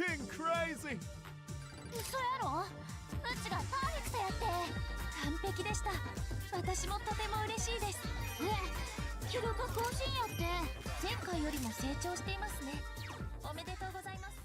King Crazy! 嘘やろ？うちがパーフェクトやって完璧でした。私もとても嬉しいです。記録更新やって前回よりも成長していますね。おめでとうございます。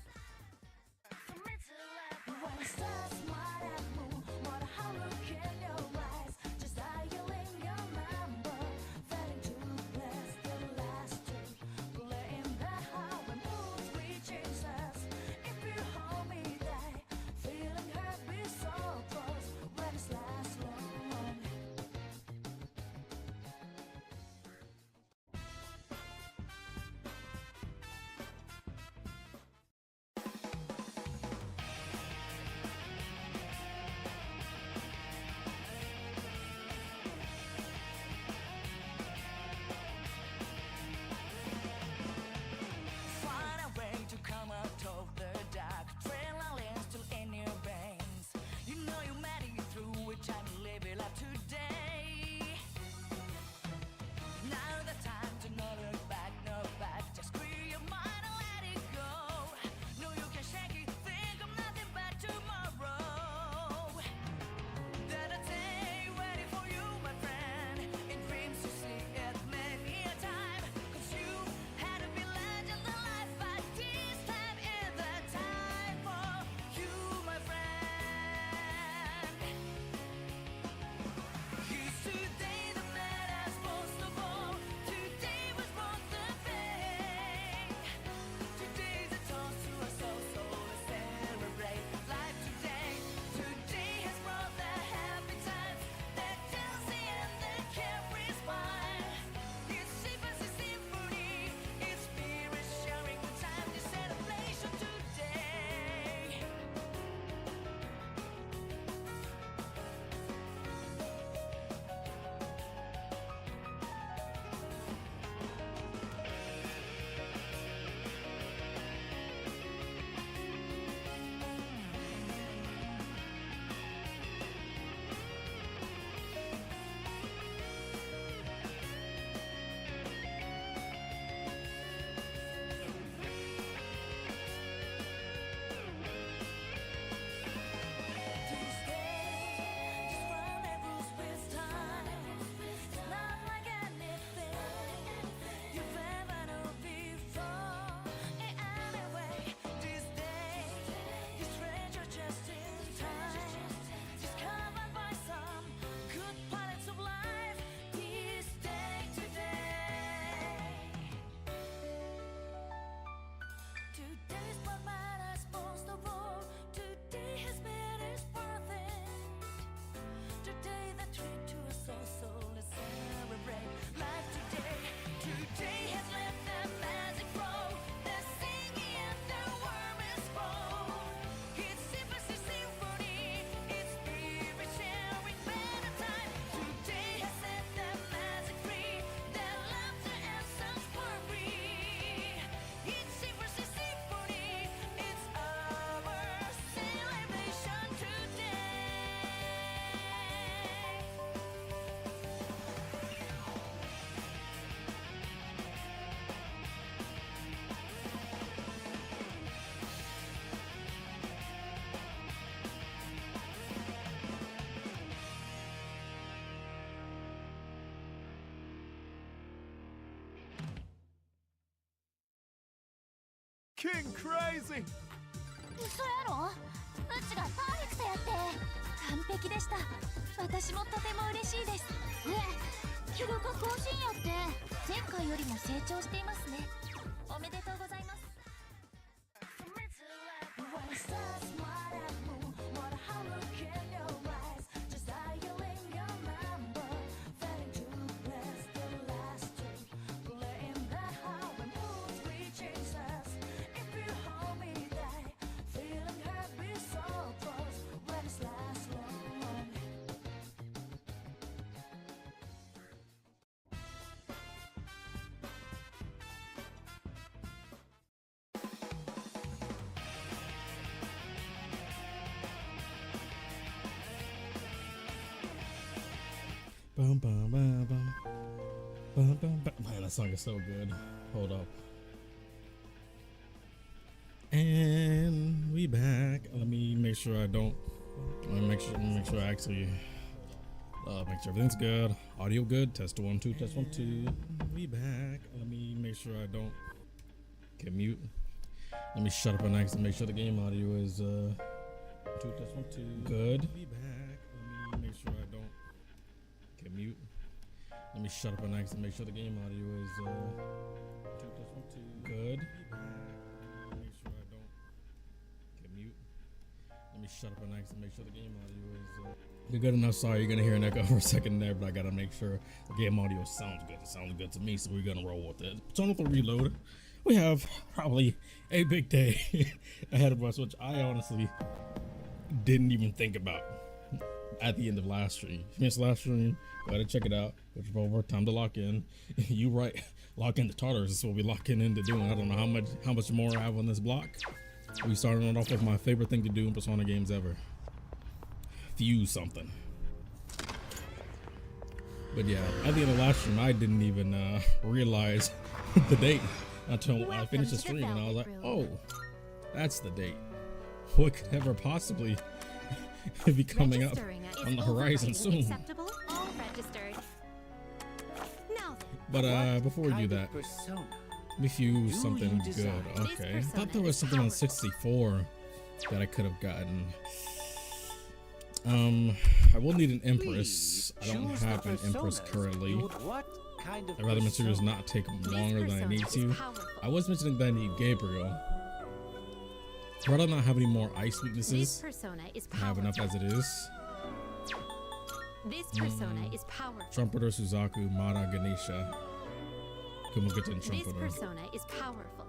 King Crazy! 嘘やろ？うちがパーフェクトやって完璧でした。私もとても嬉しいです。記録更新やって前回よりも成長していますね。おめでとうございます。Bum, bum, bum, bum. Bum, bum, bum. Man, that song is so good. Hold up. And We back. Let me make sure I don't. Let me make sure I actually make sure everything's good. Audio good. Test 1 2. Test 1 2. We back. Let me make sure I don't get mute. Let me shut up and next and make sure the game audio is 2 test 1 2. Good. We back. Let me make sure I don't get mute. Let me shut up and next and make sure the game audio is 2 test 1 2. Good. Make sure I don't get mute. Let me shut up and next and make sure the game audio is you're good enough. Sorry, you're gonna hear an echo for a second there, but I gotta make sure the game audio sounds good. It sounds good to me, so we're gonna roll with it. Turn off the reload. We have probably a big day ahead of us, which I honestly didn't even think about at the end of last stream. If you missed last stream, go ahead and check it out. Which is over. Time to lock in. You right, lock into Tartarus. This is what we locking into doing. I don't know how much more I have on this block. We started it off with my favorite thing to do in Persona games ever. Fuse something. But yeah, at the end of last stream, I didn't even realize the date until I finished the stream, and I was like, oh, that's the date. What could ever possibly be coming up on the horizon soon? But before we do that, let me fuse something good. Okay, I thought there was something on 64 that I could have gotten. I will need an Empress. I don't have an Empress currently. I'd rather Mitsuru not take longer than I need to. I was mentioning that I need Gabriel. I'd rather not have any more ice weaknesses. I have enough as it is. This persona is powerful. Trumpeter, Suzaku, Mada, Ganesha. Kumagata and Trumpeter. This persona is powerful.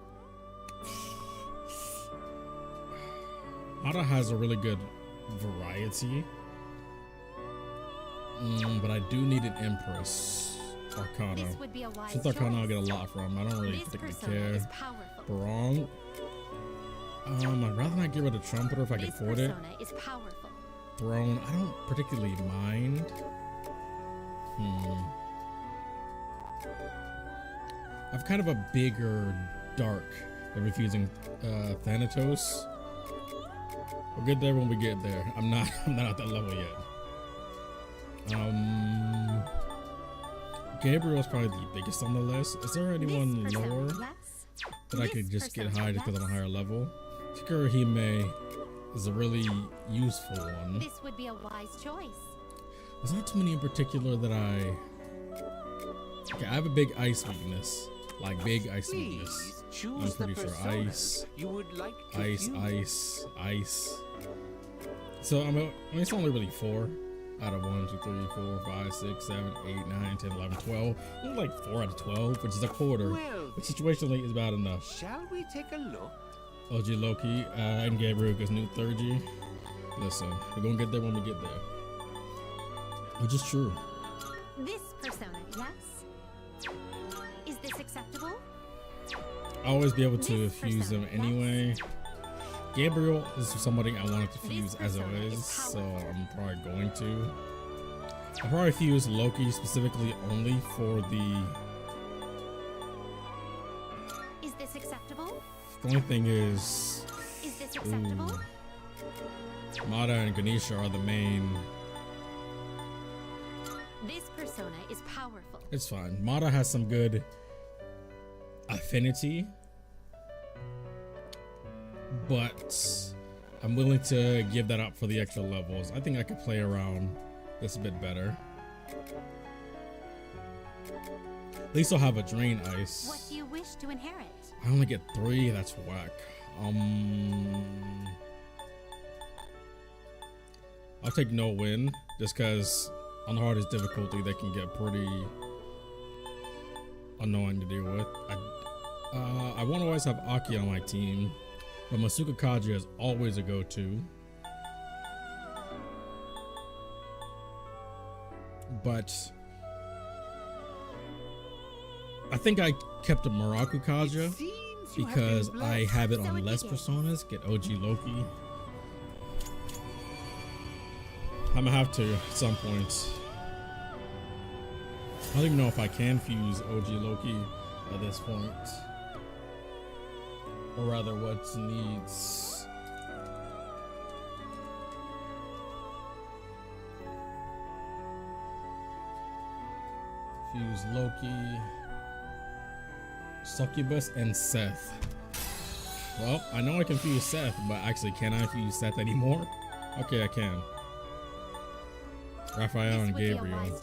Mada has a really good variety. But I do need an Empress. Arcana. Since Arcana I'll get a lot from. I don't really particularly care. Wrong. I'd rather not get rid of Trumpeter if I can afford it. Throne, I don't particularly mind. I've kind of a bigger dark than refusing Thanatos. We'll get there when we get there. I'm not at that level yet. Gabriel's probably the biggest on the list. Is there anyone lower that I could just get high just because I'm a higher level? Hime is a really useful one. This would be a wise choice. There's not too many in particular that Okay, I have a big ice weakness. Like big ice weakness. I'm pretty sure ice. Ice. So it's only really 4 out of 1, 2, 3, 4, 5, 6, 7, 8, 9, 10, 11, 12. Only like 4 out of 12, which is a quarter. But situationally is about enough. Shall we take a look? OG Loki and Gabriel is new 3G. Listen, we're gonna get there when we get there. Which is true. This persona, yes? Is this acceptable? I'll always be able to fuse them anyway. Gabriel is somebody I wanted to fuse as it is, so I'm probably going to. I'll probably fuse Loki specifically only for the. Is this acceptable? The only thing is this acceptable? Mada and Ganesha are the main. This persona is powerful. It's fine. Mada has some good affinity, but I'm willing to give that up for the extra levels. I think I could play around this a bit better. At least I'll have a drain ice. What do you wish to inherit? I only get 3. That's whack. I'll take no win just because on the hardest difficulty they can get pretty annoying to deal with. I want to always have Aki on my team, but Masuka Kaji is always a go-to. But I think I kept a Muraku Kaja because I have it on less personas. Get OG Loki. I'm gonna have to at some point. I don't even know if I can fuse OG Loki at this point. Or rather, what needs Fuse Loki, Succubus, and Seth. Well, I know I can fuse Seth, but actually, can I fuse Seth anymore? Okay, I can. Raphael and Gabriel.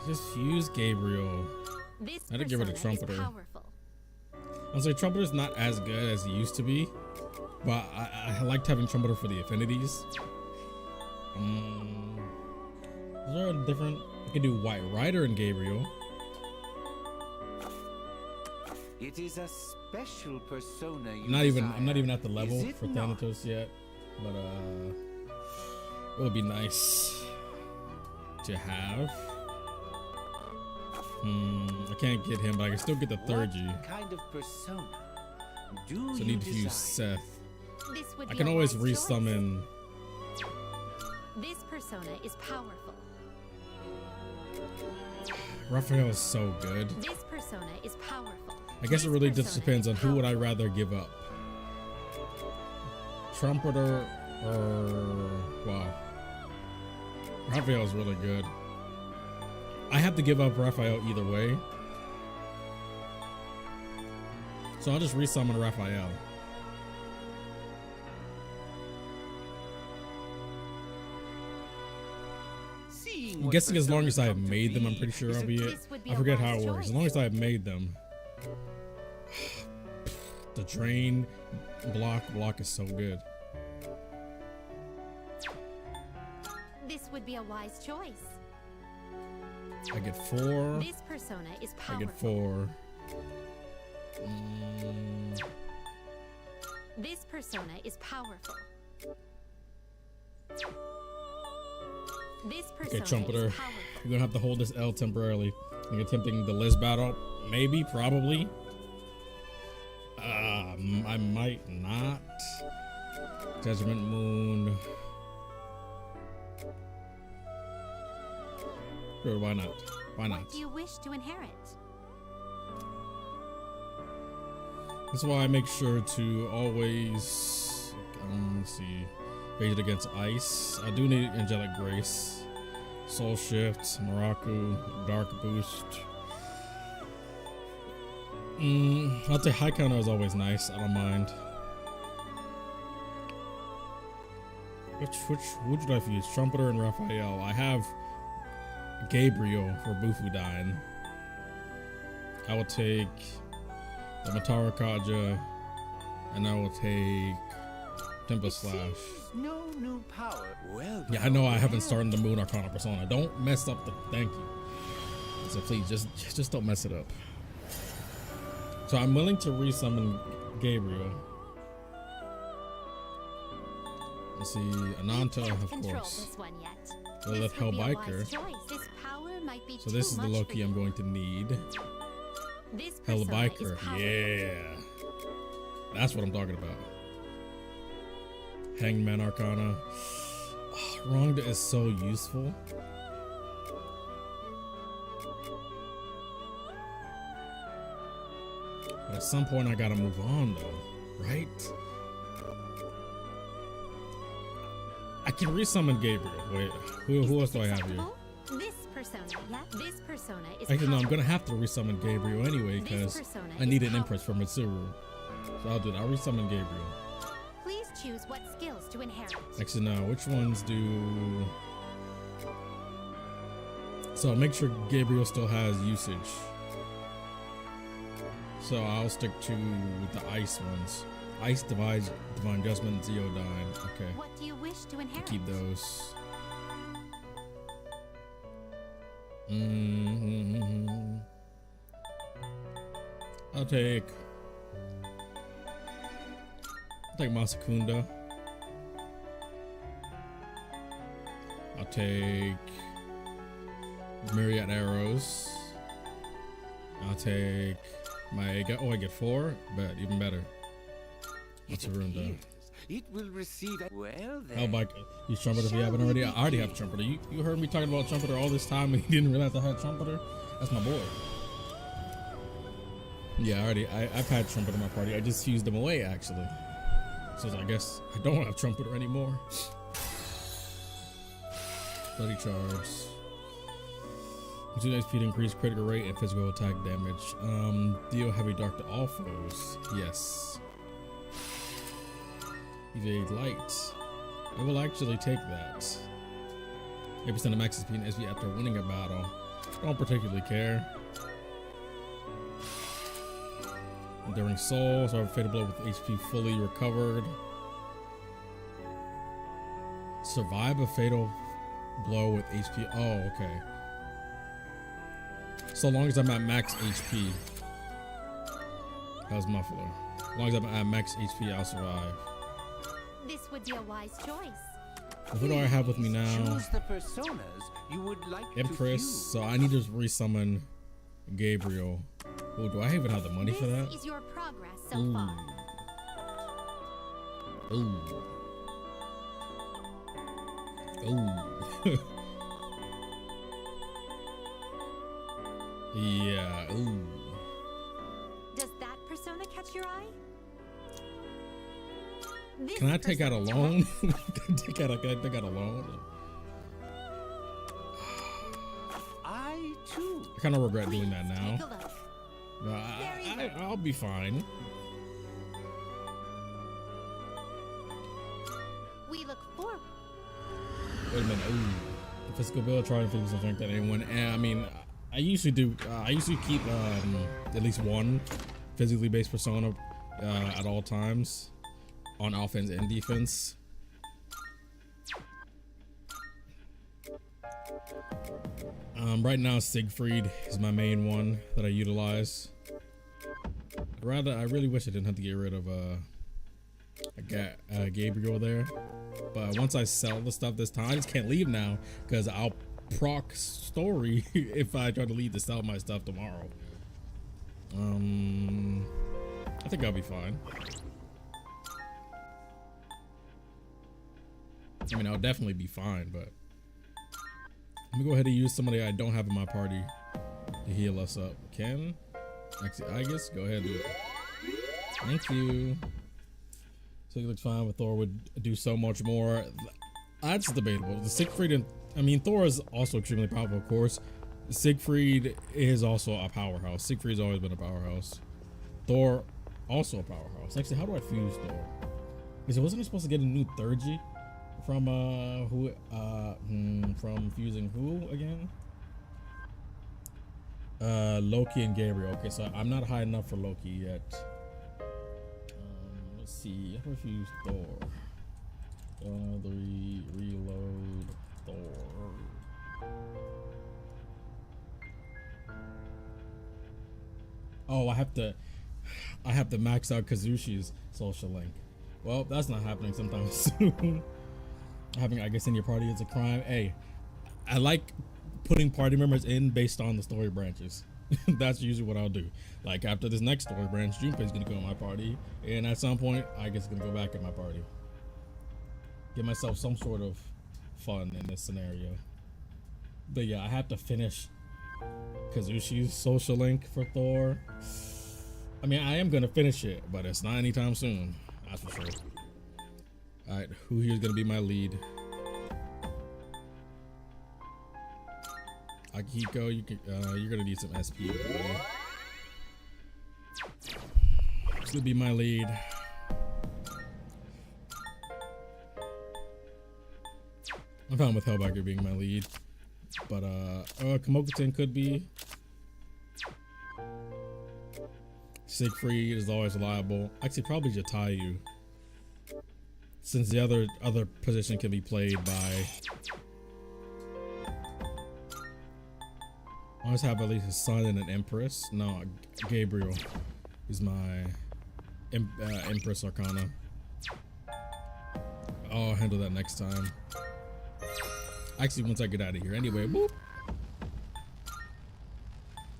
Just fuse Gabriel. I had to give it a Trumpeter. I was like, Trumpeter's not as good as he used to be, but I liked having Trumpeter for the affinities. Is there a different? I can do White Rider and Gabriel. It is a special persona. I'm not even at the level for Thanatos yet, but it would be nice to have. I can't get him, but I can still get the third G. What kind of persona do So I need to use Seth. This would I be can a always wise choice. resummon. This persona is powerful. Raphael is so good. This persona is powerful. I guess it This really persona just depends on is who would I powerful. rather give up. Trumpeter or wow. Raphael is really good. I have to give up Raphael either way. So I'll just resummon Raphael. I'm guessing as long as I have made them, I'm pretty sure I'll be it. This would be I a forget how wise it works. choice. As long as I have made them. The drain block is so good. This would be a wise choice. I get 4. This persona is I powerful. get 4. This persona is powerful. This persona Okay, Trumpeter. is powerful. We're gonna have to hold this L temporarily. I'm attempting the Liz battle. Maybe, probably. I might not. Judgment Moon. Sure, why not? Why not? What do you wish to inherit? That's why I make sure to always, let's see, phase it against ice. I do need Angelic Grace, Soul Shift, Maraku, Dark Boost. I'll take High Counter is always nice. I don't mind. Which would I use? Trumpeter and Raphael. I have Gabriel for Bufudyne. I will take the Matara Kaja, and I will take Temple Slash. No new power. Well, Yeah, I know I haven't started the Moon Arcana Persona. Don't mess up the. Thank you. So please, just don't mess it up. So I'm willing to resummon Gabriel. Let's see, Ananta, You can't of control course. this one yet. Well, This that would be a Hellbiker. wise choice. This power might be So this is too the much Loki for I'm you. going to need. This persona is Hellbiker, powerful. yeah. That's what I'm talking about. Hangman Arcana. Oh, Rhonda is so useful. But at some point I gotta move on though, right? I can resummon Gabriel. Wait, who else do I have here? Acceptable? This persona, yeah. This persona is Actually, no, I'm powerful. gonna have to resummon Gabriel anyway This because persona I is need an powerful. Empress for Mitsuru. So I'll do that. I'll resummon Gabriel. Please choose what skills to inherit. Actually, no. Which ones do? So I'll make sure Gabriel still has usage. So I'll stick to the ice ones. Ice, Divine Adjustment, Zeodyne. Okay, What do you wish to inherit? keep those. I'll take Masakunda. I'll take Myriad Arrows. I'll take Maega. Oh, I get 4, but even better. What's a rune though? It will receive a well then. Hellbiker. Use Trumpeter if you haven't already. I already have Trumpeter. You heard me talking about Trumpeter all this time and you didn't realize I had Trumpeter? That's my boy. Yeah, I've had Trumpeter in my party. I just fused them away actually. So I guess I don't have Trumpeter anymore. Bloody Charge. Consume XP to increase critical rate and physical attack damage. Deal heavy dark to all foes. Yes. Evade light. I will actually take that. 8% of max XP and SP after winning a battle. Don't particularly care. Enduring soul, so I have a fatal blow with HP fully recovered. Survive a fatal blow with HP. Oh, okay. So long as I'm at max HP. How's Muffler? As long as I'm at max HP, I'll survive. This would be a wise choice. Who do I have with me now? Choose the personas you would like Empress. to fuse. So I need to resummon Gabriel. Oh, do I even have the money for that? This is your progress so far. Ooh. Ooh. Yeah. Ooh. Does that persona catch your eye? This Can I take out a persona- loan? Can I take out a loan? I too. I kind of regret doing Please that take now. a look. No, I'll be fine. We look forward. Wait a minute. Ooh. The physical ability, trying to think of something like that. Anyone? I mean, I usually do. I usually keep at least one physically based persona at all times on offense and defense. Right now, Siegfried is my main one that I utilize. I really wish I didn't have to get rid of Gabriel there. But once I sell the stuff this time, I just can't leave now because I'll proc story if I try to leave to sell my stuff tomorrow. I think I'll be fine. I mean, I'll definitely be fine, but let me go ahead and use somebody I don't have in my party to heal us up. Actually, I guess go ahead and do it. Thank you. So it looks fine, but Thor would do so much more. That's debatable. The Siegfried and Thor is also extremely powerful, of course. Siegfried is also a powerhouse. Siegfried's always been a powerhouse. Thor also a powerhouse. Actually, how do I fuse Thor? Because wasn't I supposed to get a new Thurgy from from fusing who again? Loki and Gabriel. Okay, so I'm not high enough for Loki yet. Let's see. How do I fuse Thor? 3 reload Thor. Oh, I have to max out Kazushi's social link. Well, that's not happening sometime soon. Having, I guess, in your party is a crime. Hey, I like putting party members in based on the story branches. That's usually what I'll do. Like after this next story branch, Junpei's gonna go in my party, and at some point, I guess gonna go back in my party. Give myself some sort of fun in this scenario. But yeah, I have to finish Kazushi's social link for Thor. I mean, I am gonna finish it, but it's not anytime soon. That's for sure. All right, who here is gonna be my lead? Akiko, you're gonna need some SP. Boy. It's gonna be my lead. I'm fine with Hellbacker being my lead, but Kamoku-ten could be. Siegfried is always reliable. Actually, probably Jatayu, since the other position can be played by. I always have at least a son and an empress. No, Gabriel is my empress Arcana. I'll handle that next time. Actually, once I get out of here. Anyway, boop.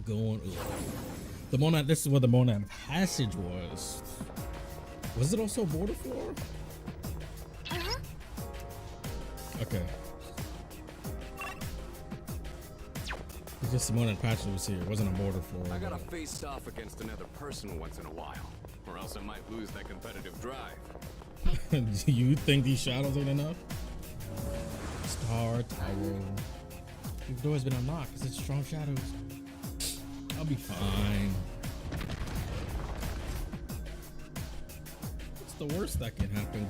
Going. The Monad. This is where the Monad Passage was. Was it also border floor? Okay. It's just the Monad Passage was here. It wasn't a border floor. I gotta face off against another person once in a while, or else I might lose that competitive drive. Do you think these shadows ain't enough? Star Tower. The door has been unlocked because it's strong shadows. I'll be fine. What's the worst that can happen?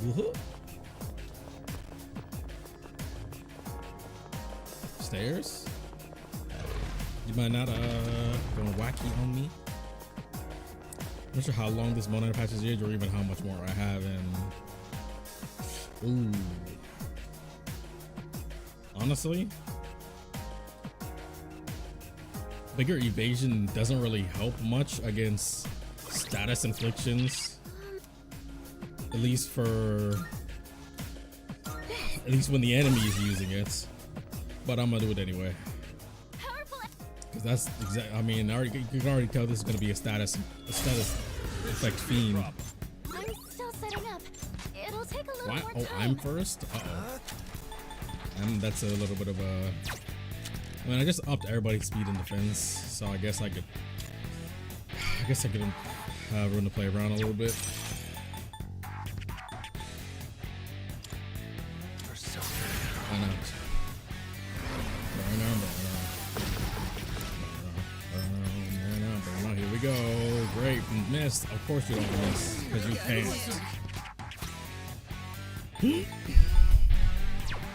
Stairs? You might not going wacky on me. I'm not sure how long this Mona patches is or even how much more I have in. Ooh. Honestly, bigger evasion doesn't really help much against status inflictions. At least when the enemy is using it. But I'm gonna do it anyway. Cause that's exact. I mean, you can already tell this is gonna be a status effect fiend. I'm still setting up. It'll take a little more time. Oh, I'm first? Uh-oh. And that's a little bit of a... I mean, I just upped everybody's speed and defense, so I guess I could have room to play around a little bit. Why not? Here we go. Great. Missed. Of course you don't miss, because you can't.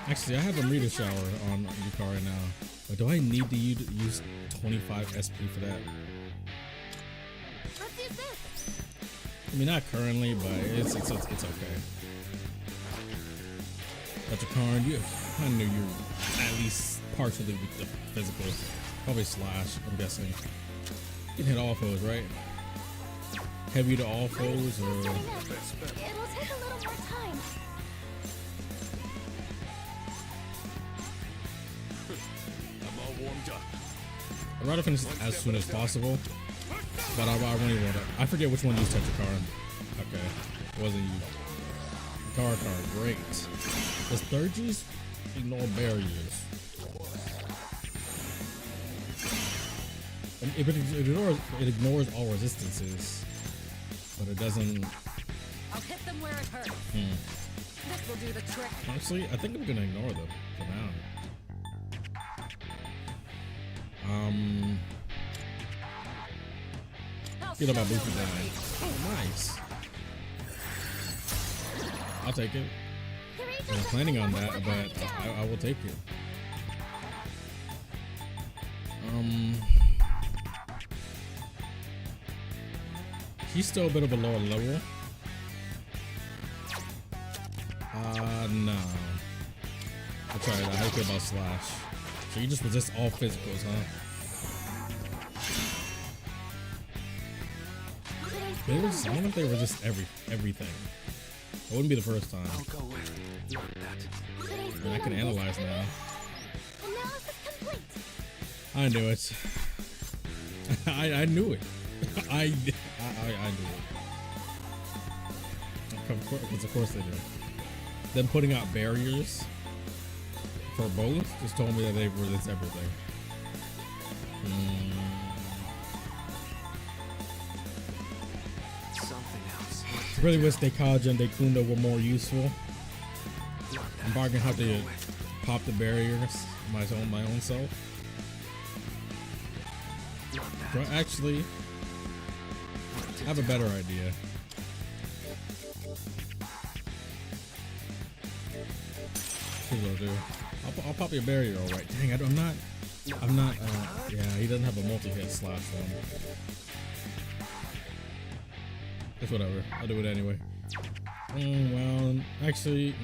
Actually, I have a meter shower on Yukari now. But do I need to use 25 SP for that? Let's use this. I mean, not currently, but it's okay. Dr. Karn, I knew you were at least partially with the physical. Probably slash, I'm guessing. You can hit all foes, right? Heavy to all foes, or... It'll take a little more time. I'm all warmed up. I'd rather finish as soon as possible, but I really want to. I forget which one used Tetracard. Okay, it wasn't you. Card, great. Does Thurges ignore barriers? It ignores all resistances, but it doesn't. I'll hit them where it hurts. This will do the trick. Actually, I think I'm gonna ignore them for now. Get about Buki dying. Oh, nice. I'll take it. I'm planning on that, but I will take it. He's still a bit of a lower level. No. I'll try that. How do you feel about Slash? So you just resist all physicals, huh? I wonder if they resist everything. It wouldn't be the first time. I'll go with not that. And I can analyze now. Analysis complete. I knew it. I knew it. I knew it. Of course they do. Them putting out barriers for both just told me that they resist everything. Something else. I really wish Dekaja and Dekunda were more useful. I'm probably gonna have to pop the barriers my own self. So actually, I have a better idea. Here's what I'll do. I'll pop your barrier, all right. Dang, I'm not. Yeah, he doesn't have a multi-hit slash one. It's whatever. I'll do it anyway. Well, actually,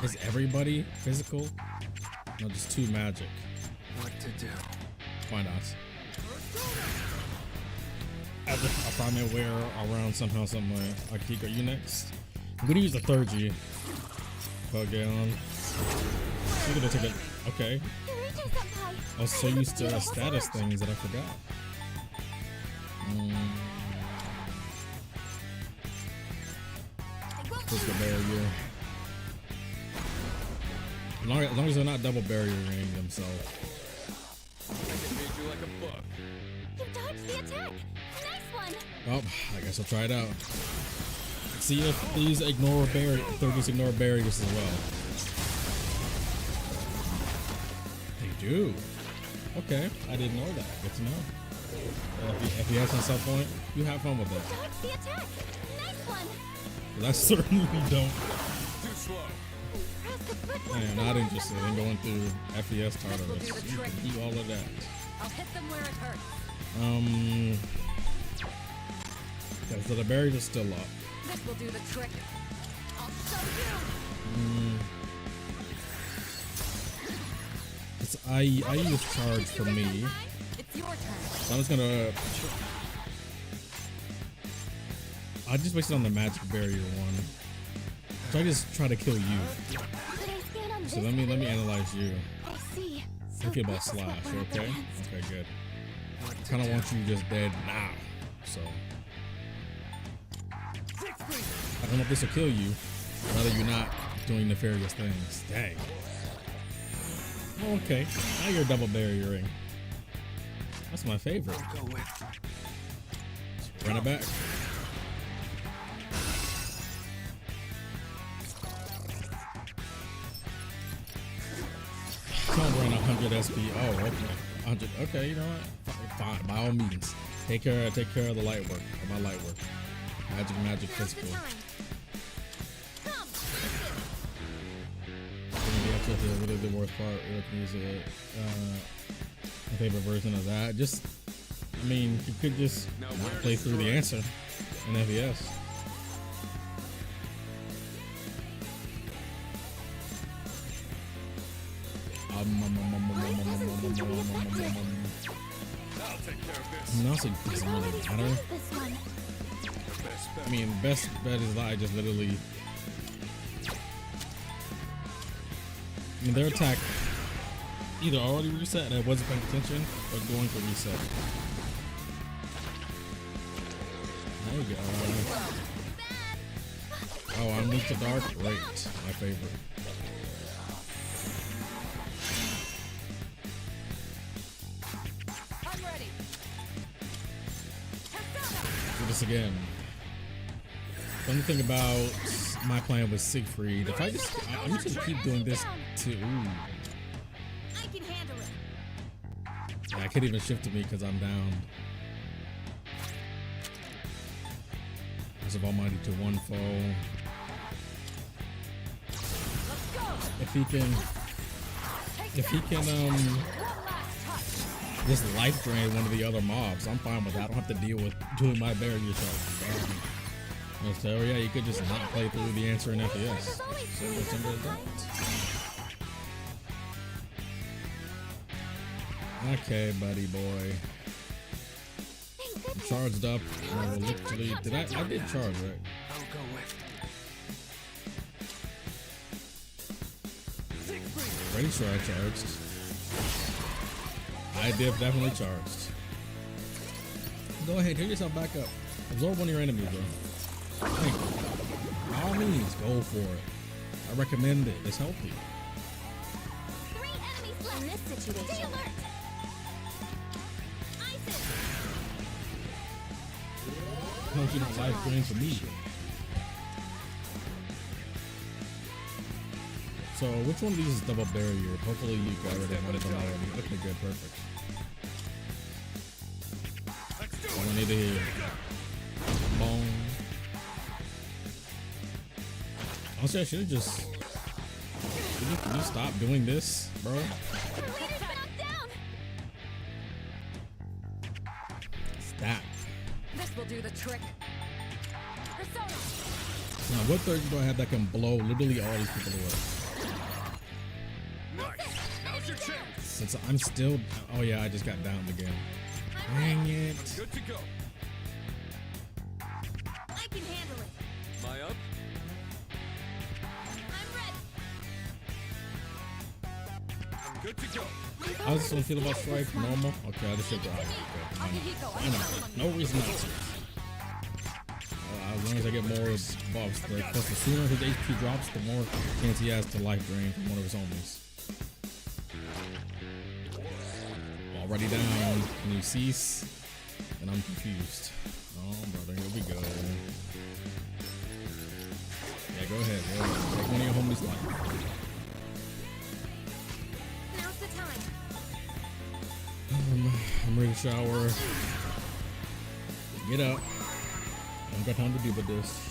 is everybody physical? No, just 2 magic. What to do? Why not? I'll find my way around somehow, some way. Akiko, are you next? I'm gonna use the third G. Okay, on. You're gonna take it. Okay. I was so used to status things that I forgot. Physical barrier. As long as they're not double barriering themselves. I can read you like a book. You dodged the attack. Nice one. Oh, I guess I'll try it out. See if these ignore barriers as well. do. Okay, I didn't know that. Good to know. If you have some stuff on it, you have fun with that. Dodge the attack. Nice one. 'Cause I certainly don't. Too slow. Press the foot I am not interested in going through FES Tartarus. You can do all of that. I'll hit them where it hurts. Okay, so the barriers are still up. This will do the trick. I'll show you. I use charge for me. It's your turn. So I'm just gonna. I just wasted on the magic barrier one. So I just try to kill you. Could I stand on So this let me area? analyze you. I see. So Thinking about this is what slash. we're You up okay? against. Okay, good. I kind of want you just dead now. So I don't know if this will kill you. Rather you're not doing nefarious things. Dang. Okay, now you're double barriering. That's my favorite. Just run it back. Can't run 100 SP. Oh, okay. 100. Okay, you know what? Fine, by all means. Take care of the light work. Of my light work. Magic, physical. Come. Really the worst part. Is my favorite version of that. Just, I mean, you could just not play through the answer in FES. I'll take care of this. Honestly, it doesn't really matter. This one. Best bet. I mean, best bet is that I just literally. I mean, their attack either already reset and I wasn't paying attention, or going to reset. There you go. Oh, I'm weak to dark. Great, my favorite. I'm ready. Do this again. The only thing about my plan with Siegfried, if I'm just gonna keep doing this too. I can handle it. Yeah, I can't even shift to me because I'm down. As of Almighty to one foe. Let's go. If he can just life drain one of the other mobs, I'm fine with that. I don't have to deal with doing my barrier charge. So yeah, you could just not play through the answer in FES. Simple as that. Okay, buddy boy. I'm charged up. I will literally. I did charge, right? I'll go with. Pretty sure I charged. I did definitely charged. Go ahead, heal yourself back up. Absorb one of your enemies, bro. Thank you. By all means, go for it. I recommend it. It's healthy. 3 enemies left in this situation. Stay alert. Isis. No, you don't life drain for me. So, which one of these is double barrier? Hopefully, you got rid of one of them already. Okay, good, perfect. I don't need to hear. Boom. Honestly, I should have just. Can you stop doing this, bro? Her leader's been knocked down. Stop. This will do the trick. Persona. Now, what third do I have that can blow literally all these people away? Nice. Now's your chance. Since I'm still. Oh, yeah, I just got downed again. Dang it. Good to go. I can handle it. Am I up? I'm ready. I'm good to go. How's this one feel about strike? Normal? Okay, I just should drive. Okay. Why not? No reason not to. As long as I get more buffs, the sooner his HP drops, the more chance he has to life drain from one of his homies. Already down. Can you cease? And I'm confused. Oh, brother, here we go. Yeah, go ahead. Take one of your homies' life. Now's the time. Take a shower. Get up. I don't got time to deal with this.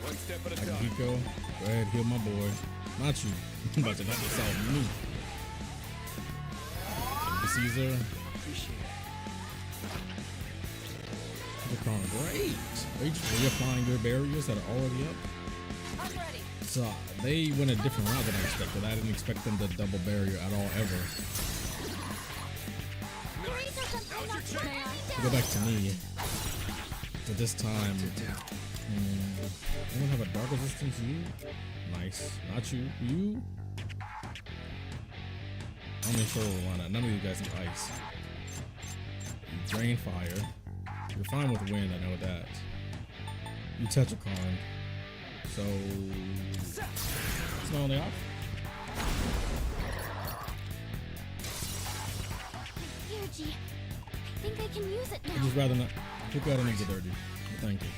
One step at a time. Akihiko, go ahead, heal my boy. Not you. I'm about to knock this out. Me. Caesar. Great. Reapplying your barriers that are already up. So they went a different route than I expected. I didn't expect them to double barrier at all ever. To go back to me. So this time, anyone have a dark resistance? You? Nice. Not you. You? I'm not sure why not. None of you guys need ice. You drain fire. You're fine with wind, I know that. You touch a card. So it's not only off. Yuki, I think I can use it I'd now. just rather not. Fuuka don't need to dirty. Thank you.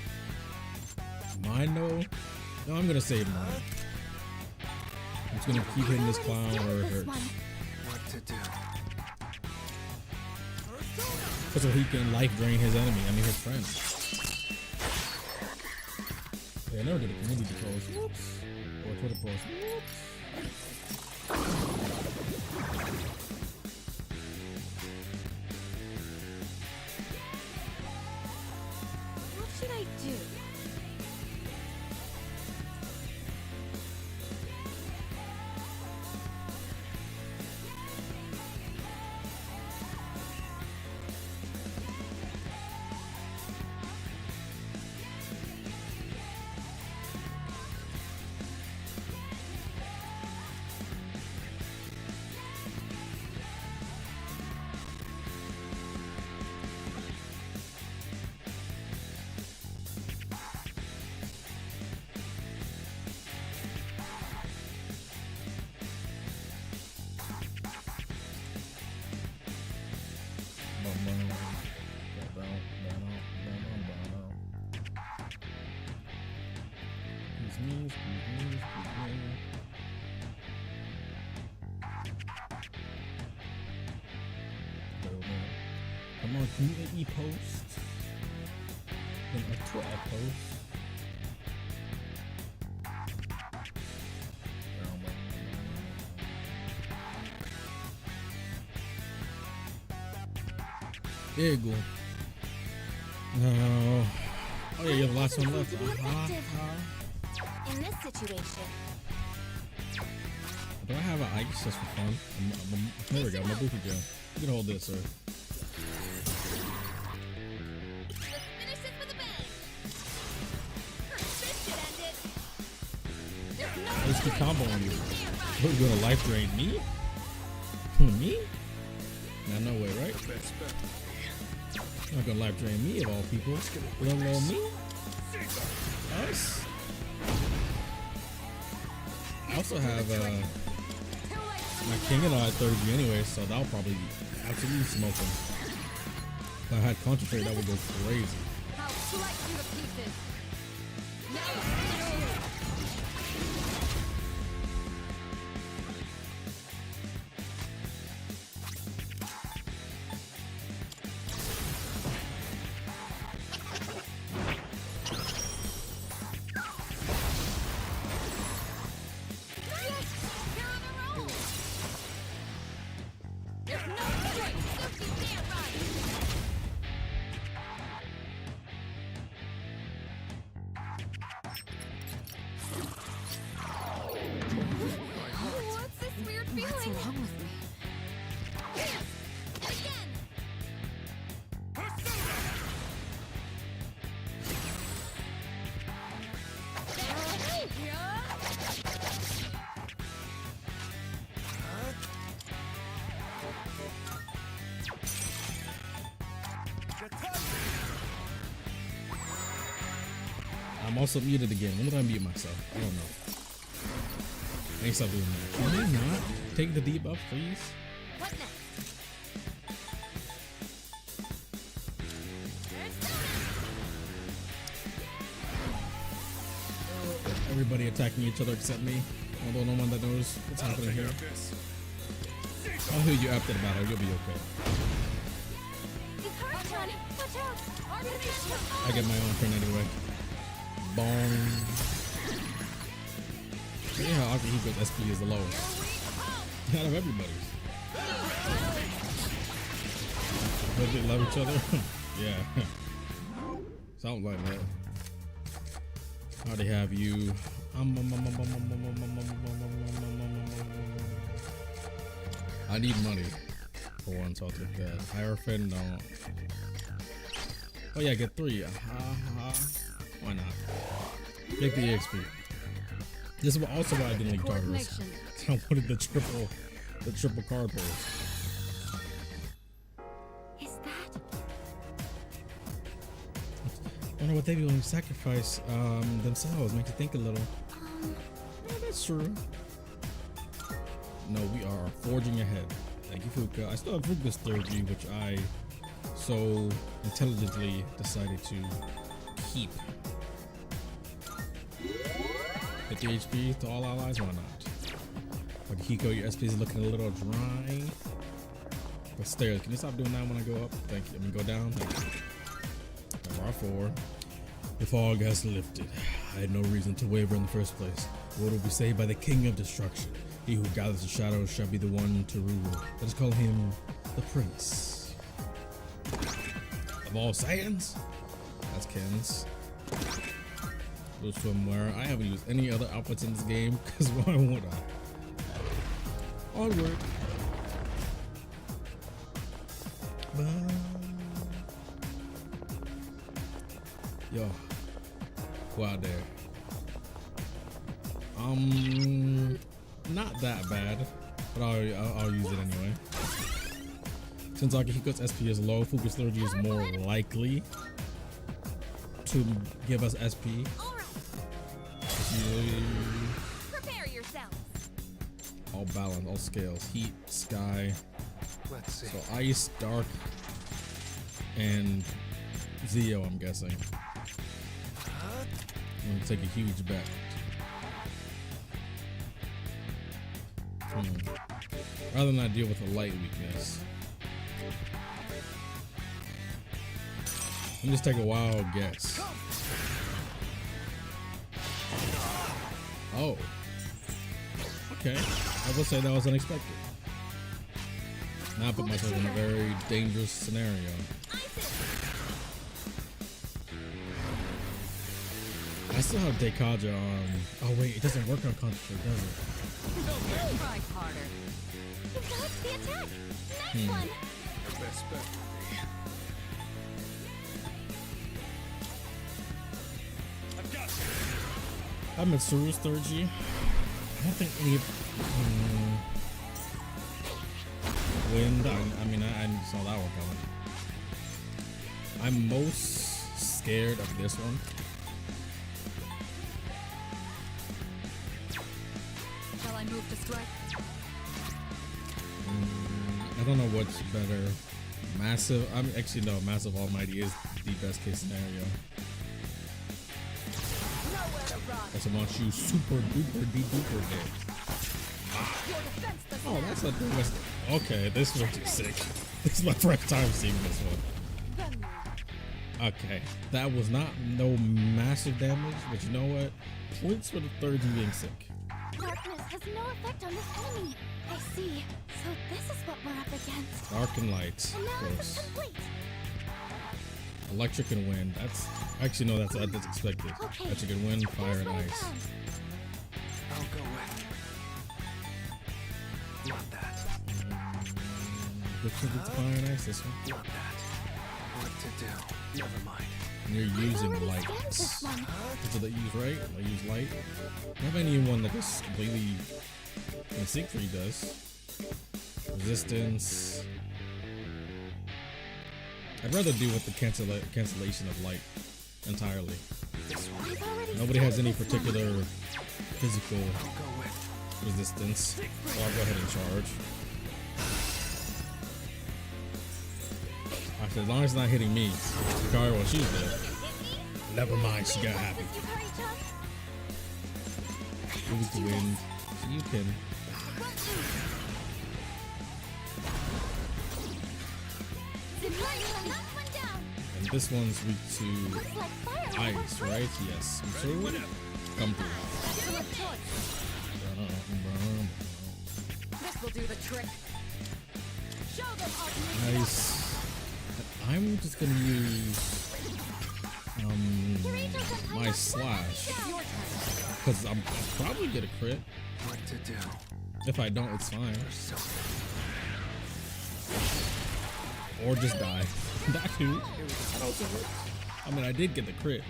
Mine though? No, I'm gonna save mine. I'm just gonna keep hitting this clown where it hurts. What to do? So he can life drain his enemy, I mean his friend. Yeah, I never did a community post. Whoops. Or a Twitter post. Whoops. What should I do? Come on, community post. Then a Twitter post. There you go. No. Oh yeah, you have the last one left. In this situation, Do I have an ice just for fun? There we go, my boofy Joe. You can hold this, sir. finish this with a bang. This should end it. Let's keep comboing you. Who's gonna life drain me? Me? Nah, no way, right? Not gonna life drain me of all people. Let alone me? Us? I also have my king and I 30 anyway, so that'll probably be absolutely smoking. If I had concentrate, that would go crazy. I'll slice you to pieces. I'm also muted again. When did I mute myself? I don't know. I ain't stop doing that. Can we not take the debuff, please? What next? Everybody attacking each other except me. Although no one that knows what's happening here. I'll heal you after the battle. You'll be okay. I get my own print anyway. Bong. Yeah, Akihiko's SP is the lowest. Out of everybody's. But they love each other? Yeah. Sounds like that. How they have you? I need money for one, so I'll take that. Hierophant, no. Oh yeah, get 3. Why not? Take the EXP. This is also why I didn't like Tartarus. I wanted the triple card pull. Is that? I wonder what they do when we sacrifice themselves. Makes you think a little. Yeah, that's true. No, we are forging ahead. Thank you, Fuuka. I still have Fuuka's 3G, which I so intelligently decided to keep. Hit the HP to all allies, why not? But Hiko, your SP is looking a little dry. But stairs, can you stop doing that when I go up? Thank you. I mean, go down. Thank you. R4. The fog has lifted. I had no reason to waver in the first place. What will be saved by the King of Destruction? He who gathers the shadows shall be the one to rule. Let us call him the Prince of all Saiyans. That's Ken's. Blue swimwear. I haven't used any other outfits in this game because why would I? Onward. Yo, go out there. Not that bad, but I'll use it anyway. Since Akihiko's SP is low, Fuuka's 3G is more likely to give us SP. Prepare yourself. All balance, all scales, heat, sky. Let's see. So ice, dark, and Zeo, I'm guessing. I'm gonna take a huge bet. Rather than not deal with a light weakness. Let me just take a wild guess. Oh. Okay. I will say that was unexpected. Now I put myself in a very dangerous scenario. I still have Dekaja on. Oh wait, it doesn't work on Concentrate, does it? Try harder. You dodged the attack. Nice one. Best bet. I'm Mitsuru's 3G. I don't think any wind. I mean, I saw that one coming. I'm most scared of this one. Shall I move to strike? I don't know what's better. Massive. I'm actually no. Massive Almighty is the best case scenario. That's a want you super duper duper dead. Oh, that's a that's, okay. This one's sick. This is my first time seeing this one. Okay, that was not no massive damage, but you know what? Points for the 3rd being sick. Darkness has no effect on this enemy. I see. So this is what we're up against. Dark and light, And of now course. it's complete. Electric and wind. That's actually no. That's expected. Okay. Electric and wind, fire and ice. I'll go with. Not that. Which one gets fire and ice? This one. Not that. What to do? Never mind. And you're using already light. scanned this one. That's what they use, right? I use light. I have anyone that just completely in sync 3 does. Resistance. I'd rather deal with the cancellation of light entirely. I've already Nobody has any scanned this one. particular physical I'll go with. resistance. So I'll go ahead and charge. Actually, as long as it's not hitting me, Yukari, well, she's dead. Never mind, she got happy. Move the wind. You can. this one's weak to Looks like fire ice, right? Yes. Mitsuru, come through. Excellent choice. This will do the trick. Show them our Nice. I'm just gonna use my slash because I'm probably gonna crit. What to do? If I don't, it's fine. Or just die. That too. That also works. I mean, I did get the crit.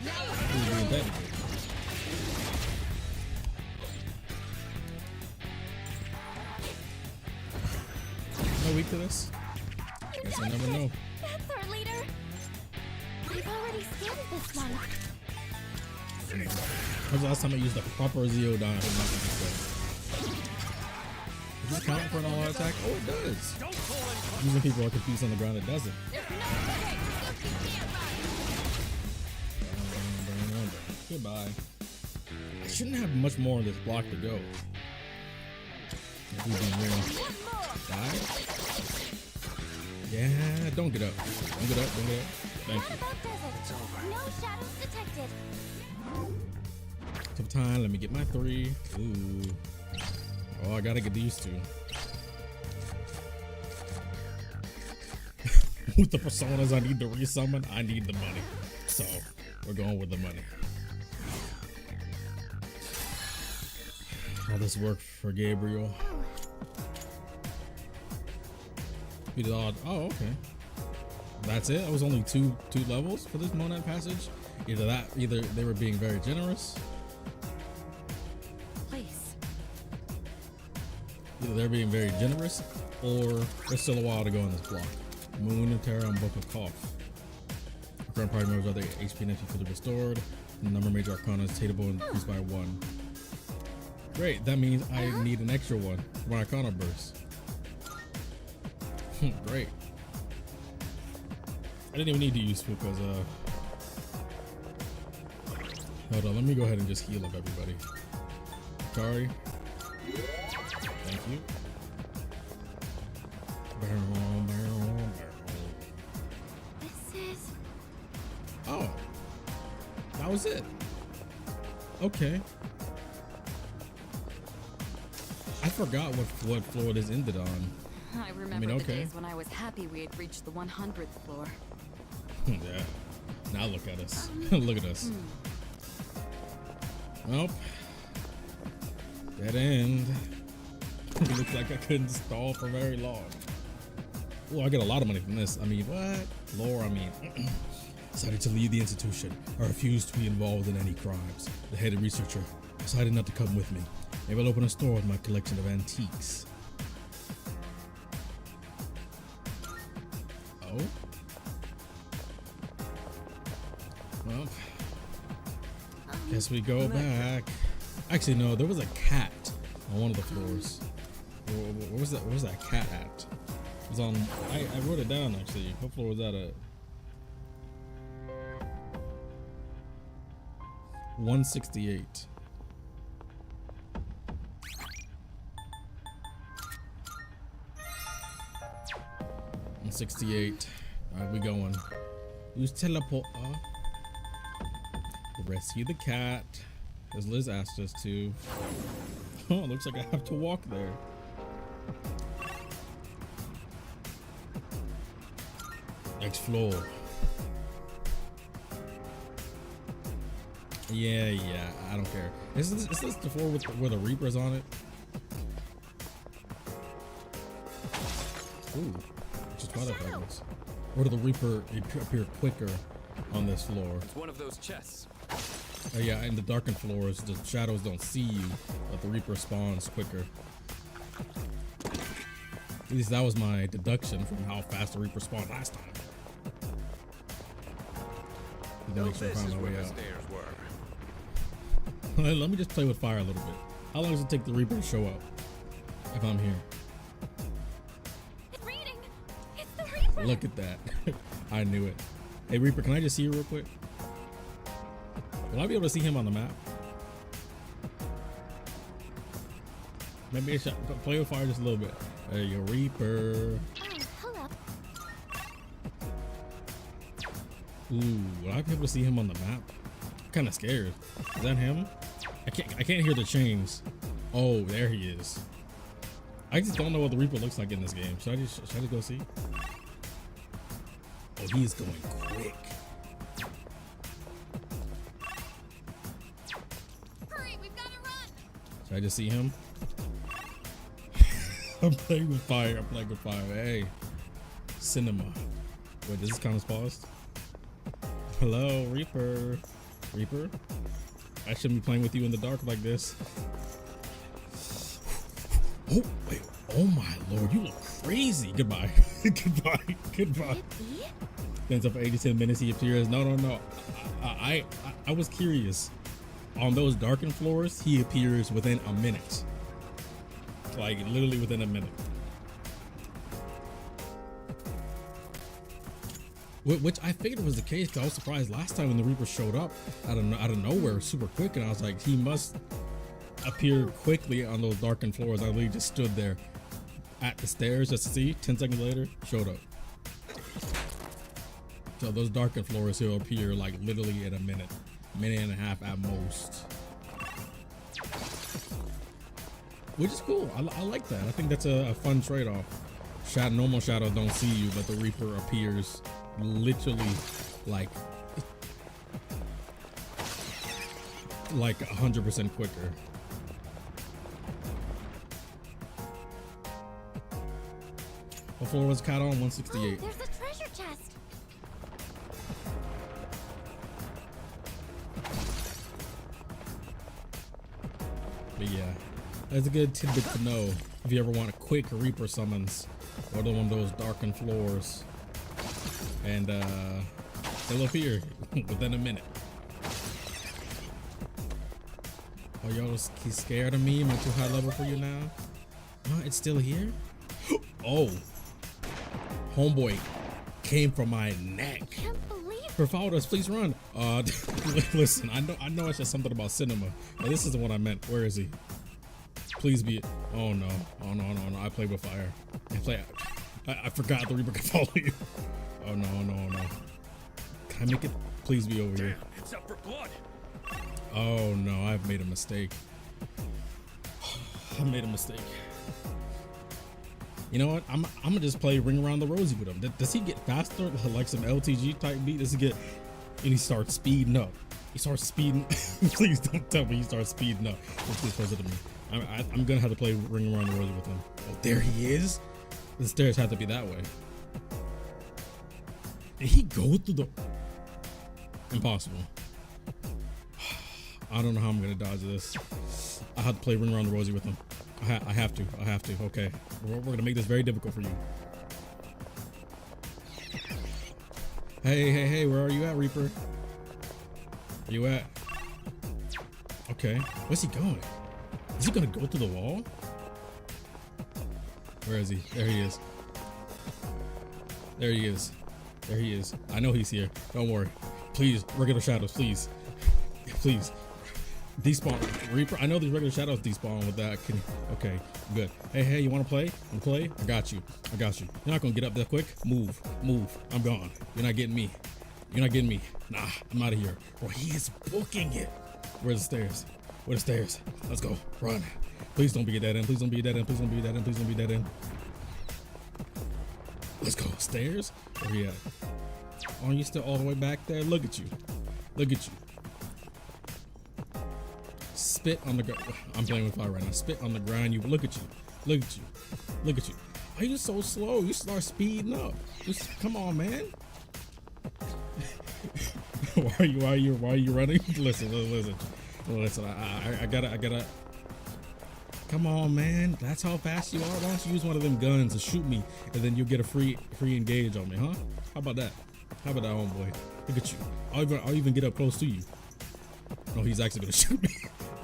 No weak to this? Guess I never know. That's our leader. We've already scanned this one. When was the last time I used the proper Zeodon? Does this count for an all-out attack? Oh, it does. Usually people are confused on the ground, it doesn't. Goodbye. I shouldn't have much more of this block to go. Die? Yeah, don't get up. Don't get up, don't get up. Thank you. No shadows detected. Took time, let me get my 3. Ooh. Oh, I gotta get these 2. With the personas I need to resummon, I need the money. So, we're going with the money. All this work for Gabriel. He did all. Oh, okay. That's it. It was only two levels for this Monad passage. Either they were being very generous. Please. Either they're being very generous, or there's still a while to go on this block. Moon and Terra and Book of Cough. Current party members are the HP and HP fully restored. The number of major Arcana is tateable and increased by 1. Great, that means I need an extra one for my Arcana burst. Great. I didn't even need to use Fuuka's hold on, let me go ahead and just heal up everybody. Yukari. Thank you. This is. Oh. That was it. Okay. I forgot what floor this ended on. I remember the okay. days when I was happy we had reached the 100th floor. Yeah. Now look at us. Look at us. Nope. Dead end. It looks like I couldn't stall for very long. Oh, I get a lot of money from this. I mean, what? Lore, I mean. Decided to leave the institution. I refuse to be involved in any crimes. The head researcher decided not to come with me. Maybe I'll open a store with my collection of antiques. Oh? Well, guess we go back. Actually, no, there was a cat on one of the floors. Where was that cat at? It was on, I wrote it down actually. What floor was that at? 168. 168. Alright, we going. Use teleport. Rescue the cat, as Liz asked us to. Oh, looks like I have to walk there. Next floor. Yeah, I don't care. Is this the floor with where the Reaper's on it? Ooh, just thought of this. Or did the Reaper appear quicker on this floor? It's one of those chests. Oh yeah, in the darkened floors, the shadows don't see you, but the Reaper spawns quicker. At least that was my deduction from how fast the Reaper spawned last time. This is where the stairs were. Let me just play with fire a little bit. How long does it take the Reaper to show up if I'm here? It's reading. It's the Reaper. Look at that. I knew it. Hey Reaper, can I just see you real quick? Will I be able to see him on the map? Maybe I should play with fire just a little bit. There you go, Reaper. Hold up. Ooh, will I be able to see him on the map? I'm kind of scared. Is that him? I can't hear the chains. Oh, there he is. I just don't know what the Reaper looks like in this game. Should I just go see? Oh, he's going quick. Hurry, we've got to run. Should I just see him? I'm playing with fire. I'm playing with fire. Hey, cinema. Wait, does this count as paused? Hello, Reaper. Reaper? I shouldn't be playing with you in the dark like this. Oh, wait. Oh my lord, you look crazy. Goodbye. Goodbye. Goodbye. Stands up for 87 minutes. He appears. No. I was curious. On those darkened floors, he appears within a minute. Like literally within a minute. Which I figured was the case because I was surprised last time when the Reaper showed up out of nowhere super quick, and I was like, he must appear quickly on those darkened floors. I literally just stood there at the stairs just to see. 10 seconds later, showed up. So those darkened floors, he'll appear like literally in a minute and a half at most. Which is cool. I like that. I think that's a fun trade-off. Normal shadows don't see you, but the Reaper appears literally like 100% quicker. What floor was Cat on? 168. Oh, there's a treasure chest. But yeah, that's a good tidbit to know if you ever want a quick Reaper summons. Go to one of those darkened floors, and they'll appear within a minute. Oh, y'all he's scared of me? Am I too high level for you now? Huh? It's still here? Oh, homeboy came from my neck. I can't believe For followed us, please run. Listen, I know I said something about cinema, but this isn't what I meant. Where is he? Please be. Oh no. I play with fire. I forgot the Reaper can follow you. Oh no. Can I make it? Please be over here. It's up for blood. Oh no, I've made a mistake. I made a mistake. You know what? I'm gonna just play Ring Around the Rosie with him. Does he get faster like some LTG type beat? Does he get? And he starts speeding up. He starts speeding. Please don't tell me he starts speeding up. Please close it to me. I'm gonna have to play Ring Around the Rosie with him. Oh, there he is. The stairs have to be that way. Did he go through the? Impossible. I don't know how I'm gonna dodge this. I have to play Ring Around the Rosie with him. I have to. Okay, we're gonna make this very difficult for you. Hey, where are you at, Reaper? Where you at? Okay, where's he going? Is he gonna go through the wall? Where is he? There he is. There he is. I know he's here. Don't worry. Please, regular shadows, please. Please. Despawn. Reaper, I know these regular shadows despawn with that. Okay, good. Hey, you wanna play? I got you. You're not gonna get up that quick. Move. I'm gone. You're not getting me. Nah, I'm out of here. Bro, he is booking it. Where's the stairs? Let's go. Run. Please don't be a dead end. Please don't be a dead end. Let's go. Stairs? Where you at? Oh, you still all the way back there? Look at you. Spit on the ground. I'm playing with fire right now. Spit on the ground. You look at you. Why are you so slow? You start speeding up. Come on, man. Why are you running? Listen. I gotta. Come on, man. That's how fast you are. Why don't you use one of them guns to shoot me, and then you'll get a free engage on me, huh? How about that, homeboy? Look at you. I'll even get up close to you. No, he's actually gonna shoot me.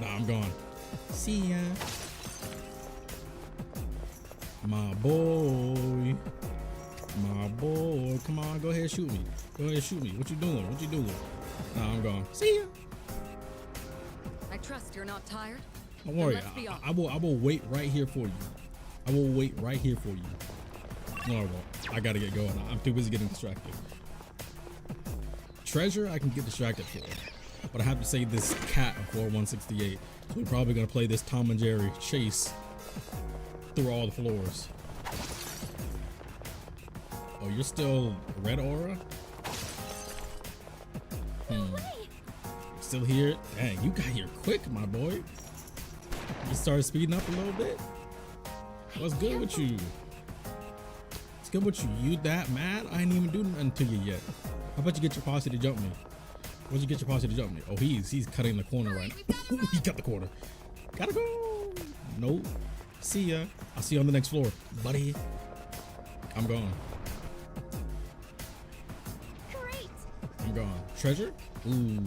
Nah, I'm gone. See ya. My boy. Come on, go ahead, shoot me. What you doing? Nah, I'm gone. See ya. I trust you're not tired. Don't worry. Let's be off. I will wait right here for you. No, I won't. I gotta get going. I'm too busy getting distracted. Treasure I can get distracted for, but I have to save this cat on floor 168. So we're probably gonna play this Tom and Jerry chase through all the floors. Oh, you're still red aura? Still here? Dang, you got here quick, my boy. You started speeding up a little bit. What's good with you? What's good with you? You that mad? I ain't even do nothing to you yet. How about you get your posse to jump me? Where'd you get your posse to jump me? Oh, he's cutting the corner right now. He cut the corner. Gotta go. Nope. See ya. I'll see you on the next floor, buddy. I'm gone. Great. I'm gone. Treasure? Ooh.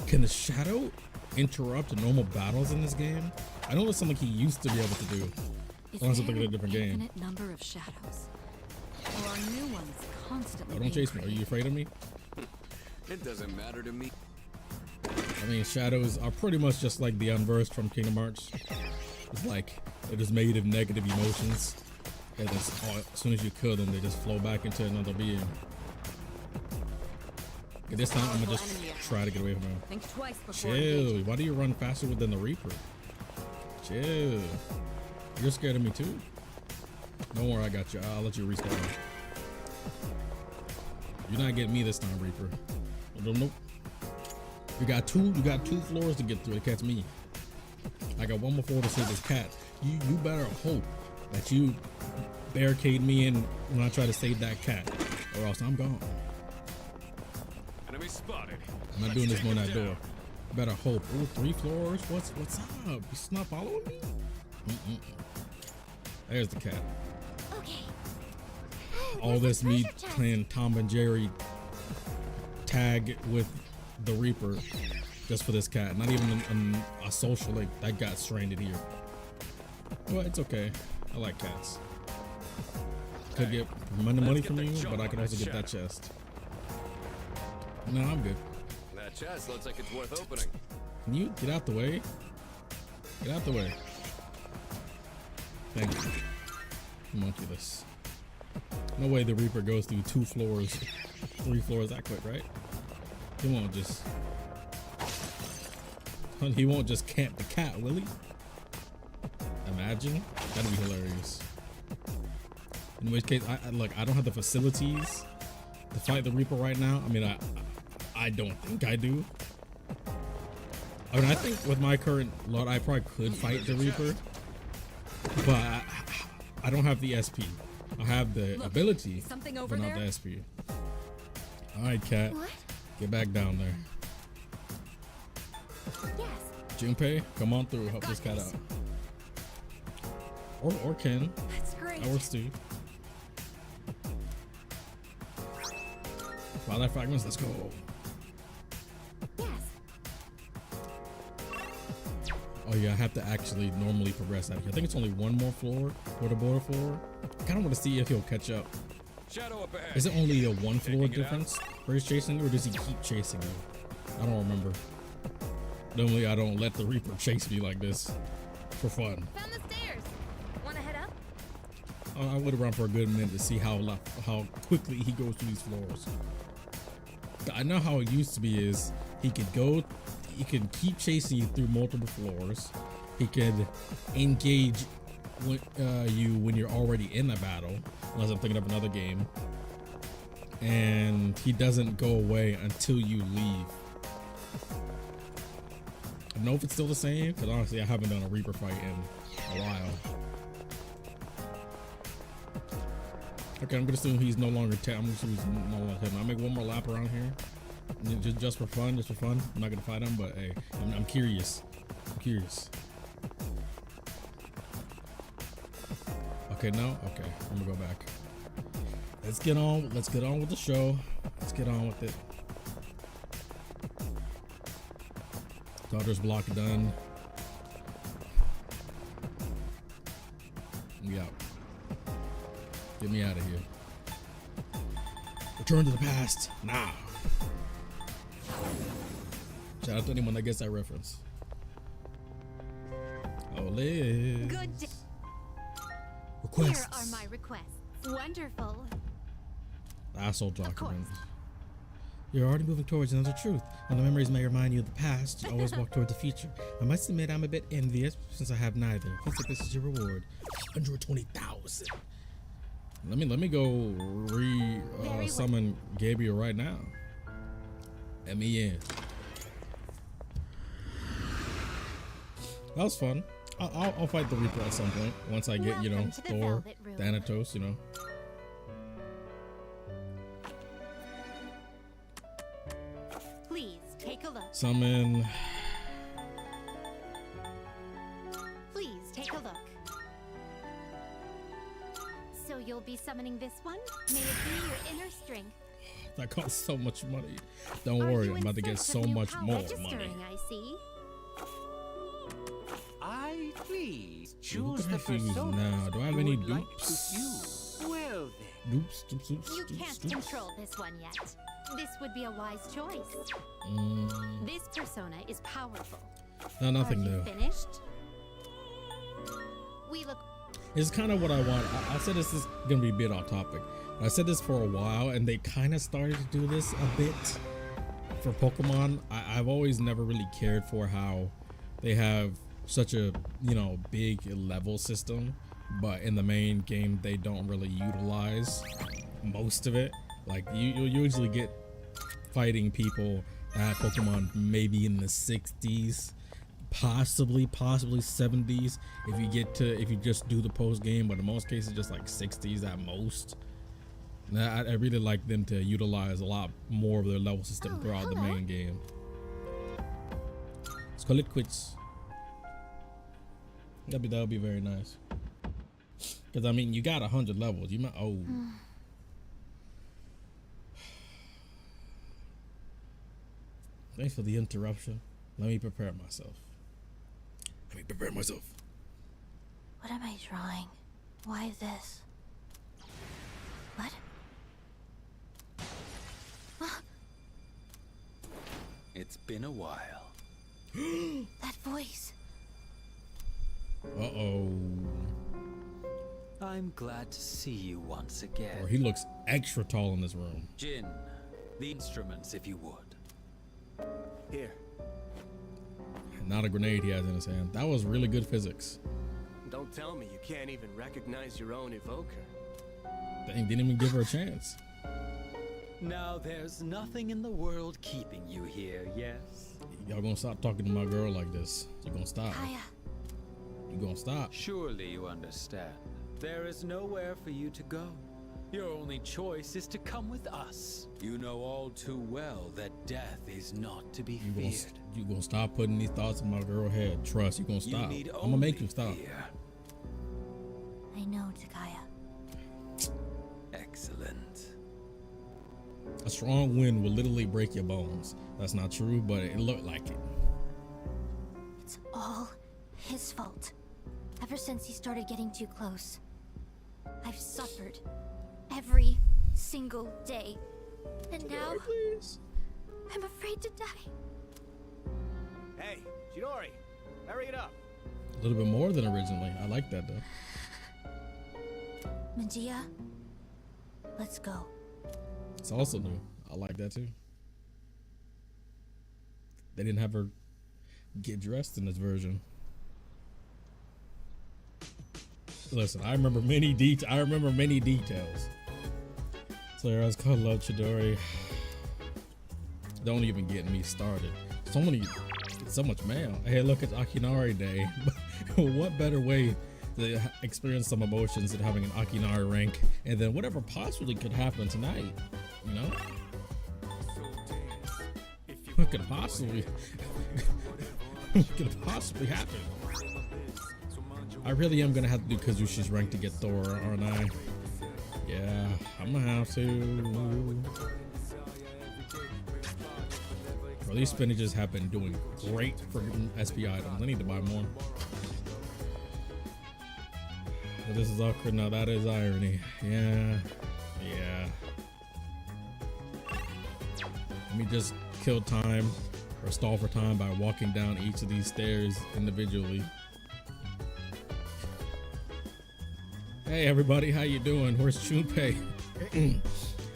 Can the shadow interrupt normal battles in this game? I know it's something he used to be able to do. Unless I'm thinking of a different game. Infinite number of shadows, or are new ones constantly? Oh, don't chase me. Are you afraid of me? It doesn't matter to me. I mean, shadows are pretty much just like the unversed from Kingdom Hearts. It's like they're just made of negative emotions, and as soon as you kill them, they just flow back into another being. Okay, this time I'm gonna just try to get away from him. Think twice before Chill. engaging. Why do you run faster than the Reaper? Chill. You're scared of me too? Don't worry, I got you. I'll let you respawn. You're not getting me this time, Reaper. Nope. You got two floors to get through to catch me. I got one more floor to save this cat. You better hope that you barricade me in when I try to save that cat, or else I'm gone. Enemy spotted. I'm not doing this more than that door. You better hope. Ooh, 3 floors. What's up? You not following me? There's the cat. Okay. All this me playing Tom and Jerry tag with the Reaper just for this cat. Not even a social link that got stranded here. Well, it's okay. I like cats. Could get money from you, but I could also get that chest. No, I'm good. That chest looks like it's worth opening. Can you get out the way? Get out the way. Thank you. Homunculus. No way the Reaper goes through 2 floors, 3 floors that quick, right? He won't just camp the cat, will he? Imagine. That'd be hilarious. In which case, I don't have the facilities to fight the Reaper right now. I mean, I don't think I do. I mean, I think with my current load, I probably could fight the Reaper, but I don't have the SP. I have the ability, but not the SP. All right, cat. What? Get back down there. Yes. Junpei, come on through. Help this cat out. Or Ken. That's great. That works too. Twilight fragments. Let's go. Yes. Oh yeah, I have to actually normally progress out of here. I think it's only 1 more floor for the border floor. I kind of want to see if he'll catch up. Shadow up ahead. Is it only a 1 floor difference where he's chasing you, or does he keep chasing you? I don't remember. Normally I don't let the Reaper chase me like this for fun. Found the stairs. Wanna head up? I would run for a good minute to see how quickly he goes through these floors. I know how it used to be is he can keep chasing you through multiple floors. He could engage you when you're already in a battle, unless I'm thinking of another game. And he doesn't go away until you leave. I don't know if it's still the same, because honestly I haven't done a Reaper fight in a while. Okay, I'm gonna assume he's no longer I'm gonna assume he's no longer him. I'll make 1 more lap around here. Just for fun, I'm not gonna fight him, but hey, I'm curious. I'm curious. Okay, no? Okay, I'm gonna go back. Let's get on with the show. Let's get on with it. Tartarus block done. We out. Get me out of here. Return to the past now. Shout out to anyone that gets that reference. Oh, Liz. Good day. Requests. Here are my requests. Wonderful. Asshole document. You're already moving towards another truth. While the memories may remind you of the past, you always walk towards the future. I must admit I'm a bit envious since I have neither. Feels like this is your reward. 120,000. Let me go summon Gabriel right now. Let me in. That was fun. I'll fight the Reaper at some point once I get, you know, Welcome to the Thor, Velvet Room. Thanatos, you know. Please take a look. Summon. Please take a look. So you'll be summoning this one? May it be your inner strength. That costs so much money. Don't Are worry, you I'm in about to get search so of new much power? more money. Registering, I see. I please I'm choose the confused persona. now. Do I have you any would like dupes? to use. Well then. Dupes. You can't control this one yet. This would be a wise choice. This persona is powerful. No, nothing Are you new. finished? We look. It's kind of what I want. I said this is gonna be a bit off topic. I said this for a while, and they kind of started to do this a bit for Pokemon. I've always never really cared for how they have such a, you know, big level system, but in the main game they don't really utilize most of it. Like you'll usually get fighting people at Pokemon maybe in the 60s, possibly 70s if you just do the post game, but in most cases just like 60s at most. Now, I really like them to utilize a lot more of their level system throughout the main game. Let's call it quits. That'll be very nice. Because I mean, you got 100 levels. You might. Oh. Thanks for the interruption. Let me prepare myself. What am I drawing? Why this? What? It's been a while. That voice. Uh-oh. I'm glad to see you once again. Or he looks extra tall in this room. Jin, the instruments, if you would. Here. Not a grenade he has in his hand. That was really good physics. Don't tell me you can't even recognize your own evoker. Dang, didn't even give her a chance. Now there's nothing in the world keeping you here, yes? Y'all gonna stop talking to my girl like this. You gonna stop. Kaya. You gonna stop. Surely you understand. There is nowhere for you to go. Your only choice is to come with us. You know all too well that death is not to be feared. You gonna stop putting these thoughts in my girl head. Trust, you gonna You stop. need I'm gonna make only you stop. fear. I know, Takaya. Excellent. A strong wind will literally break your bones. That's not true, but it looked like it. It's all his fault. Ever since he started getting too close, I've suffered every single day. And now, Please. I'm afraid to die. Hey, Chidori, hurry it up. A little bit more than originally. I like that though. Magia, let's go. It's also new. I like that too. They didn't have her get dressed in this version. Listen, I remember many details. So I was called Love Chidori. Don't even get me started. So much mail. Hey, look, it's Akinari Day. What better way to experience some emotions than having an Akinari rank, and then whatever possibly could happen tonight, you know? What could possibly happen? I really am gonna have to do Kazushi's rank to get Thor, aren't I? Yeah, I'm gonna have to. Well, these spinaches have been doing great for SP items. I need to buy more. But this is awkward. Now that is irony. Yeah. Let me just kill time or stall for time by walking down each of these stairs individually. Hey everybody, how you doing? Where's Junpei?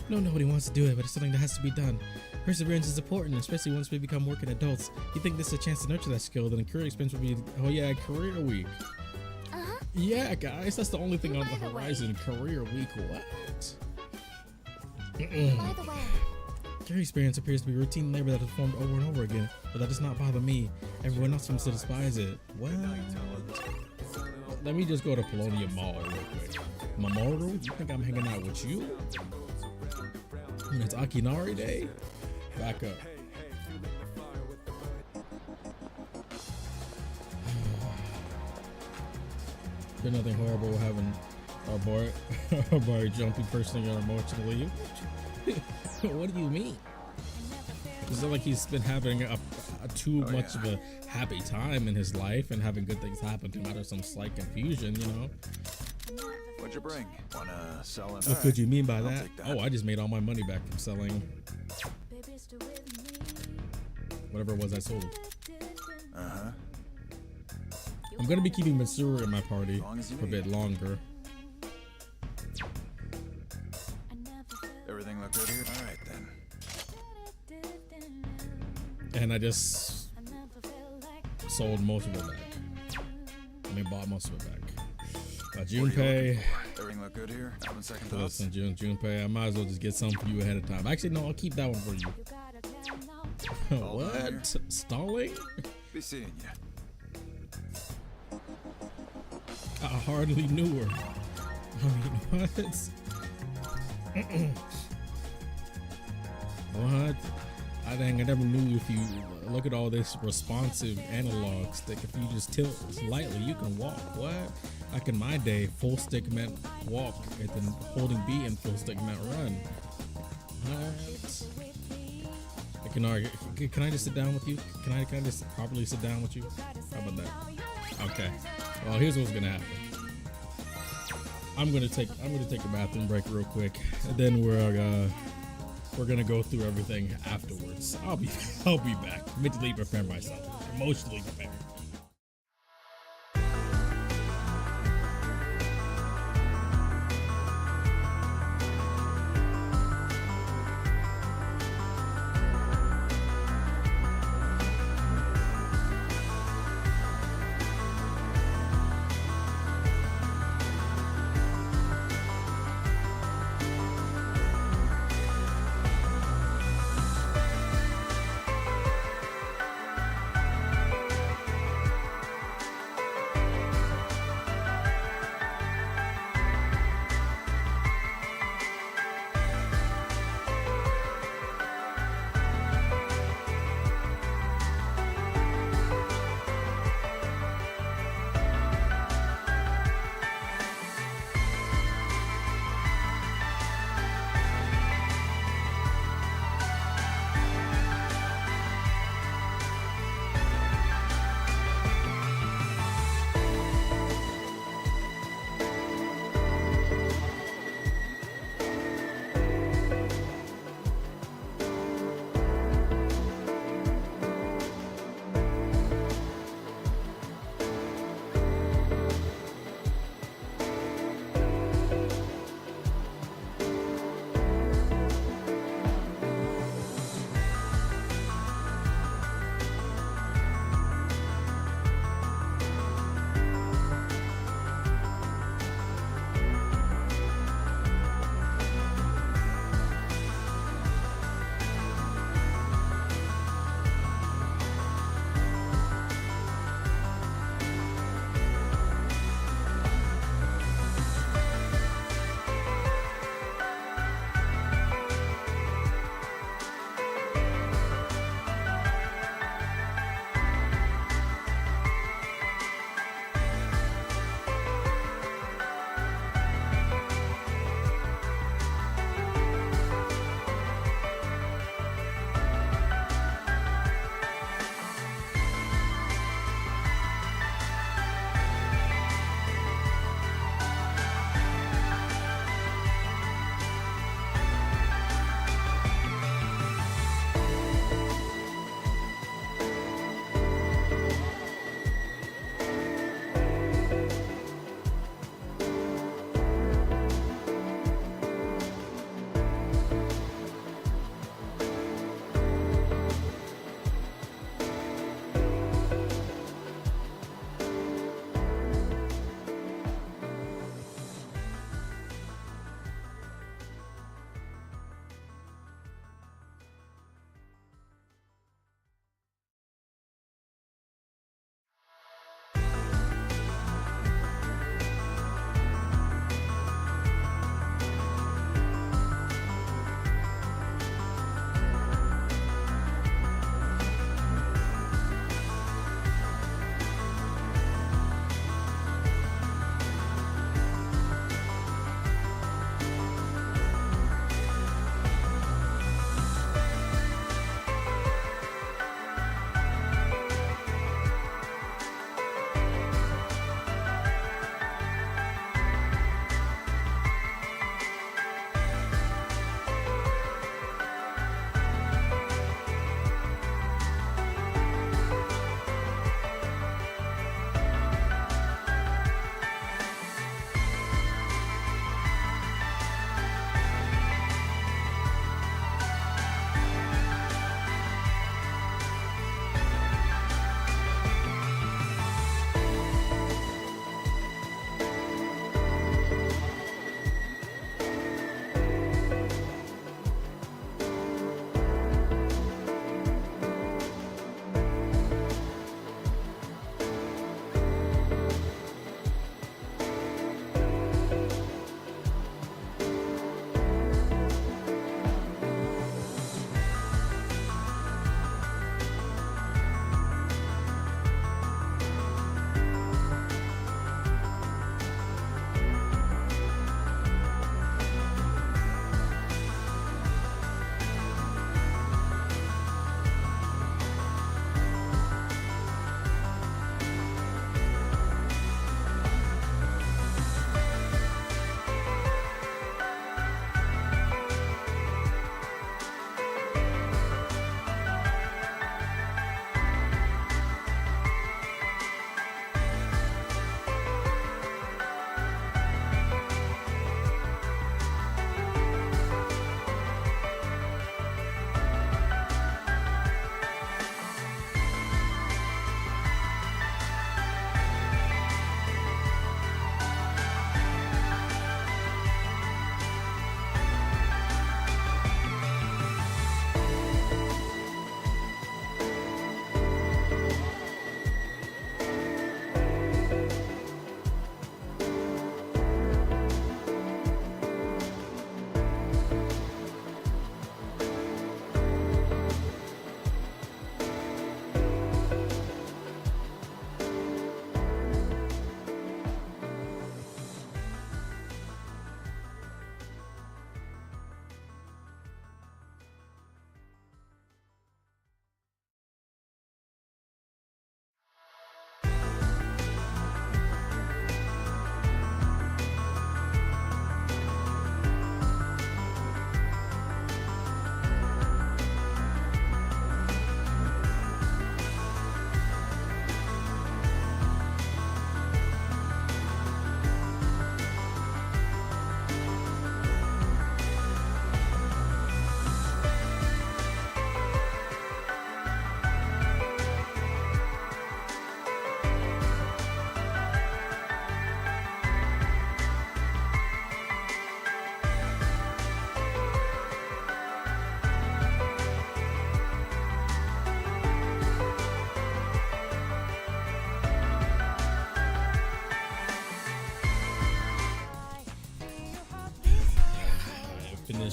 No, nobody wants to do it, but it's something that has to be done. Perseverance is important, especially once we become working adults. You think this is a chance to nurture that skill, then a career experience would be, oh yeah, career week. Yeah, guys, that's the only thing on the horizon. Career week, what? By the way, Career experience appears to be routine labor that is performed over and over again, but that does not bother me. Everyone else seems to despise it. What? Let me just go to Polonia Mall real quick. Mamoru, you think I'm hanging out with you? It's Akinari Day? Back up. There's nothing horrible having our boy Junpei personally or emotionally. What do you mean? It's not like he's been having a too much of a happy time in his life and having good things happen to him out of some slight confusion, you know? What'd you bring? Wanna sell it? What could you mean by that? Oh, I just made all my money back from selling whatever it was I sold. I'm gonna be keeping Mitsuru in my party for a bit longer. Everything look good here? All right then. And I just sold most of it back. I mean, bought most of it back. Junpei. Everything look good here? Having second Listen, Junpei, I might as well just get some for you ahead of time. Actually, no, I'll keep that one for you. What? Stalling? Be seeing ya. I hardly knew her. I mean, what? What? I never knew if you look at all this responsive analog stick, if you just tilt slightly, you can walk. What? Like in my day, full stick meant walk, and then holding B and full stick meant run. What? Can I just sit down with you? Can I just properly sit down with you? How about that? Okay. Well, here's what's gonna happen. I'm gonna take a bathroom break real quick, and then we're gonna go through everything afterwards. I'll be back. Mentally prepare myself. Emotionally prepare.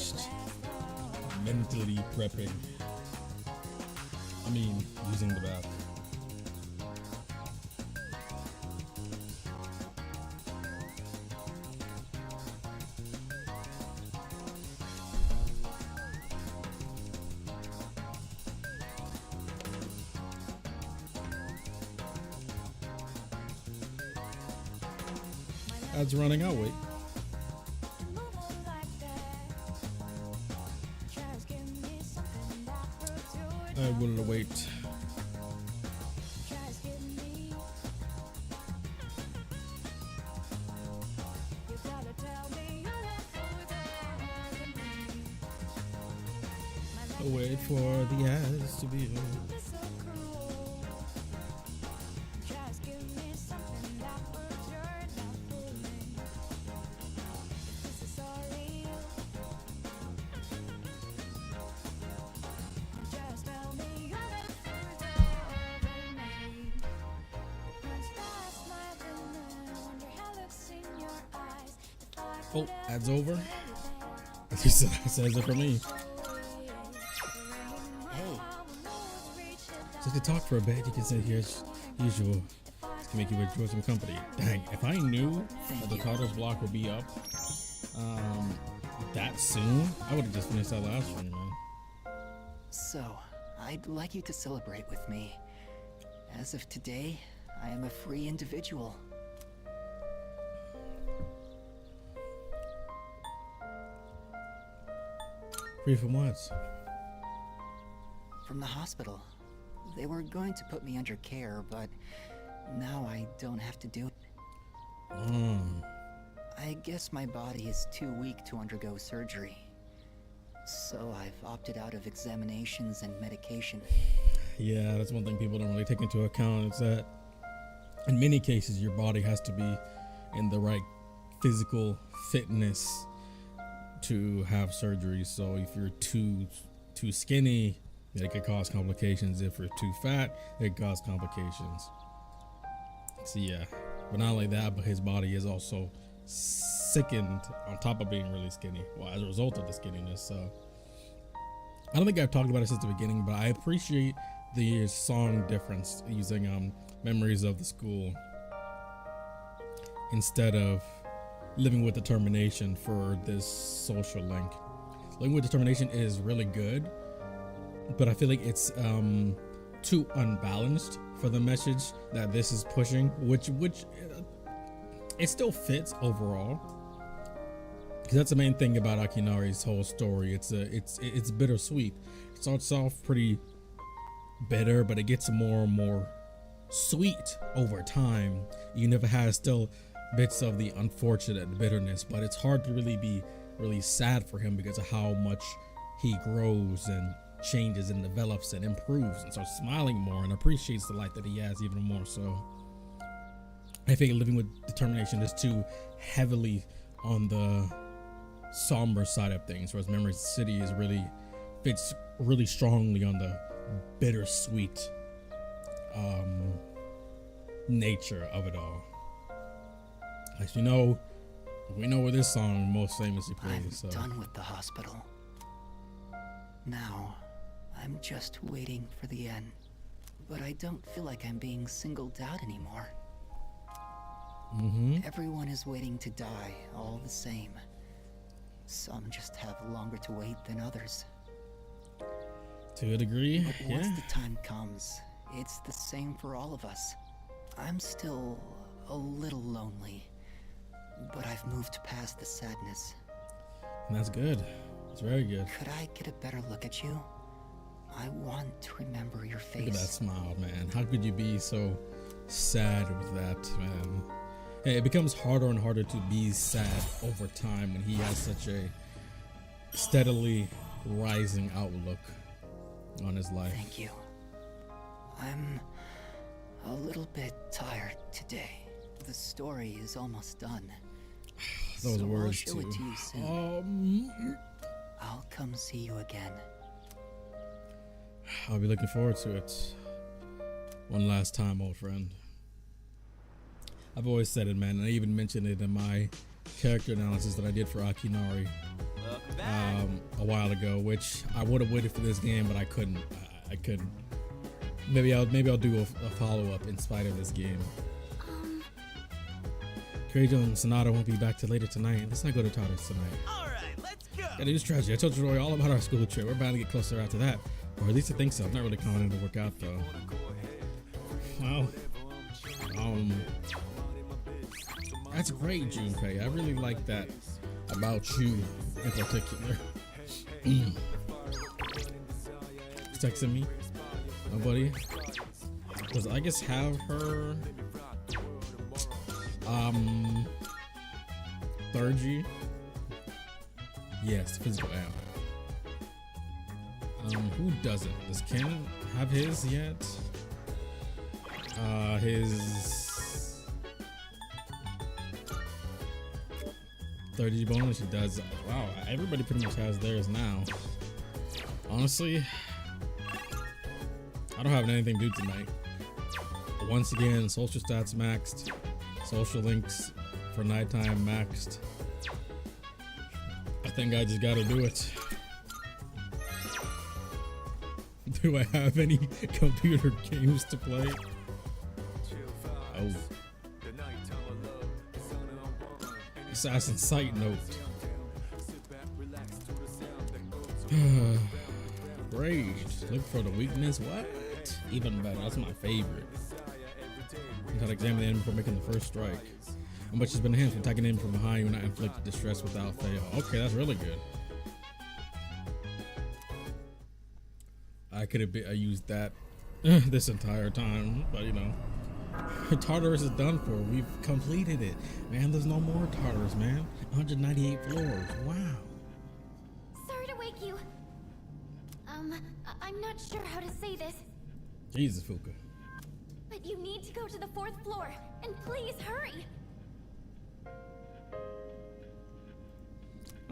finished mentally prepping. I mean, using the bath. Ads running out, wait. I will wait. I'll wait for the ads to be over. Oh, ads over. He says it for me. Oh. Just to talk for a bit, you can say here's usual. This can make you enjoy some company. Dang, if I knew that the Tartarus block would be up that soon, I would have just finished that last one, man. So, I'd like you to celebrate with me. As of today, I am a free individual. Free from what? From the hospital. They were going to put me under care, but now I don't have to do it. I guess my body is too weak to undergo surgery. So I've opted out of examinations and medication. Yeah, that's one thing people don't really take into account. Is that in many cases your body has to be in the right physical fitness to have surgery. So if you're too skinny, it could cause complications. If you're too fat, it could cause complications. So yeah, but not only that, but his body is also sickened on top of being really skinny. Well, as a result of the skinniness. So I don't think I've talked about it since the beginning, but I appreciate the song difference using Memories of the School instead of Living with Determination for this social link. Living with Determination is really good, but I feel like it's too unbalanced for the message that this is pushing, which it still fits overall, because that's the main thing about Akinari's whole story. It's bittersweet. It starts off pretty bitter, but it gets more and more sweet over time. You never have still bits of the unfortunate bitterness, but it's hard to really be really sad for him because of how much he grows and changes and develops and improves and starts smiling more and appreciates the life that he has even more. So I think Living with Determination is too heavily on the somber side of things, whereas Memory City is really fits really strongly on the bittersweet nature of it all. As you know, we know what this song most famously plays. I'm done with the hospital. Now, I'm just waiting for the end. But I don't feel like I'm being singled out anymore. Everyone is waiting to die, all the same. Some just have longer to wait than others. To a degree, but once the time comes, it's the same for all of us. I'm still a little lonely, but I've moved past the sadness. And that's good. It's very good. Could I get a better look at you? I want to remember your face. Look at that smile, man. How could you be so sad with that, man? Hey, it becomes harder and harder to be sad over time when he has such a steadily rising outlook on his life. Thank you. I'm a little bit tired today. The story is almost done. Those words I'll show too. it to you soon. I'll come see you again. I'll be looking forward to it. One last time, old friend. I've always said it, man, and I even mentioned it in my character analysis that I did for Akinari. a while ago, which I would have waited for this game, but I couldn't. I couldn't. Maybe I'll do a follow-up in spite of this game. Kirijo and Sonata won't be back till later tonight. Let's not go to Tartarus tonight. Alright, let's go! Gotta do strategy. I told Chidori all about our school trip. We're bound to get closer after that. Or at least I think so. I'm not really confident to work out though. Well, that's great, Junpei. I really like that about you in particular. Who's texting me? Nobody? Does I guess have her third G? Yes, physical amp. Who doesn't? Does Ken have his yet? His 30 bonus, he does. Wow, everybody pretty much has theirs now. Honestly, I don't have anything to do tonight. Once again, social stats maxed, social links for nighttime maxed. I think I just gotta do it. Do I have any computer games to play? Oh. Assassin site note. Rage. Look for the weakness. What? Even better. That's my favorite. You gotta examine the enemy before making the first strike. How much has been enhanced from attacking him from behind? You will not inflict distress without fail. Okay, that's really good. I could have used that this entire time, but you know, Tartarus is done for. We've completed it, man. There's no more Tartarus, man. 198 floors. Wow. Sorry to wake you. I'm not sure how to say this, Jesus, Fuuka. but you need to go to the 4th floor, and please hurry.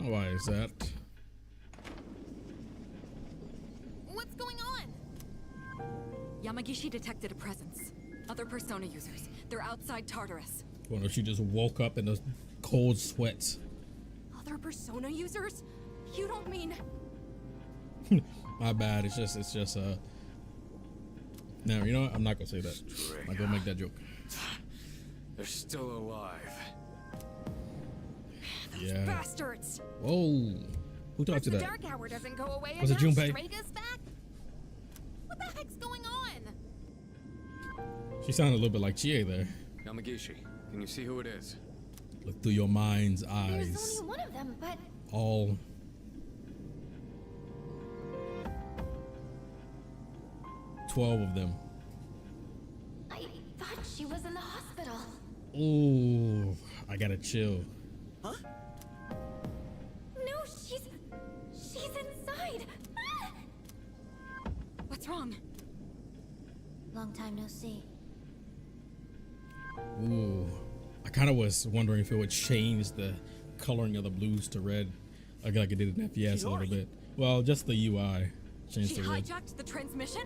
Oh, why is that? What's going on? Yamagishi detected a presence. Other Persona users. They're outside Tartarus. Well, no, she just woke up in those cold sweats. Other Persona users? You don't mean... My bad. It's just no, you know what? I'm not gonna say that. I'm not gonna make that joke. They're still alive. Yeah. Bastards! Whoa. Who taught you The that? dark hour doesn't go away. Was it and now Junpei? Strega's back? What the heck's going on? She sounded a little bit like Chie there. Yamagishi, can you see who it is? Look through your mind's There's eyes. only one of them, but All 12 of them. I thought she was in the hospital. Ooh, I gotta chill. No, she's inside. Ah! What's wrong? Long time no see. Ooh, I kind of was wondering if it would change the coloring of the blues to red, like it did in FPS a little bit. Well, just the UI changed She to red. hijacked the transmission?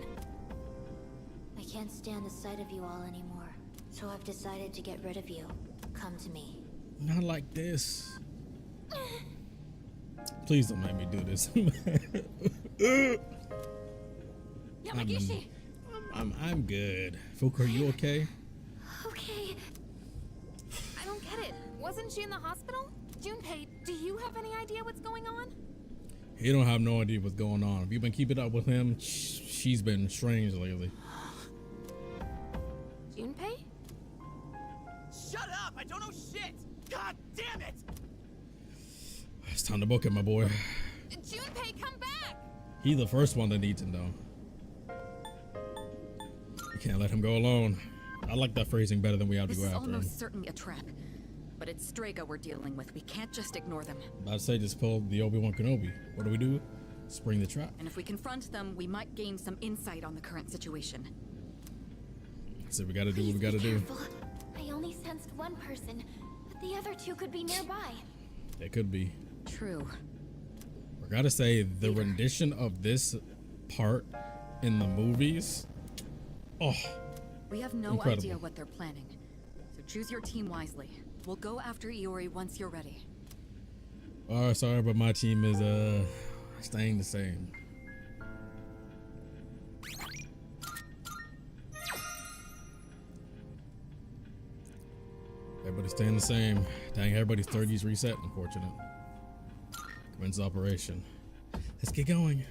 I can't stand the sight of you all anymore, so I've decided to get rid of you. Come to me. Not like this. Please don't make me do this. Yamagishi! I'm good. Fuuka, are you okay? Okay. I don't get it. Wasn't she in the hospital? Junpei, do you have any idea what's going on? He don't have no idea what's going on. If you've been keeping up with him, she's been strange lately. Junpei? Shut up! I don't know shit! God damn it! It's time to book it, my boy. Junpei, come back! He's the first one that needs to know. You can't let him go alone. I like that phrasing better than we have to This go is after him. almost certainly a trap. But it's Strega we're dealing with. We can't just ignore them. I'd say just pull the Obi-Wan Kenobi. What do? Spring the trap. And if we confront them, we might gain some insight on the current situation. So we gotta do what we Please gotta be do. careful. I only sensed one person, but the other two could be nearby. It could be. True. I gotta say, the rendition of this part in the movies, oh, We have no incredible. idea what they're planning. So choose your team wisely. We'll go after Iori once you're ready. Oh, sorry, but my team is staying the same. Everybody's staying the same. Dang, everybody's 30s reset. Unfortunate. Commence operation. Let's get going.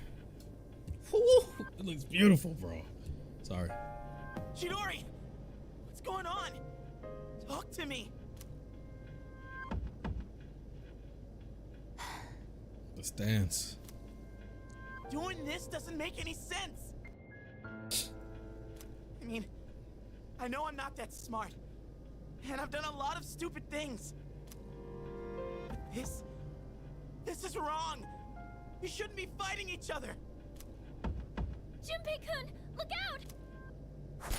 Woo, it looks beautiful, bro. Sorry. Chidori! What's going on? Talk to me! The stance. Doing this doesn't make any sense! I mean, I know I'm not that smart. And I've done a lot of stupid things. But this is wrong! We shouldn't be fighting each other! Junpei-kun, look out!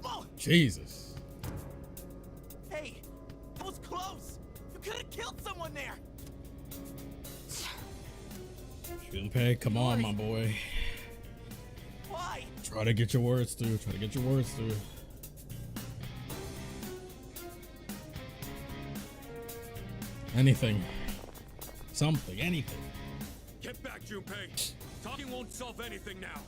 Whoa! Jesus. Hey, that was close! You could have killed someone there! Junpei, come on, my boy. Why? Try to get your words through. Try to get your words through. Anything. Something. Anything. Get back, Junpei. Talking won't solve anything now.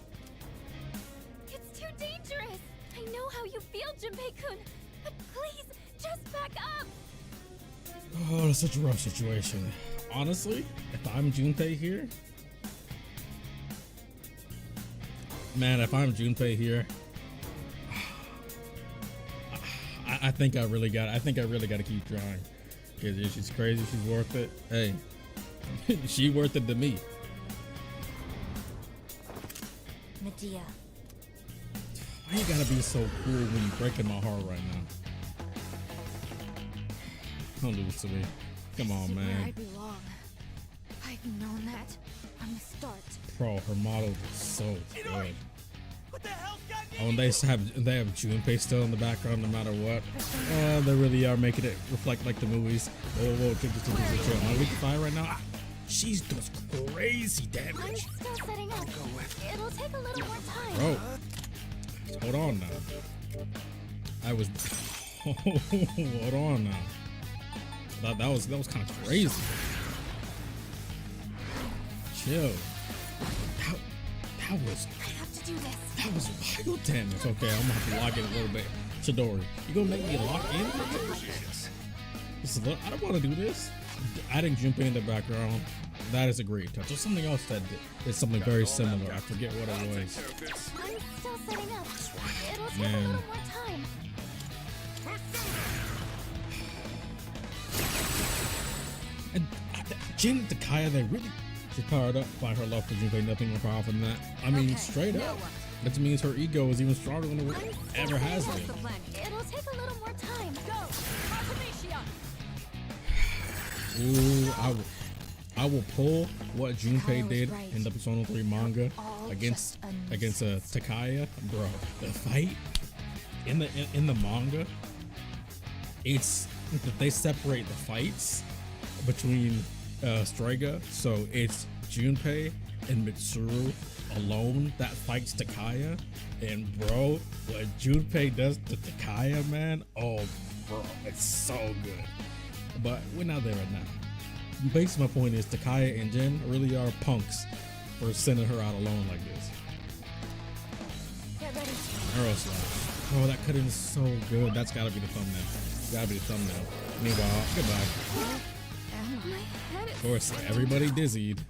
It's too dangerous! I know how you feel, Junpei-kun, but please, just back up! Oh, that's such a rough situation. Honestly, if I'm Junpei here, man, if I'm Junpei here, I think I really got to keep trying. Because if she's crazy, she's worth it. Hey, she worth it to me. Medea. Why you gotta be so cool when you breaking my heart right now? Don't do this to me. Come on, Where I man. belong. I've known that from the start. Bro, her model is so Chidori! good. What the hell's gotten Oh, and they have Junpei still in the background no matter what. They really are making it reflect like the movies. Whoa, check this out. Am I weak to fire right now? Ah, she's does crazy I'm damage. still setting up. It'll take a little more time. Bro, hold on now. I was hold on now. That was kind of crazy. Chill. That was I have to do this. that was wild damage. Okay, I'm gonna have to lock in a little bit. Chidori, you gonna make me lock in? This is I don't want to do this. Adding Junpei in the background, that is a great touch. There's something else that did something very similar. I forget what it was. I'm still setting up. It'll take a Man. little more time. And Jin and Takaya, they really powered up by her love for Junpei. Nothing more powerful than that. I mean, Okay, straight now up. what? That means her ego is even stronger than it ever has What's been. the plan? It'll take a little more time. Go! Artemisia! Ooh, I will pull what Junpei Takaya was did right. in the Persona 3 manga All against just a Takaya, bro. The fight in the manga, it's they separate the fights between Strega, so it's Junpei and Mitsuru alone that fights Takaya, and bro, what Junpei does to Takaya, man, oh bro, it's so good. But we're not there right now. Basically, my point is Takaya and Jin really are punks for sending her out alone like this. Get ready. Arrow slash. Oh, that cut in is so good. That's gotta be the thumbnail. Gotta be the thumbnail. Meanwhile, goodbye. My head is Of course, everybody dizzied.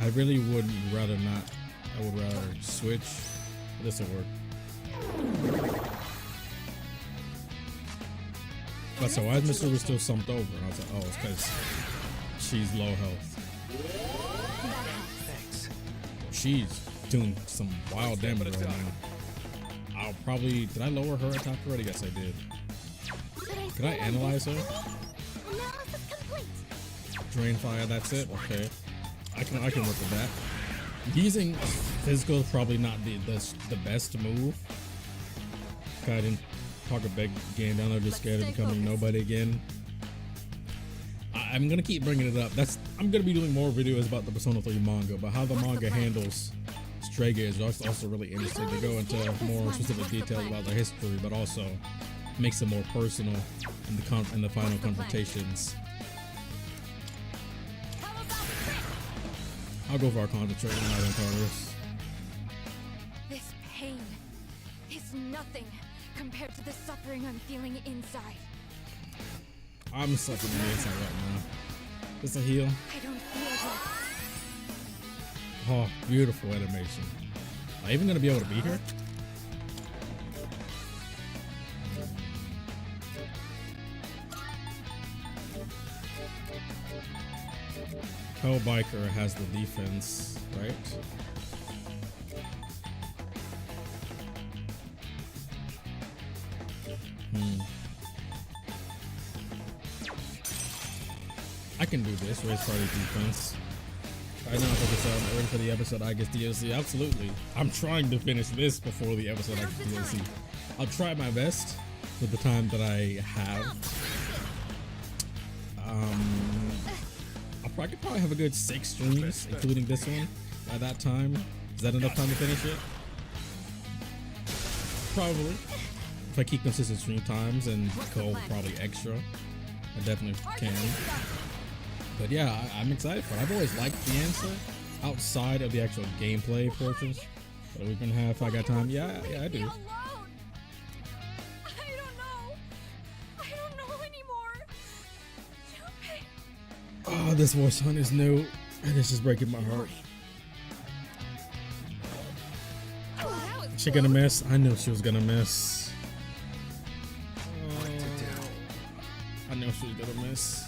I really would rather not. I would rather switch. This will work. But so why is Mitsuru still slumped over? And I was like, oh, it's because she's low health. Thanks. She's doing some wild damage right now. I'll probably, did I lower her attack already? Yes, I did. Could I analyze her? Analysis complete. Drain fire, that's it. Okay, I can work with that. Using physical is probably not the best move. I didn't talk a big game down there, just scared of becoming nobody again. I'm gonna keep bringing it up. I'm gonna be doing more videos about the Persona 3 manga, but how the manga handles Strega is also really interesting. They go into more specific details about the history, but also makes it more personal in the final confrontations. I'll go for our concentrating rather than Tartarus. This pain is nothing compared to the suffering I'm feeling inside. I'm suffering on the inside right now. This a heal? I don't feel death. Oh, beautiful animation. Am I even gonna be able to beat her? Hellbiker has the defense, right? I can do this, raise party defense. Right now, I'm ready for the episode I guess DLC. Absolutely. I'm trying to finish this before the episode I guess DLC. I'll try my best with the time that I have. I could probably have a good 6 streams, including this one, by that time. Is that enough time to finish it? Probably. If I keep consistent stream times and go probably extra, I definitely can. But yeah, I'm excited for it. I've always liked the answer outside of the actual gameplay portions. But we can have if I got time. Yeah, I do. Oh, this voice hunt is new, and it's just breaking my heart. Is she gonna miss? I knew she was gonna miss. I knew she was gonna miss.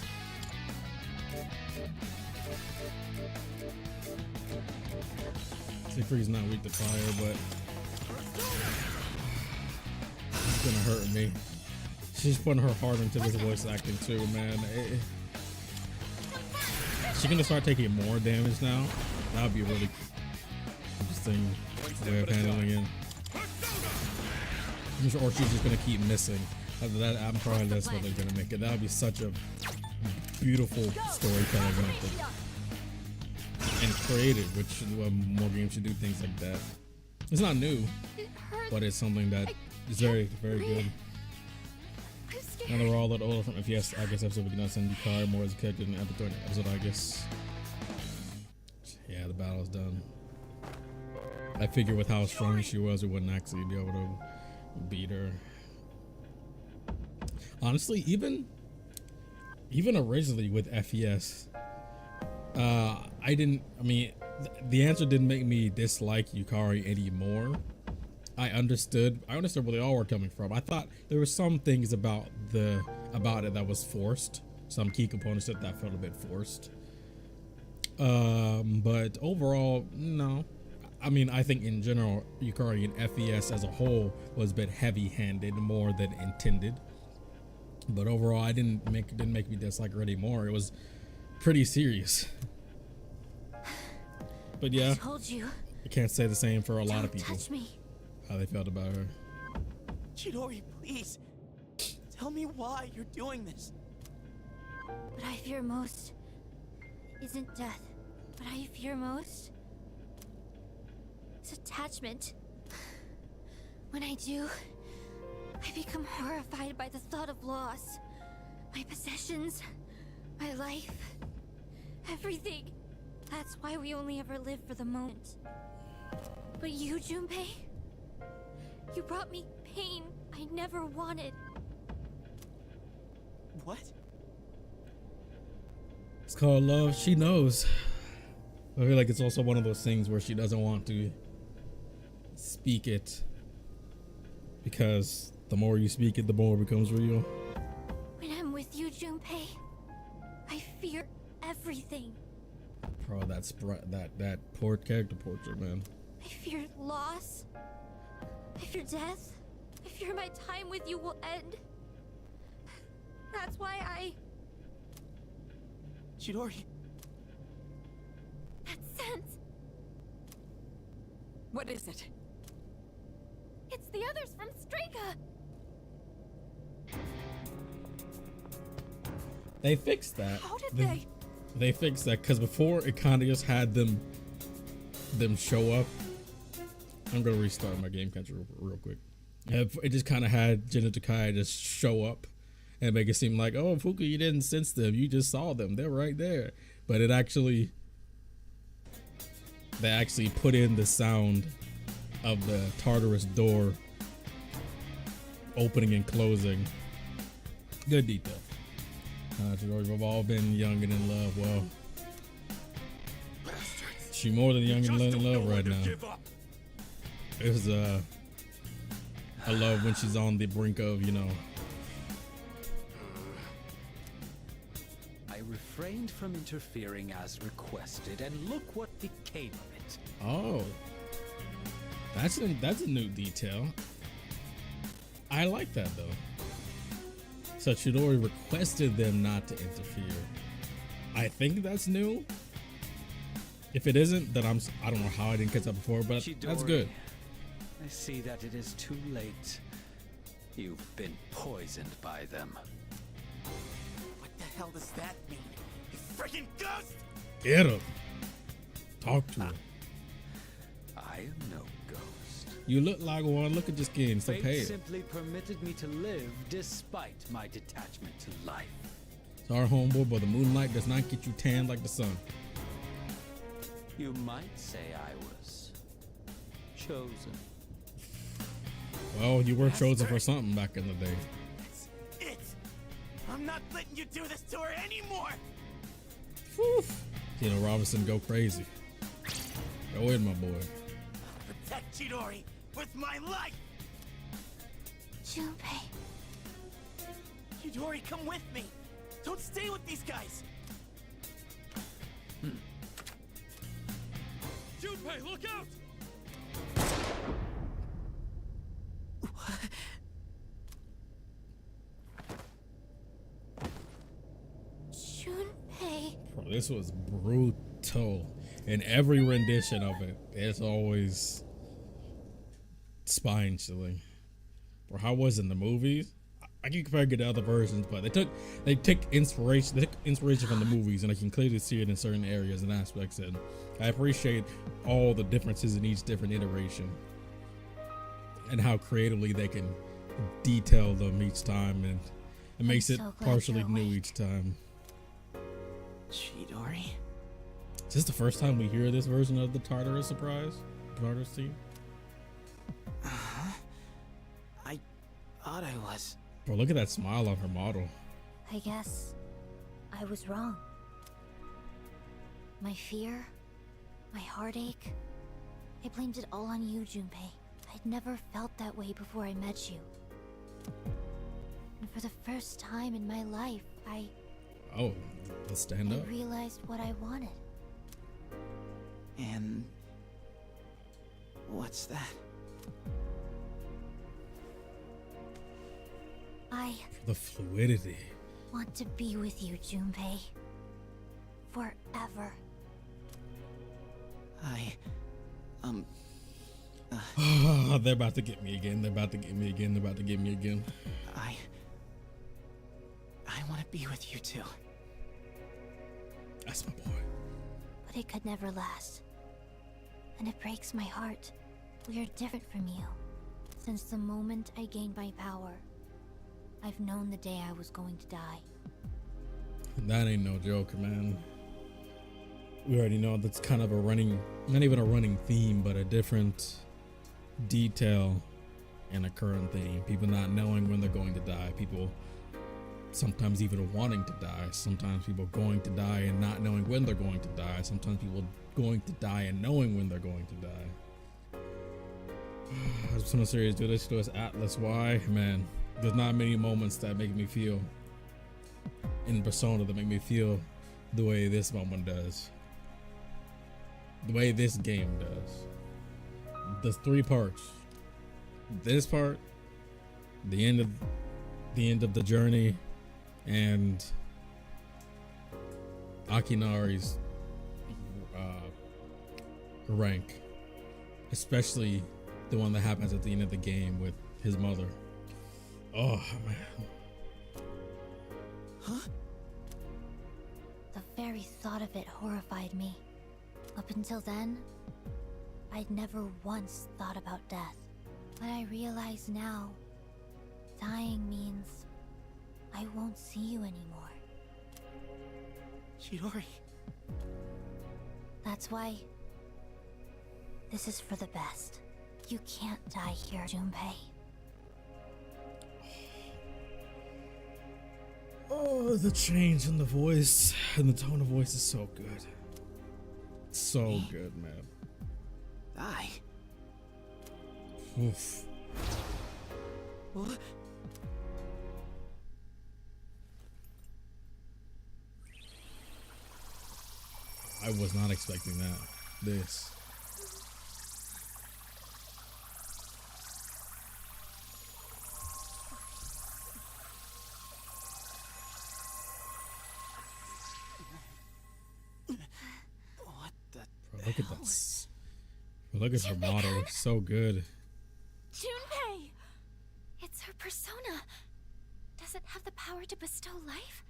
Siegfried's not weak to fire, but it's gonna hurt me. She's putting her heart into this voice acting too, man. She's gonna start taking more damage now. That would be a really interesting way of handling it. Or she's just gonna keep missing. After that, I'm probably that's what they're gonna make it. That would be such a beautiful storytelling method. And creative, which more games should do things like that. It's not new, but it's something that is very, very good. And they're all a little older from FES, I guess, episode we can send Yukari more as a character in the episode, I guess. Yeah, the battle's done. I figure with how strong she was, we wouldn't actually be able to beat her. Honestly, even originally with FES, the answer didn't make me dislike Yukari anymore. I understood where they all were coming from. I thought there were some things about it that was forced. Some key components that felt a bit forced. But overall, no. I mean, I think in general, Yukari and FES as a whole was a bit heavy-handed more than intended. But overall, it didn't make me dislike her anymore. It was pretty serious. But yeah, I can't say the same for a lot of people. How they felt about her. Chidori, please. Tell me why you're doing this. What I fear most isn't death. What I fear most is attachment. When I do, I become horrified by the thought of loss. My possessions, my life, everything. That's why we only ever live for the moment. But you, Junpei, you brought me pain I never wanted. What? It's called love. She knows. I feel like it's also one of those things where she doesn't want to speak it, because the more you speak it, the more it becomes real. When I'm with you, Junpei, I fear everything. Bro, that poor character portrait, man. I fear loss. I fear death. I fear my time with you will end. That's why I... Chidori. That sense. What is it? It's the others from Strega. They fixed that. How did they? They fixed that because before it kind of just had them show up. I'm gonna restart my game catcher real quick. It just kind of had Takaya just show up and make it seem like, oh, Fuuka, you didn't sense them, you just saw them, they're right there. But they actually put in the sound of the Tartarus door opening and closing. Good detail. We've all been young and in love. Well, she more than young and in love right now. It was a love when she's on the brink of, you know. I refrained from interfering as requested, and look what became of it. Oh, that's a new detail. I like that though. So Chidori requested them not to interfere. I think that's new. If it isn't, then I don't know how I didn't catch that before, but Chidori, that's good. I see that it is too late. You've been poisoned by them. What the hell does that mean? You freaking ghost! Get him. Talk to him. I am no ghost. You look like one. Look at your skin. So Fate pale. simply permitted me to live despite my detachment to life. Sorry, homeboy, but the moonlight does not get you tanned like the sun. You might say I was chosen. Well, you were chosen for something back in the day. That's it! I'm not letting you do this to her anymore! Whew. You know, Robinson, go crazy. Go in, my boy. I'll protect Chidori with my life! Junpei. Chidori, come with me! Don't stay with these guys! Junpei, look out! Junpei. Bro, this was brutal. In every rendition of it, it's always spine chilling. Or how was it in the movies? I can compare it to other versions, but they took inspiration from the movies, and I can clearly see it in certain areas and aspects. And I appreciate all the differences in each different iteration, and how creatively they can detail them each time, and it makes it so glad partially you're new awake. each time. Chidori? Is this the first time we hear this version of the Tartarus Tartarus team? I thought I was. Bro, look at that smile on her model. I guess I was wrong. My fear, my heartache, I blamed it all on you, Junpei. I'd never felt that way before I met you. And for the first time in my life, I Oh, let's stand up. realized what I wanted. And what's that? I The fluidity. want to be with you, Junpei. Forever. They're about to get me again. They're about to get me again. They're about to get me again. I want to be with you too. That's my boy. But it could never last. And it breaks my heart. We are different from you. Since the moment I gained my power, I've known the day I was going to die. That ain't no joke, man. We already know that's kind of a running, not even a running theme, but a different detail in a current theme. People not knowing when they're going to die. People sometimes even wanting to die. Sometimes people going to die and not knowing when they're going to die. Sometimes people going to die and knowing when they're going to die. Some series do this to us. Atlas, why? Man, there's not many moments that make me feel in Persona that make me feel the way this moment does. The way this game does. There's three parts. This part, the end of the journey, and Akinari's rank, especially the one that happens at the end of the game with his mother. Oh man. Huh? The very thought of it horrified me. Up until then, I'd never once thought about death. But I realize now, dying means I won't see you anymore. Chidori. That's why this is for the best. You can't die here, Junpei. Oh, the change in the voice and the tone of voice is so good. So good, man. Die? Oof. What? I was not expecting that. This. What the? Bro, look at that. Look at her model. So good. Junpei! It's her persona. Does it have the power to bestow life?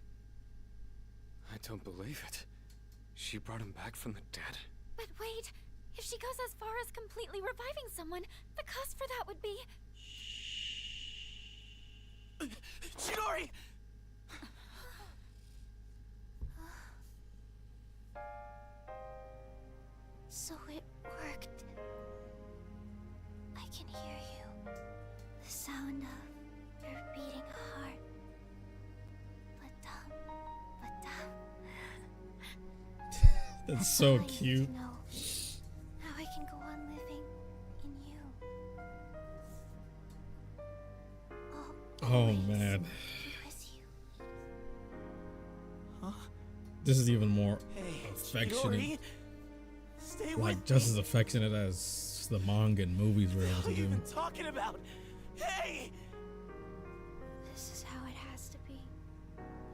I don't believe it. She brought him back from the dead? But wait, if she goes as far as completely reviving someone, the cost for that would be... Chidori! So it worked. I can hear you. The sound of your beating heart. But That's so cute. To know how I can go on living in you. Oh man. With you. Huh? This is even more Hey, affectionate. Chidori. Stay Like with just me. as affectionate as the manga and movies were able What to are you do. even talking about? Hey! This is how it has to be.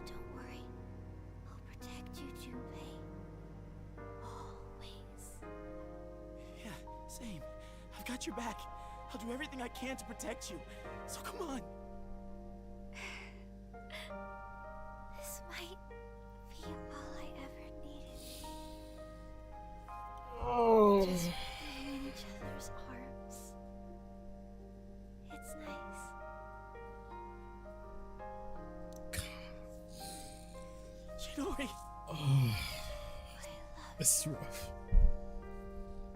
Don't worry. I'll protect you, Junpei. Always. Yeah, same. I've got your back. I'll do everything I can to protect you. So come on. This might be all I ever needed. Oh. Just being in each other's arms. It's nice. Chidori. Oh, I love this is rough.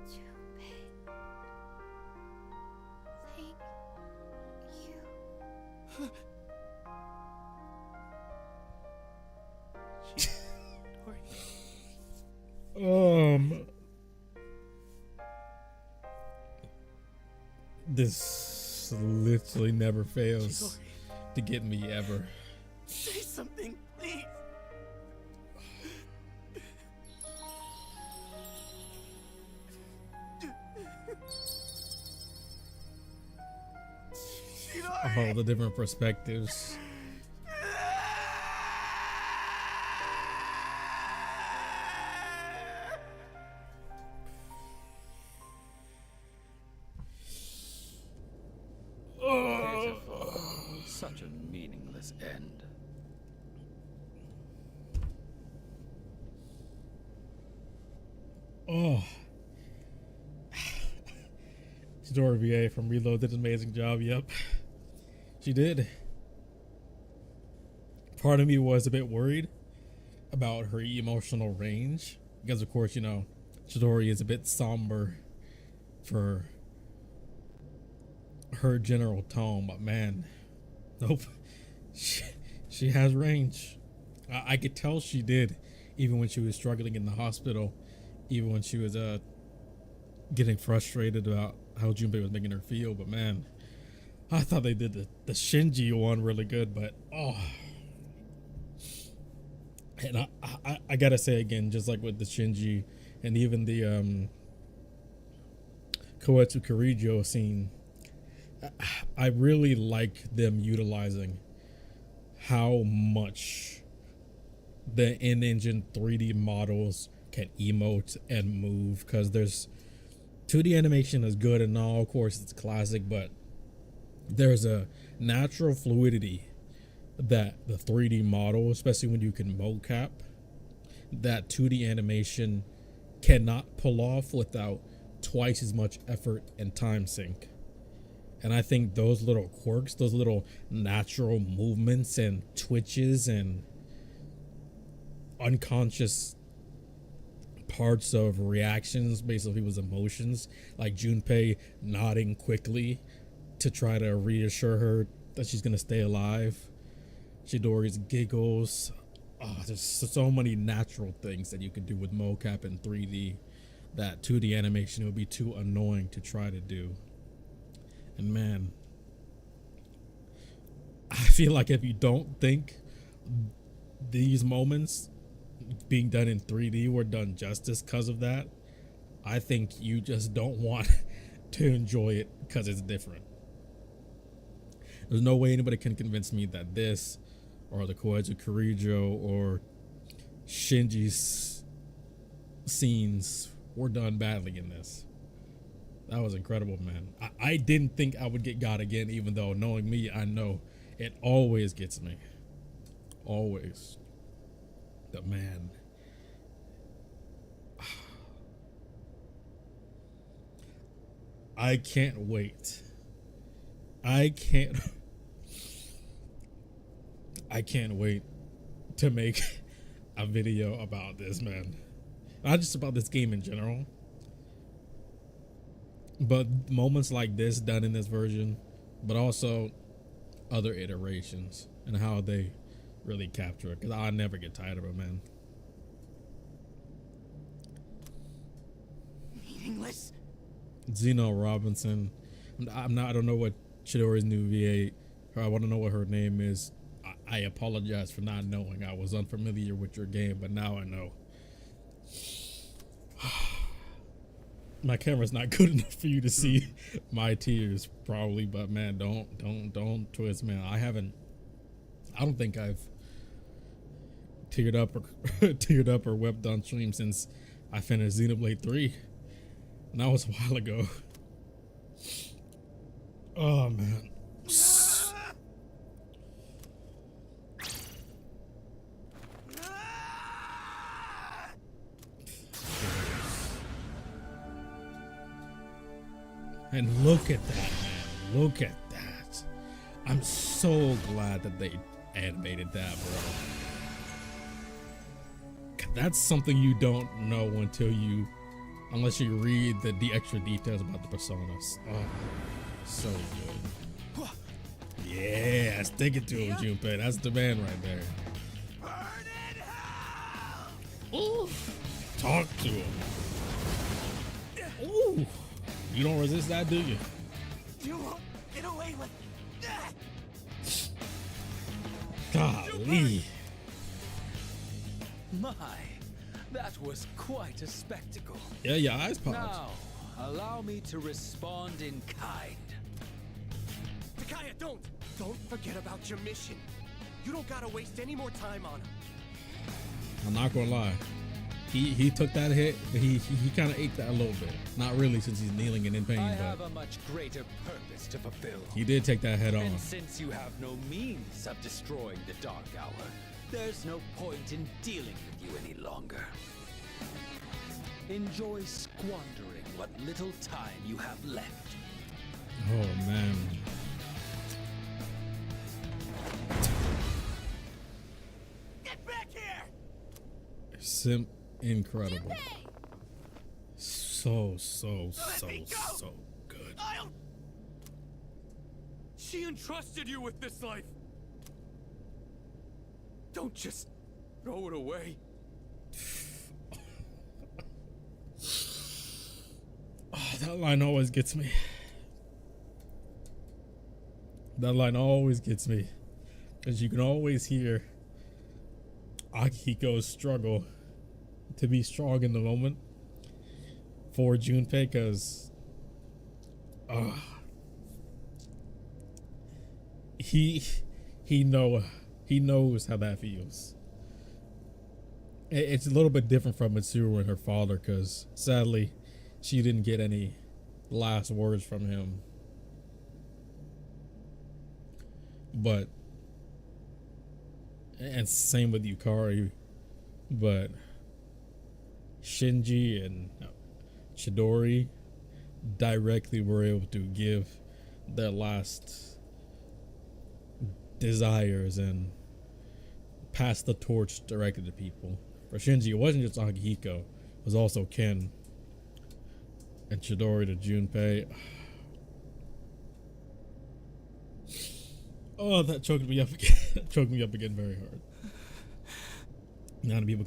Junpei. Thank you. Chidori. This literally never fails Chidori. to get me ever. Say something, please. All the different perspectives. Such a meaningless end. Oh. Chidori VA from Reload did an amazing job. Yep. She did. Part of me was a bit worried about her emotional range because, of course, you know, Chidori is a bit somber for her general tone, but man, nope. She has range. I could tell she did, even when she was struggling in the hospital, even when she was getting frustrated about how Junpei was making her feel. But man, I thought they did the Shinji one really good, but oh. And I gotta say again, just like with the Shinji and even the Koetsu Kirijo scene, I really like them utilizing how much the in-engine 3D models can emote and move, because there's 2D animation is good and all, of course it's classic, but there's a natural fluidity that the 3D model, especially when you can mocap, that 2D animation cannot pull off without twice as much effort and time sink. And I think those little quirks, those little natural movements and twitches and unconscious parts of reactions based on people's emotions, like Junpei nodding quickly to try to reassure her that she's gonna stay alive, Chidori's giggles. Oh, there's so many natural things that you can do with mocap in 3D that 2D animation would be too annoying to try to do. And man, I feel like if you don't think these moments being done in 3D were done justice because of that, I think you just don't want to enjoy it because it's different. There's no way anybody can convince me that this or the Koichi Kirijo or Shinji's scenes were done badly in this. That was incredible, man. I didn't think I would get God again, even though, knowing me, I know it always gets me. Always. But man, I can't wait. I can't wait to make a video about this, man. Not just about this game in general, but moments like this done in this version, but also other iterations and how they really capture it, because I never get tired of it, man. Meaningless. Zeno Robinson. I don't know what Chidori's new VA. I want to know what her name is. I apologize for not knowing. I was unfamiliar with your game, but now I know. My camera's not good enough for you to see my tears, probably, but man, don't twist, man. I don't think I've teared up or wept on stream since I finished Xenoblade 3. And that was a while ago. Oh man. And look at that, man. Look at that. I'm so glad that they animated that, bro. That's something you don't know unless you read the extra details about the personas. Oh, so good. Yeah, stick it to him, Junpei. That's the man right there. Burn in hell! Ooh, talk to him. Ooh, you don't resist that, do you? You won't get away with that. Golly. My, that was quite a spectacle. Yeah, your eyes popped. Now, allow me to respond in kind. Takaya, don't forget about your mission. You don't gotta waste any more time on him. I'm not gonna lie. He took that hit, but he kind of ate that a little bit. Not really, since he's kneeling and in pain. I but have a much greater purpose to fulfill. he did take that head on. And since you have no means of destroying the Dark Hour, there's no point in dealing with you any longer. Enjoy squandering what little time you have left. Oh man. Get back here! Incredible. So good. She entrusted you with this life. Don't just throw it away. Oh, that line always gets me. That line always gets me. Because you can always hear Akihiko's struggle to be strong in the moment for Junpei, because he knows how that feels. It's a little bit different from Mitsuru and her father, because sadly she didn't get any last words from him. But and same with Yukari, but Shinji and Chidori directly were able to give their last desires and pass the torch directly to people. For Shinji, it wasn't just Akihiko, it was also Ken and Chidori to Junpei. Oh, that choked me up again. Choked me up again very hard. Not many people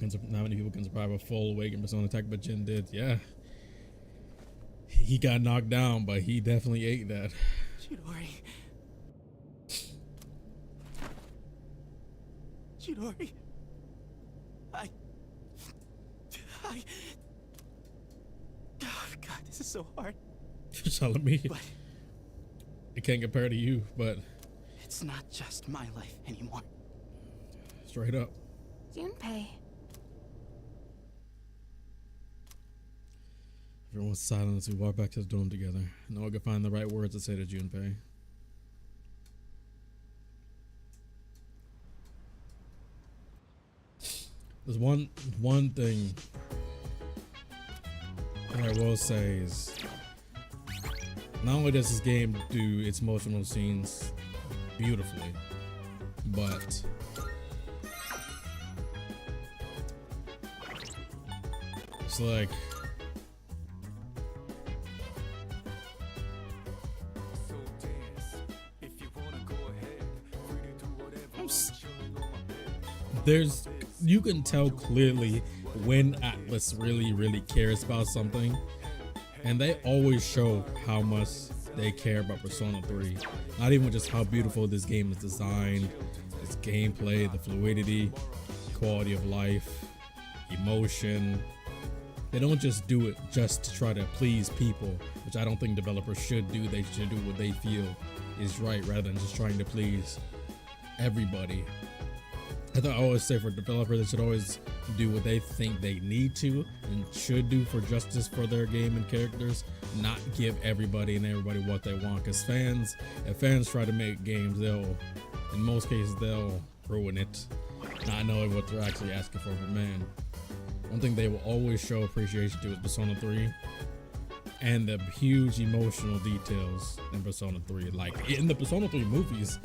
can survive a full awakened persona attack, but Jin did. Yeah, he got knocked down, but he definitely ate that. Chidori. Chidori. Oh God, this is so hard. You're telling me. But it can't compare to you, but it's not just my life anymore. Straight up. Junpei. Everyone's silent as we walk back to the dorm together. No one can find the right words to say to Junpei. There's one thing that I will say is, not only does this game do its emotional scenes beautifully, but it's like you can tell clearly when Atlas really cares about something, and they always show how much they care about Persona 3. Not even just how beautiful this game is designed, its gameplay, the fluidity, quality of life, emotion. They don't just do it just to try to please people, which I don't think developers should do. They should do what they feel is right rather than just trying to please everybody. I always say for developers, they should always do what they think they need to and should do for justice for their game and characters, not give everybody what they want. Because if fans try to make games, in most cases, they'll ruin it, not knowing what they're actually asking for. But man, one thing they will always show appreciation to is Persona 3 and the huge emotional details in Persona 3. Like in the Persona 3 movies,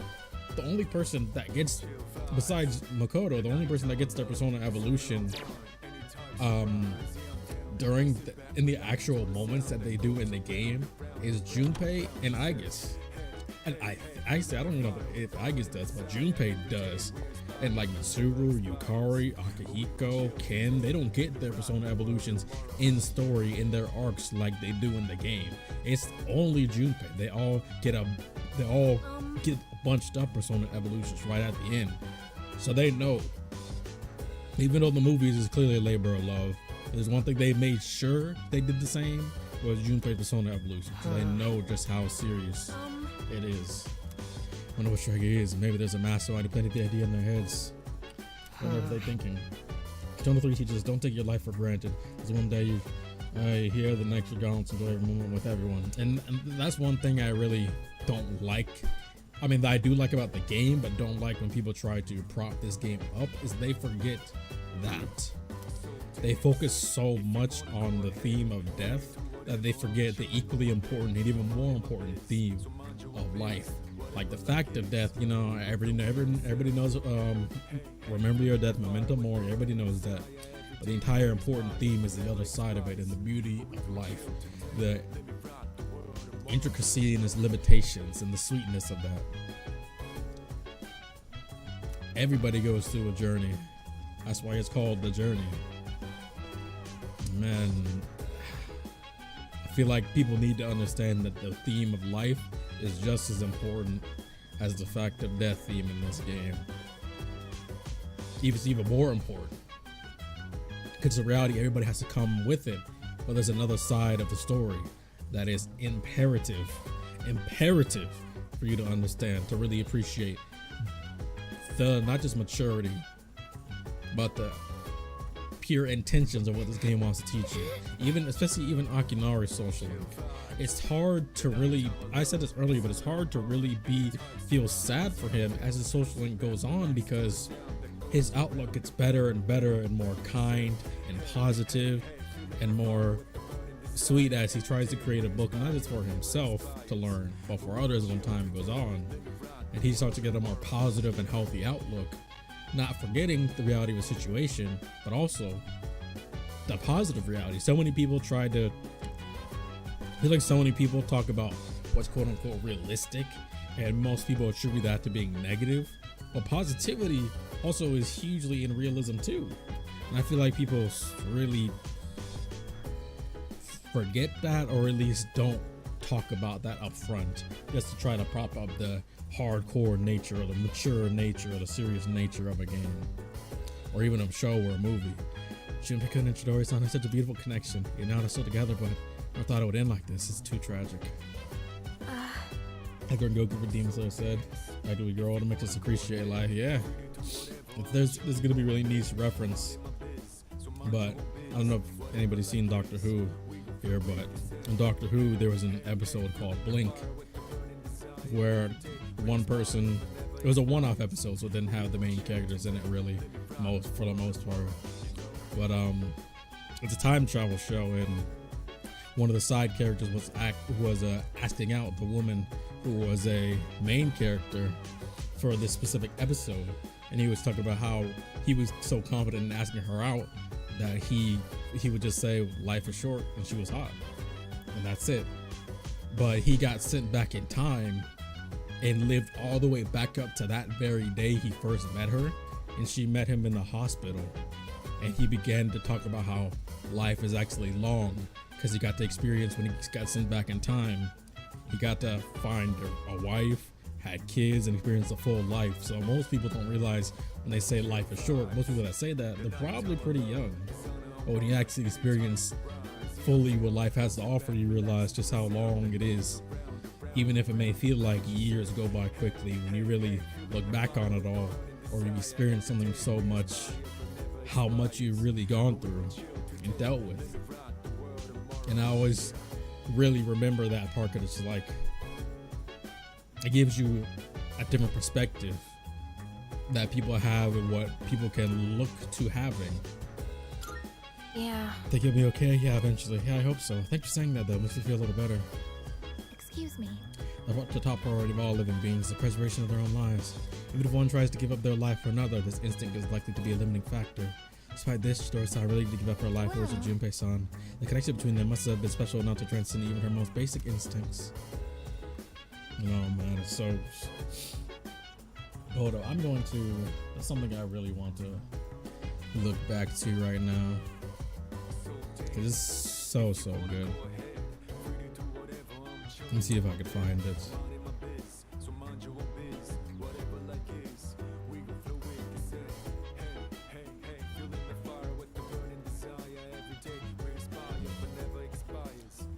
the only person that gets, besides Makoto, the only person that gets their Persona evolution in the actual moments that they do in the game is Junpei and Aigis. And I don't know if Aigis does, but Junpei does. And like Mitsuru, Yukari, Akihiko, Ken, they don't get their Persona evolutions in story, in their arcs like they do in the game. It's only Junpei. They all get bunched up Persona evolutions right at the end. So they know, even though the movies is clearly a labor of love, there's one thing they made sure they did the same was Junpei Persona evolution. So they know just how serious it is. I wonder what Strega is. Maybe there's a mastermind who planted the idea in their heads. Whatever they're thinking. Persona 3 teaches, don't take your life for granted. Because one day you here, the next you're gone, enjoy every moment with everyone. And that's one thing I really don't like. I mean, that I do like about the game, but don't like when people try to prop this game up, is they forget that. They focus so much on the theme of death that they forget the equally important and even more important theme of life. Like the fact of death, everybody knows, remember your death, memento mori, everybody knows that. But the entire important theme is the other side of it and the beauty of life. The intricacy and its limitations and the sweetness of that. Everybody goes through a journey. That's why it's called The Journey. Man, I feel like people need to understand that the theme of life is just as important as the fact of death theme in this game. It's even more important. Because in reality, everybody has to come with it. But there's another side of the story that is imperative for you to understand, to really appreciate the, not just maturity, but the pure intentions of what this game wants to teach you. Especially Akinari's social link. It's hard to really, I said this earlier, but it's hard to really feel sad for him as his social link goes on, because his outlook gets better and better and more kind and positive and more sweet as he tries to create a book, not just for himself to learn, but for others when time goes on. And he starts to get a more positive and healthy outlook, not forgetting the reality of the situation, but also the positive reality. So many people try to, I feel like so many people talk about what's quote unquote realistic, and most people attribute that to being negative. But positivity also is hugely in realism too. And I feel like people really forget that, or at least don't talk about that up front, just to try to prop up the hardcore nature or the mature nature or the serious nature of a game, or even a show or a movie. Junpei and Chidori-san have such a beautiful connection. Now they're still together, but I thought it would end like this. It's too tragic. Like when Goku for Demon Slayer said, like we grow older makes us appreciate life. Yeah, there's gonna be really niche reference, but I don't know if anybody's seen Doctor Who here, but in Doctor Who there was an episode called Blink where one person, it was a one-off episode, so it didn't have the main characters in it really, for the most part. But it's a time travel show, and one of the side characters was asking out the woman who was a main character for this specific episode, and he was talking about how he was so confident in asking her out that he would just say life is short and she was hot, and that's it. But he got sent back in time and lived all the way back up to that very day he first met her, and she met him in the hospital, and he began to talk about how life is actually long because he got to experience when he got sent back in time. He got to find a wife, had kids, and experience a full life. So most people don't realize when they say life is short, most people that say that, they're probably pretty young. But when you actually experience fully what life has to offer, you realize just how long it is. Even if it may feel like years go by quickly, when you really look back on it all, or you experience something so much, how much you've really gone through and dealt with. And I always really remember that part, because it's like, it gives you a different perspective that people have and what people can look to having. Yeah. Think you'll be okay? Yeah, eventually. Yeah, I hope so. Thanks for saying that, though. Makes me feel a little better. Excuse me. The top priority of all living beings is the preservation of their own lives. Even if one tries to give up their life for another, this instinct is likely to be a limiting factor. Despite this, Chidori-san really did give up her life towards Junpei-san. The connection between them must have been special enough to transcend even her most basic instincts. Oh man, it's so... Hold on, I'm going to... That's something I really want to look back to right now. Because it's so good. Let me see if I can find it.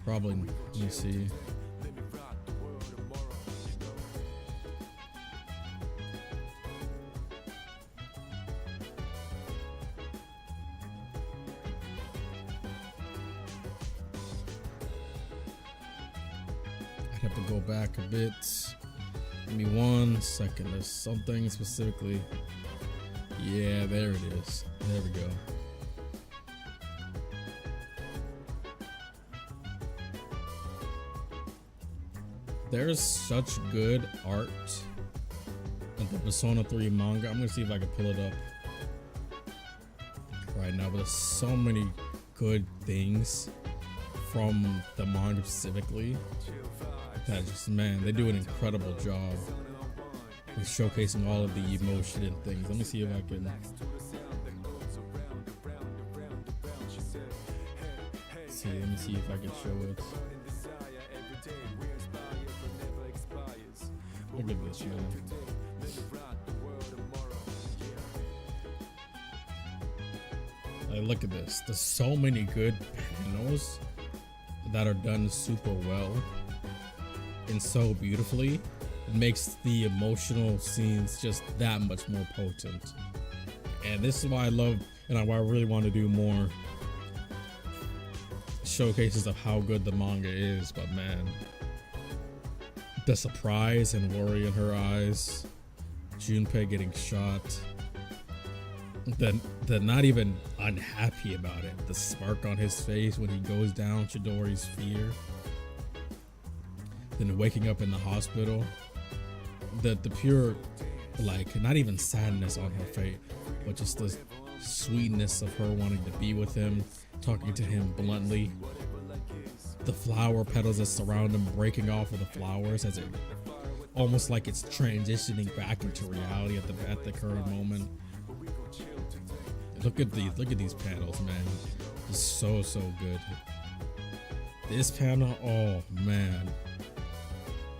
Probably, let me see. I'd have to go back a bit. Give me 1 second. There's something specifically. Yeah, there it is. There we go. There's such good art in the Persona 3 manga. I'm gonna see if I can pull it up right now, but there's so many good things from the manga specifically that just, man, they do an incredible job with showcasing all of the emotion and things. Let me see if I can see. Let me see if I can show it. Look at this, man. Like, look at this. There's so many good panels that are done super well and so beautifully. It makes the emotional scenes just that much more potent. And this is why I love, and why I really want to do more showcases of how good the manga is. But man, the surprise and worry in her eyes, Junpei getting shot, the not even unhappy about it. The smirk on his face when he goes down Chidori's fear. Then waking up in the hospital. The pure, like, not even sadness on her face, but just the sweetness of her wanting to be with him, talking to him bluntly. The flower petals that surround him breaking off of the flowers as it almost like it's transitioning back into reality at the current moment. Look at these panels, man. It's so good. This panel, oh man.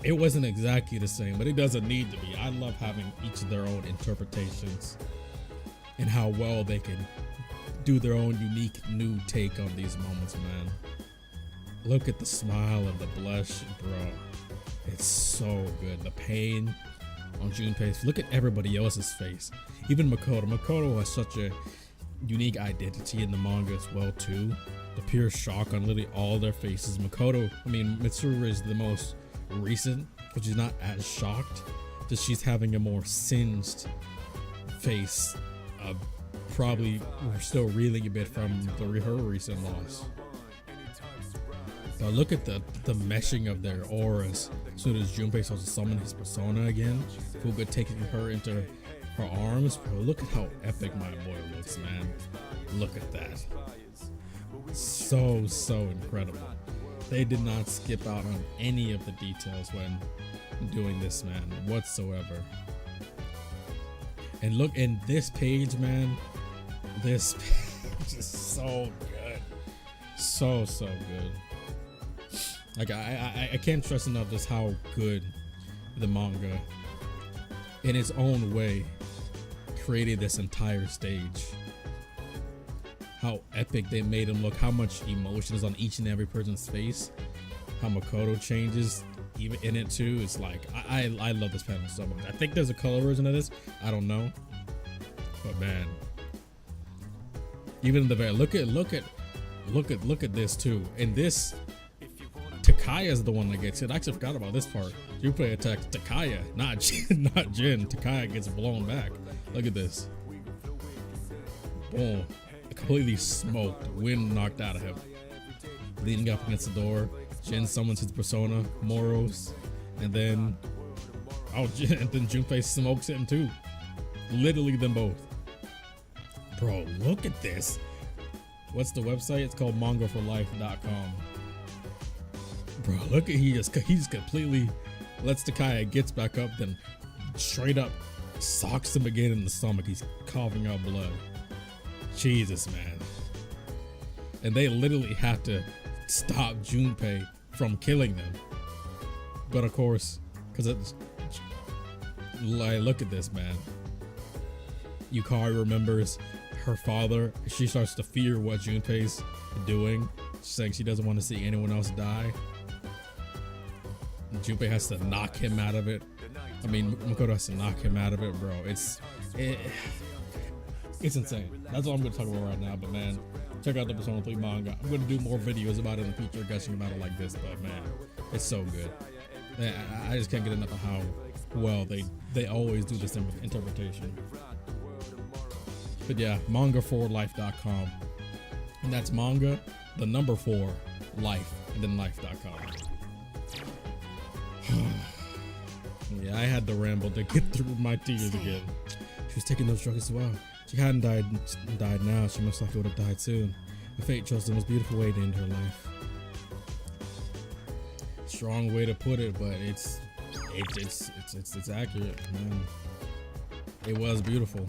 It wasn't exactly the same, but it doesn't need to be. I love having each of their own interpretations and how well they can do their own unique new take on these moments, man. Look at the smile and the blush, bro. It's so good. The pain on Junpei's. Look at everybody else's face. Even Makoto. Makoto has such a unique identity in the manga as well too. The pure shock on literally all their faces. Mitsuru is the most recent, but she's not as shocked. Just she's having a more singed face. Probably still reeling a bit from her recent loss. But look at the meshing of their auras. As soon as Junpei starts to summon his persona again, Fuuka taking her into her arms. Bro, look at how epic my boy looks, man. Look at that. So incredible. They did not skip out on any of the details when doing this, man, whatsoever. And look in this page, man. This page is so good. So good. Like I can't stress enough just how good the manga in its own way created this entire stage. How epic they made him look, how much emotion is on each and every person's face, how Makoto changes even in it too. It's like I love this panel so much. I think there's a color version of this, I don't know, but man, even in the very look at this too. In this, Takaya is the one that gets hit. I actually forgot about this part. Junpei attacks Takaya, not Jin. Takaya gets blown back. Look at this. Boom. Completely smoked. Wind knocked out of him. Leaning up against the door. Jin summons his persona, Moros. And then Junpei smokes him too. Literally them both. Bro, look at this. What's the website? It's called mangaforlife.com. Bro, look at he just completely lets Takaya gets back up, then straight up socks him again in the stomach. He's coughing out blood. Jesus, man. And they literally have to stop Junpei from killing them. But of course, because it's like, look at this, man. Yukari remembers her father. She starts to fear what Junpei's doing. She's saying she doesn't want to see anyone else die. Junpei has to knock him out of it. Makoto has to knock him out of it, bro. It's insane. That's all I'm going to talk about right now. But man, check out the Persona 3 manga. I'm going to do more videos about it in the future, gushing about it like this. But man, it's so good. I just can't get enough of how well they always do this interpretation. But yeah, manga4life.com. And that's manga, the number 4, life, and then life.com. Yeah, I had to ramble to get through my tears again. She was taking those drugs as well. She hadn't died now. She most likely would have died soon. Her fate chose the most beautiful way to end her life. Strong way to put it, but it's accurate, man. It was beautiful.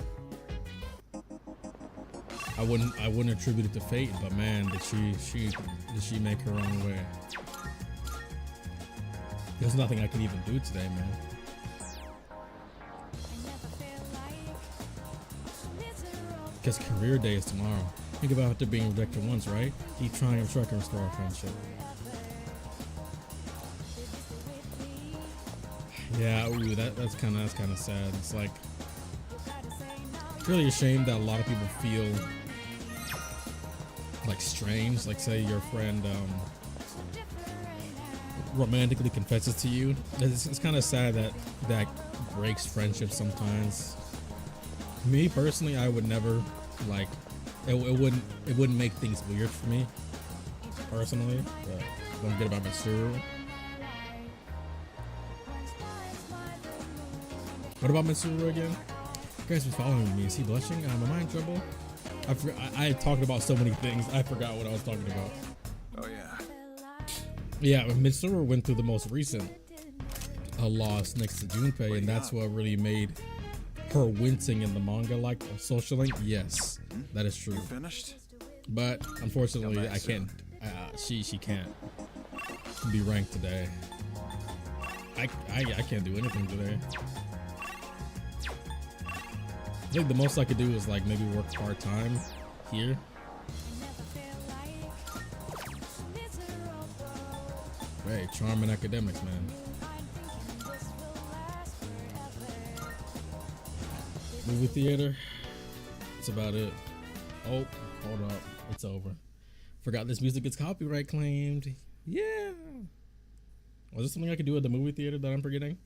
I wouldn't attribute it to fate, but man, did she make her own way. There's nothing I can even do today, man. Because career day is tomorrow. Think about after being rejected once, right? Keep trying and try to restore our friendship. Yeah, ooh, that's kind of sad. It's like, it's really a shame that a lot of people feel like strange. Like, say your friend romantically confesses to you. It's kind of sad that breaks friendship sometimes. Me personally, I would never like it wouldn't make things weird for me personally, but don't forget about Mitsuru. What about Mitsuru again? You guys been following me. Is he blushing? Am I in trouble? I talked about so many things. I forgot what I was talking about. Oh yeah. Yeah, Mitsuru went through the most recent loss next to Junpei, and that's what really made her wincing in the manga like social link. Yes, that is true. You finished? But unfortunately, I can't. She can't be ranked today. I can't do anything today. I think the most I could do is like maybe work part-time here. Hey, charm and academics, man. Movie theater. That's about it. Oh, hold up. It's over. Forgot this music gets copyright claimed. Yeah. Was this something I could do at the movie theater that I'm forgetting?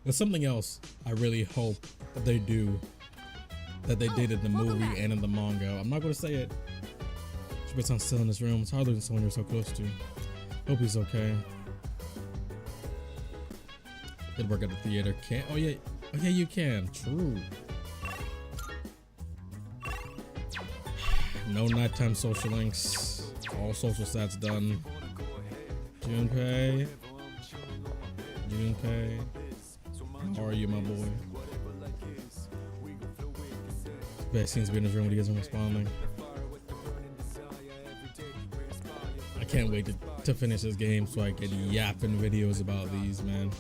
There's something else I really hope that they do that they did in the movie and in the manga. I'm not going to say it. Junpei's still in this room. It's harder than someone you're so close to. Hope he's okay. Did work at the theater. Can't. Oh yeah. Oh yeah, you can. True. No nighttime social links. All social stats done. Junpei. How are you, my boy? Best seems to be in his room when he isn't responding. I can't wait to finish this game so I can yapping videos about these, man.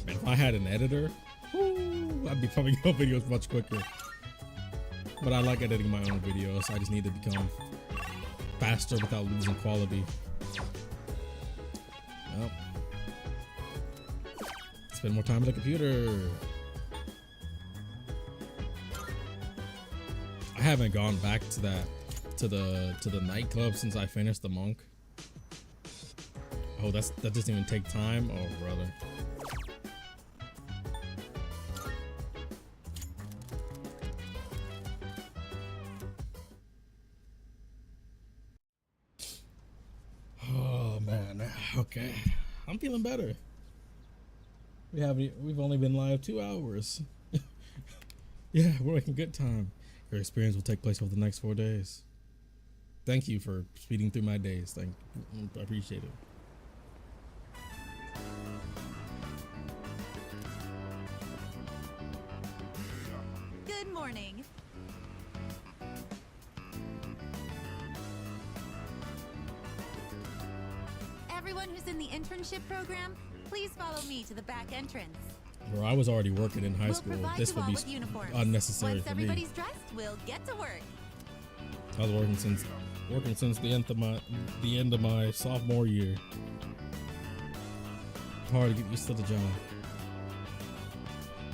Man, if I had an editor, I'd be pumping out videos much quicker. But I like editing my own videos. I just need to become faster without losing quality. Well, spend more time on the computer. I haven't gone back to the nightclub since I finished the monk. Oh, that doesn't even take time. Oh, brother. Oh man. Okay, I'm feeling better. We've only been live 2 hours. Yeah, we're making good time. Your experience will take place over the next 4 days. Thank you for speeding through my days. I appreciate it. Good morning. Everyone who's in the internship program, please follow me to the back entrance. Bro, I was already working in high school. This would be unnecessary Once for me. everybody's dressed, we'll get to work. I was working since the end of my sophomore year. Hard to get used to the job.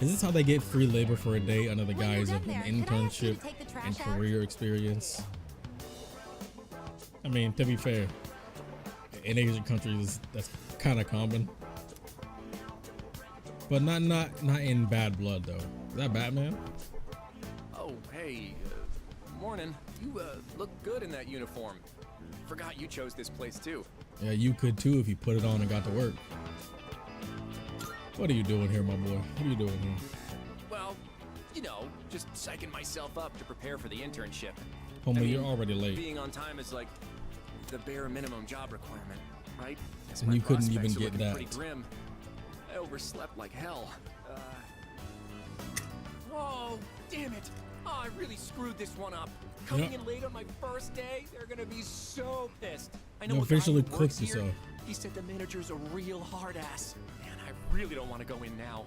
Is this how they get free labor for a day under the guise of an internship and career experience? I mean, to be fair, in Asian countries that's kind of common. But not in bad blood though. Is that Batman? Oh, hey. Morning. You look good in that uniform. Forgot you chose this place too. Yeah, you could too if you put it on and got to work. What are you doing here, my boy? What are you doing here? Well, you know, just psyching myself up to prepare for the internship. Homie, you're already late. Being on time is like the bare minimum job requirement, right? And you couldn't even get that. Pretty grim. I overslept like hell. Whoa, damn it. Oh, I really screwed this one up. Coming in late on my first day, they're gonna be so pissed. I know you officially cooked here. yourself. He said the manager's a real hard ass. Man, I really don't want to go in now.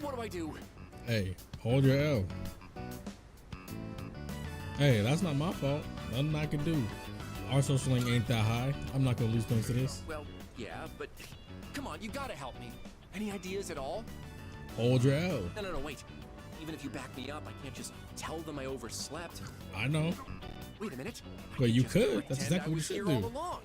What do I do? Hey, hold your L. Hey, that's not my fault. Nothing I can do. Our social link ain't that high. I'm not gonna lose points to this. Well, yeah, but come on, you gotta help me. Any ideas at all? Hold your L. No, wait. Even if you back me up, I can't just tell them I overslept. I know. Wait a minute. But you could. That's exactly what you should do. All along.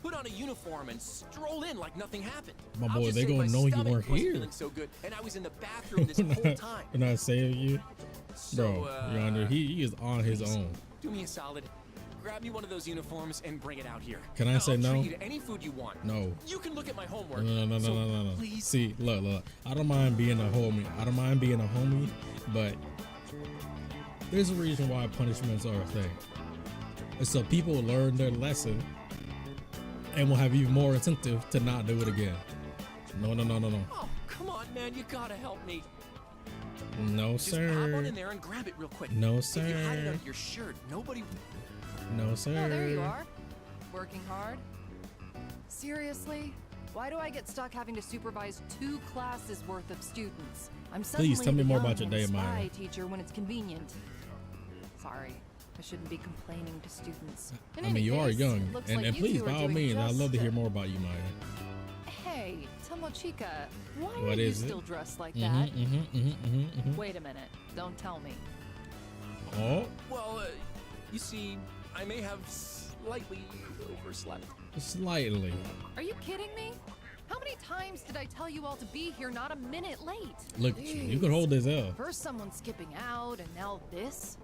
put on a uniform and stroll in like nothing happened. My I'll boy, just they say gonna my know you stomach weren't wasn't here. feeling so good, and I was in the bathroom this We're whole not- time. we're not saving you, bro. So, You're under. He is on his please, own. Do me a solid. Grab me one of those uniforms and bring it out here. Can I say I'll no? treat you to any food you want. No. You can look at my homework. No. So please. See, look. I don't mind being a homie. But there's a reason why punishments are a thing. It's so people learn their lesson and will have even more incentive to not do it again. No. Oh, come on, man. You gotta help me. No, Just hop on sir. in there and grab it real quick. No, If you had it sir. under your shirt, nobody. No, sir. Oh, there you are. Working hard. Seriously? Why do I get stuck having to supervise 2 classes worth of students? I'm suddenly Please tell me the more young about your and day, spy Maya. teacher when it's convenient. Sorry, I shouldn't be complaining to students. In I any mean, you are case, young, it looks and like you please, two are by all doing means, I'd just love to hear more about you, Maya. Hey, Tomochika, why What are you is it? still dressed like that? Mm-hmm. Wait a minute, don't tell me. Oh, Well, you see, I may have slightly overslept. slightly. Are you kidding me? How many times did I tell you all to be here not a minute late? Look at you. You can hold this up. First someone skipping out, and now this?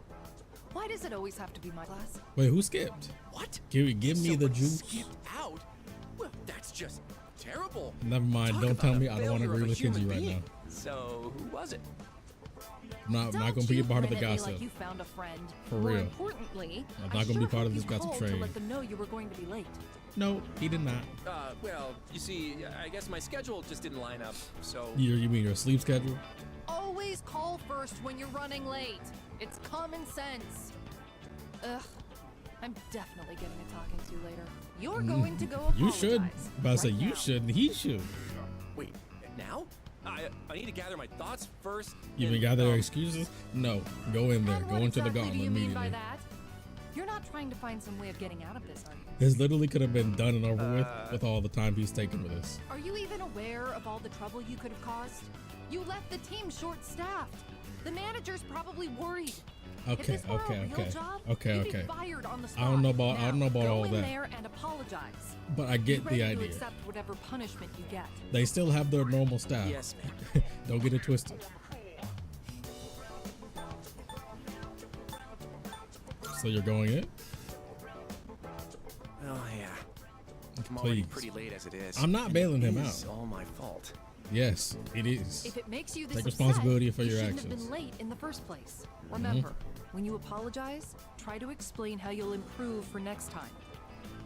Why does it always have to be my class? Wait, who skipped? What? Give me the Someone juice. Skipped out? Well, that's just terrible. Never mind. Talk Don't tell about me a I don't want to failure agree of a with Kenji human right now. being. So, who was it? I'm not Don't gonna be you a part of the grin at me gossip. like you found a friend. For More real. importantly, I'm I not gonna be sure part of hope this you gossip called train. to let them know you were going to be late. No, he did not. Well, you see, I guess my schedule just didn't line up, so... You mean your sleep schedule? Always call first when you're running late. It's common sense. Ugh. I'm definitely getting a talking to later. You're going to go apologize. You should. But I say right you now. should. He should. Wait, now? I need to gather my thoughts first. You and, even got their excuses? No. Go in there. And Go what into the exactly gauntlet do you mean by immediately. that? You're not trying to find some way of getting out of this, are you? This literally could have been done and over with all the time he's taken with this. Are you even aware of all the trouble you could have caused? You left the team short-staffed. The manager's probably worried. If Okay, this were a real job, you'd be fired on the spot. I don't know about Now, all go in that. there and apologize. But I get Be ready the to idea. accept whatever punishment you get. They still have their normal staff. Yes, ma'am. Don't get it twisted. So you're going in? Oh, yeah. I'm already Please. pretty late as it is. I'm not and bailing it him is out. all my fault. Yes, it is. If it makes you this Take upset, responsibility for you your shouldn't actions. have been late in the first place. Remember, when you apologize, try to explain how you'll improve for next time.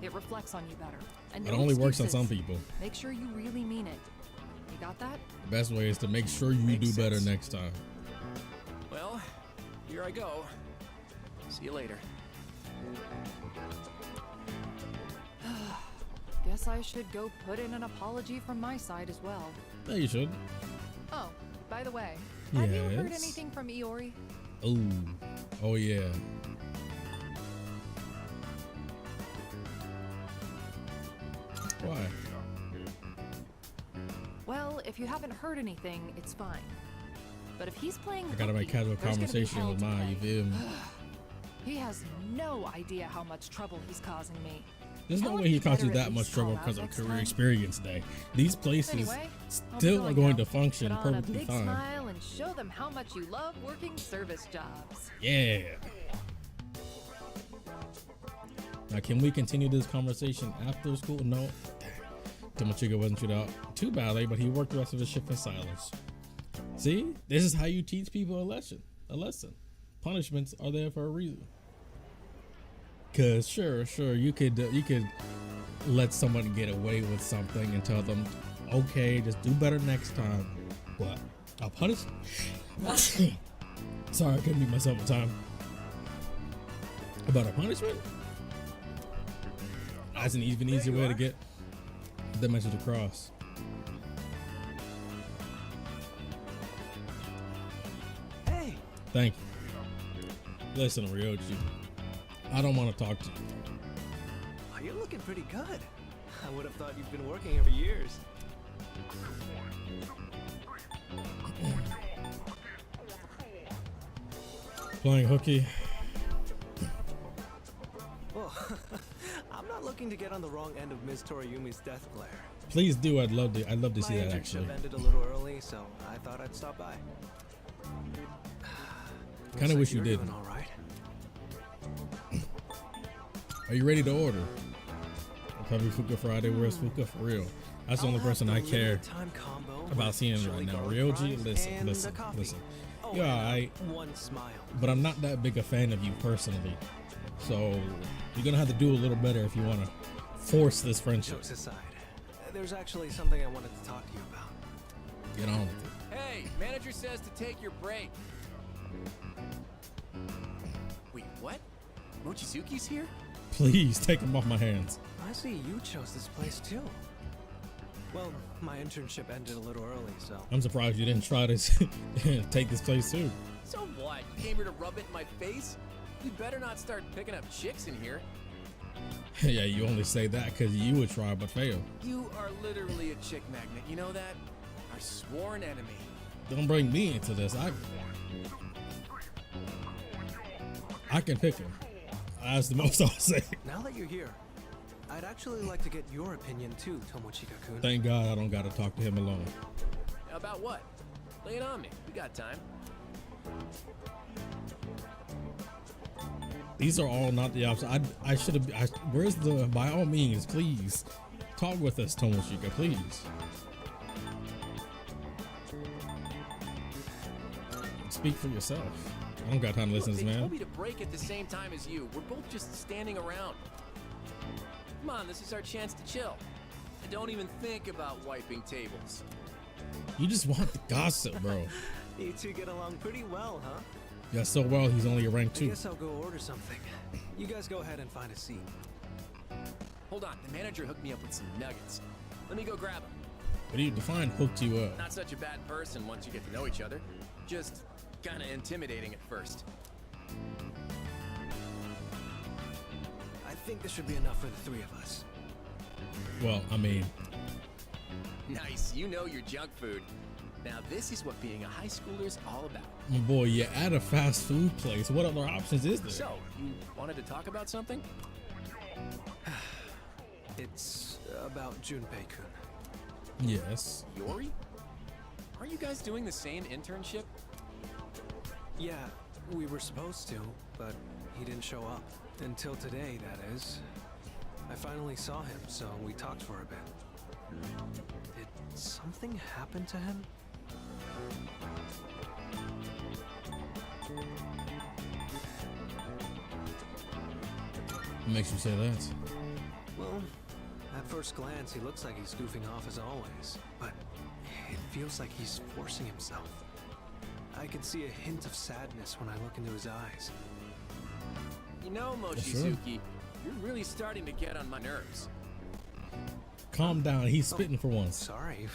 It reflects on you better. And It no only works on excuses. some people. Make sure you really mean it. You got that? The best way is to make sure you Makes do better sense. next time. Well, here I go. See you later. Guess I should go put in an apology from my side as well. Yeah, you should. Oh, by the way, have you heard Yes? anything from Iori? Oh yeah. Why? Well, if you haven't heard anything, it's fine. But if he's playing I gotta make hooky, casual there's gonna be conversation hell with to mine. You pay. feel me? He has no idea how much trouble he's causing me. There's no Tell way him he he'd caused you better at that much least trouble call out because of next career time. experience day. These places Anyway, I'll be still are going now. to function Put on a perfectly big fine. smile and show them how much you love working service jobs. Yeah. Now, can we continue this conversation after school? No. Tomochika wasn't chewed out too badly, but he worked the rest of his shift in silence. See, this is how you teach people a lesson. Punishments are there for a reason. Cause sure, you could let someone get away with something and tell them, okay, just do better next time. What? I'll punish? Sorry, I couldn't beat myself in time. About a punishment? That's an even easier way to get the message across. Hey, Thank you. Listen, Ryoji, I don't want to talk to you. oh, you're looking pretty good. I would have thought you've been working here for years. Playing hooky. Well, I'm not looking to get on the wrong end of Ms. Toriyumi's death glare. Please do. I'd love to see My that actually. internship ended a little early, so I thought I'd stop by. Kind of wish you you're didn't. doing all right. Are you ready to order? Probably Fuuka Friday. Where's Fuuka for real? That's the only person I care about seeing right now. Ryoji, listen. You're alright, but I'm not that big a fan of you personally. So you're gonna have to do a little better if you want to force this friendship. Jokes aside, there's actually something I wanted to talk to you about. Get on with it. Hey, manager says to take your break. Wait, what? Mochizuki's here? Please take him off my hands. I see you chose this place too. Well, my internship ended a little early, so... I'm surprised you didn't try to take this place too. So what? You came here to rub it in my face? You better not start picking up chicks in here. Yeah, you only say that because you would try but fail. You are literally a chick magnet, you know that? Our sworn enemy. Don't bring me into this. I can pick him. That's the most I'll say. Now that you're here, I'd actually like to get your opinion too, Tomochika-kun. Thank God I don't gotta talk to him alone. About what? Lay it on me. We got time. These are all not the options. I should have. Where's the? By all means, please talk with us, Tomochika, please. Speak for yourself. I don't got time to listen to this man. They told me to break at the same time as you. We're both just standing around. Come on, this is our chance to chill. And don't even think about wiping tables. You just want the gossip, bro. You two get along pretty well, huh? Yeah, so well he's only a rank 2. I guess I'll go order something. You guys go ahead and find a seat. Hold on, the manager hooked me up with some nuggets. Let me go grab them. What do you define hooked you up? Not such a bad person once you get to know each other. Just kind of intimidating at first. I think this should be enough for the three of us. Well, I mean... Nice, you know your junk food. Now this is what being a high schooler's all about. My boy, you're at a fast food place. What other options is there? So, you wanted to talk about something? It's about Junpei-kun. Yes. Yori? Aren't you guys doing the same internship? Yeah, we were supposed to, but he didn't show up. Until today, that is. I finally saw him, so we talked for a bit. Did something happen to him? What makes you say that? Well, at first glance, he looks like he's goofing off as always, but it feels like he's forcing himself. I can see a hint of sadness when I look into his eyes. You know, Mochizuki, you're really starting to get on my nerves. Calm down, he's spitting for once. Sorry,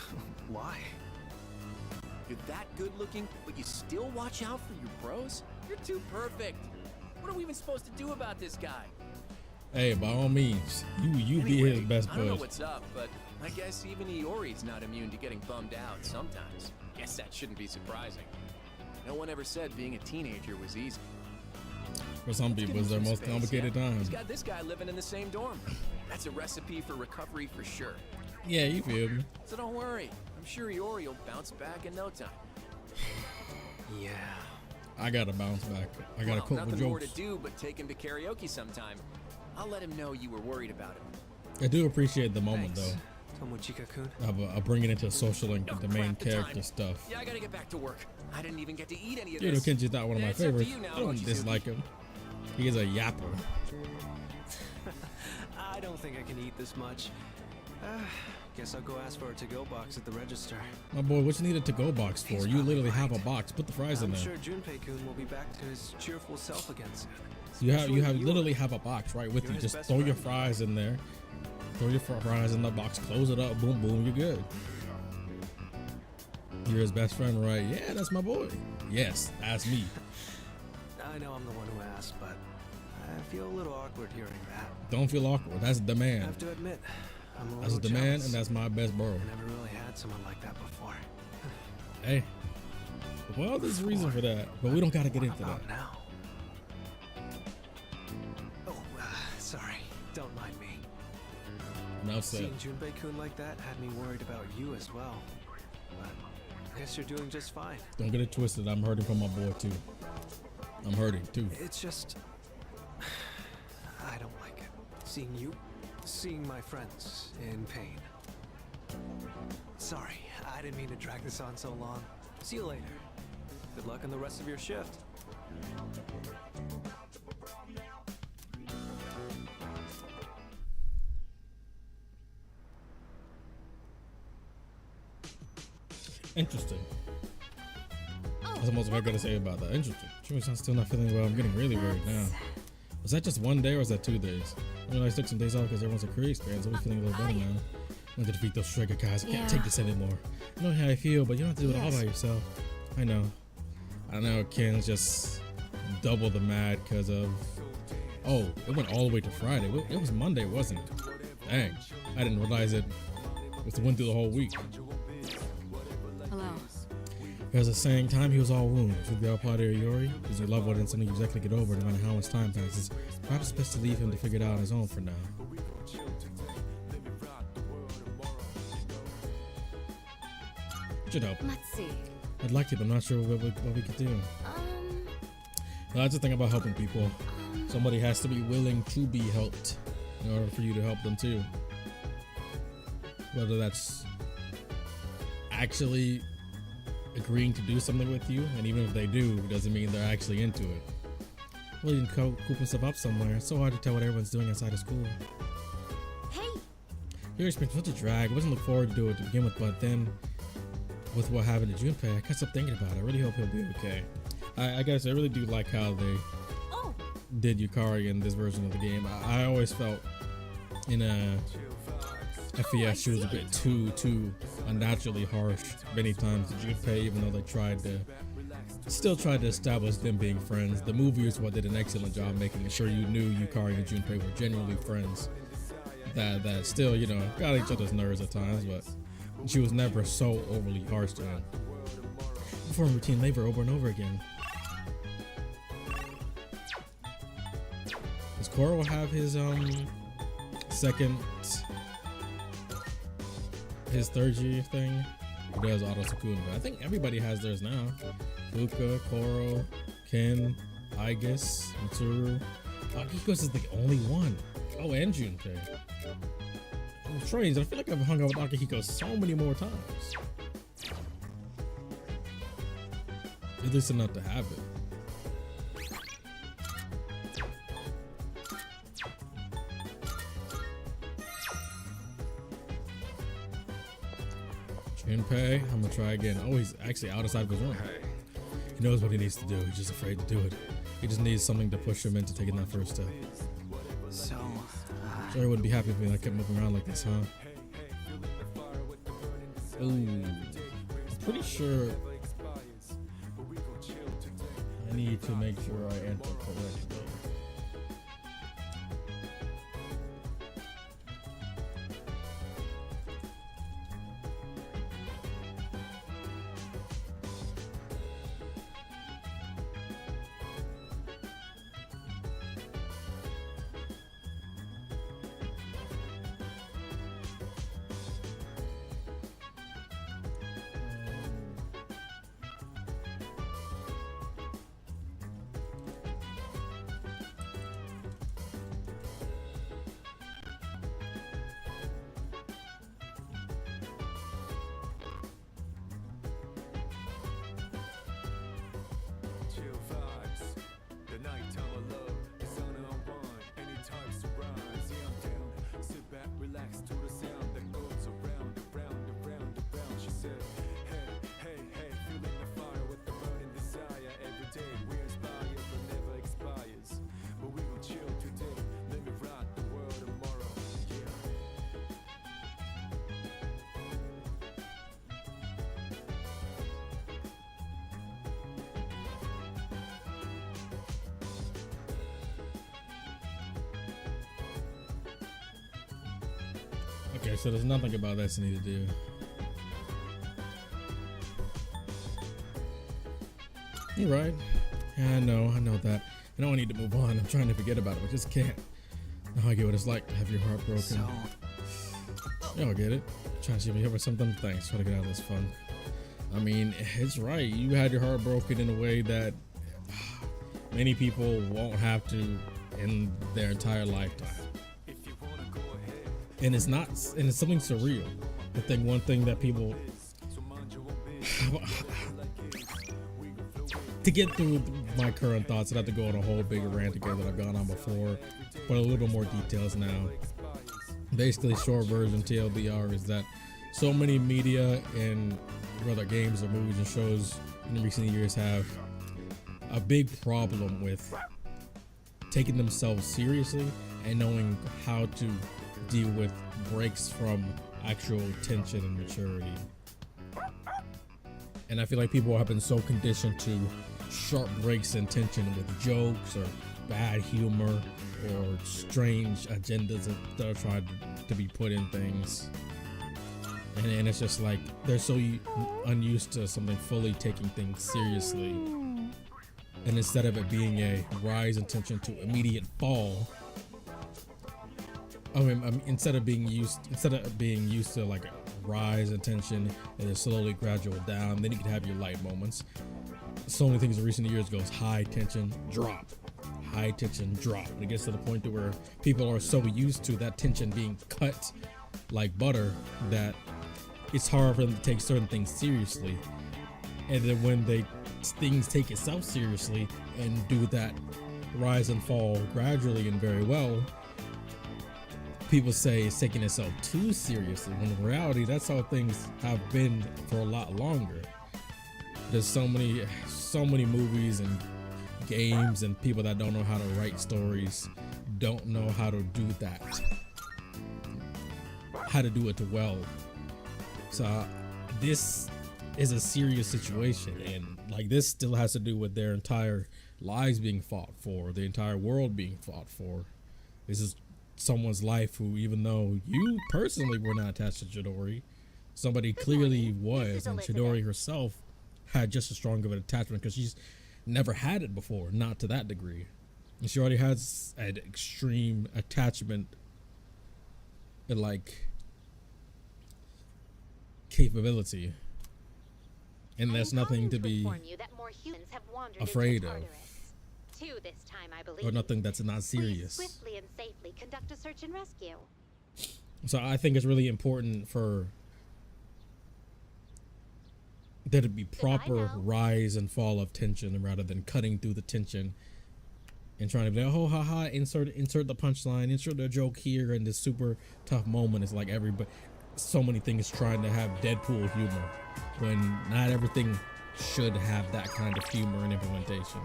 why? You're that good looking, but you still watch out for your bros? You're too perfect. What are we even supposed to do about this guy? Hey, by all means, you be his best I don't know bud. what's up, but I guess even Iori's not immune to getting bummed out sometimes. Guess that shouldn't be surprising. No one ever said being a teenager was easy. For some people, it's their most complicated time. He's got this guy living in the same dorm. That's a recipe for recovery for sure. Yeah, you feel me? So don't worry. I'm sure Iori will bounce back in no time. Yeah. I gotta bounce back. I gotta cope with nothing jokes. more to do but take him to karaoke sometime. I'll let him know you were worried about him. I do appreciate the moment, Thanks, though. Tomochika-kun. Of bringing into social and the main character stuff. Yeah, I gotta get back to work. I didn't even get to eat any of You know, this. Kenji's not one of my It's up to favorites. you now, I don't Mochizuki. dislike him. He is a yapper. I don't think I can eat this much. Guess I'll go ask for a to-go box at the register. My boy, what you need a to-go box for? You literally have a box. Put the fries in I'm there. sure Junpei-kun will be back to his cheerful self again soon. You literally have a box right with you. Just throw your fries in there. Throw your fries in the box. Close it up. Boom, boom. You're good. You're his best friend, right? Yeah, that's my boy. Yes, that's me. I know I'm the one who asked, but I feel a little awkward hearing that. Don't feel awkward. That's the I man. have to admit, I'm a That's little the man, jealous. and that's my best bro. I never really had someone like that before. Hey. Well, there's a reason for that, but we don't gotta get into that. Now. Oh, so mind me. Enough said. Seeing Junpei-kun like that had me worried about you as well. But I guess you're doing just fine. Don't get it twisted. I'm hurting for my boy too. I'm hurting too. It's just I don't like it. Seeing my friends in pain. Sorry, I didn't mean to drag this on so long. See you later. Good luck on the rest of your shift. Interesting. That's the most I gotta say about that. Interesting. I'm still not feeling well. I'm getting really worried now. Was that just one day or was that 2 days? I realized I took some days off because everyone's a career experience. I'll be feeling a little better now. I want to defeat those Strega guys. I can't take this anymore. I know how I feel, but you don't have to do it all by yourself. I know. I know Ken's just double the mad because of... Oh, it went all the way to Friday. It was Monday, wasn't it? Dang. I didn't realize it went through the whole week. Hello. Because the same time he was all wounded. Should we all apply to Yuri? Because your loved one isn't something you exactly get over no matter how much time passes. Perhaps it's best to leave him to figure it out on his own for now. Should help. Let's see. I'd like to, but I'm not sure what we could do. That's the thing about helping people. Somebody has to be willing to be helped in order for you to help them too. Whether that's actually agreeing to do something with you, and even if they do, it doesn't mean they're actually into it. Well, you can coop stuff up somewhere. It's so hard to tell what everyone's doing outside of school. Hey! Your experience was such a drag. I wasn't looking forward to do it to begin with, but then with what happened to Junpei, I can't stop thinking about it. I really hope he'll be okay. I guess I really do like how they did Yukari in this version of the game. I always felt in a FES she was a bit too unnaturally harsh many times to Junpei, even though they still tried to establish them being friends. The movie is what did an excellent job making sure you knew Yukari and Junpei were genuinely friends. That still, you know, got each other's nerves at times, but she was never so overly harsh to him. Perform routine labor over and over again. Does Koro have his his third year thing? He does auto Sukun, but I think everybody has theirs now. Fuuka, Koro, Ken, Aigis, Mitsuru. Akiko's is the only one. Oh, and Junpei. I'm strange. I feel like I've hung out with Akihiko so many more times. At least enough to have it. Junpei, I'm gonna try again. Oh, he's actually outside of his room. He knows what he needs to do. He's just afraid to do it. He just needs something to push him into taking that first step. So, Sure, he wouldn't be happy with me if I kept moving around like this, huh? Ooh, I'm pretty sure I need to make sure I enter correctly. Okay, so there's nothing about this I need to do. You're right. Yeah, I know that. I know I need to move on. I'm trying to forget about it, but just can't. I get what it's like to have your heart broken. So, Y'all get it. Trying to see me here for something. Thanks. Try to get out of this funk. I mean, it's right. You had your heart broken in a way that many people won't have to in their entire lifetime. And it's not, and it's something surreal. I think one thing that people, to get through my current thoughts, I'd have to go on a whole bigger rant again that I've gone on before, but a little bit more details now. Basically, short version TLDR is that so many media and whether games or movies and shows in recent years have a big problem with taking themselves seriously and knowing how to deal with breaks from actual tension and maturity. And I feel like people have been so conditioned to sharp breaks in tension with jokes or bad humor or strange agendas that are trying to be put in things. And it's just like they're so unused to something fully taking things seriously. And instead of it being a rise in tension to immediate fall, instead of being used to like a rise in tension and then slowly gradual down, then you can have your light moments. So many things in recent years goes high tension, drop, high tension, drop. And it gets to the point to where people are so used to that tension being cut like butter that it's hard for them to take certain things seriously. And then when things take itself seriously and do that rise and fall gradually and very well, people say it's taking itself too seriously, when in reality that's how things have been for a lot longer. There's so many movies and games and people that don't know how to write stories, don't know how to do that, how to do it well. So this is a serious situation, and like this still has to do with their entire lives being fought for, the entire world being fought for. This is someone's life who, even though you personally were not attached to Chidori, somebody clearly was, and Chidori herself had just as strong of an attachment because she's never had it before, not to that degree. And she already has an extreme attachment and like capability. And there's nothing to be afraid of. This time, I believe. Or nothing that's not serious. Swiftly and safely conduct a search and rescue. So I think it's really important for there to be proper rise and fall of tension rather than cutting through the tension and trying to be like, oh, haha, insert the punchline, insert the joke here, and this super tough moment is like everybody, so many things trying to have Deadpool humor when not everything should have that kind of humor and implementation.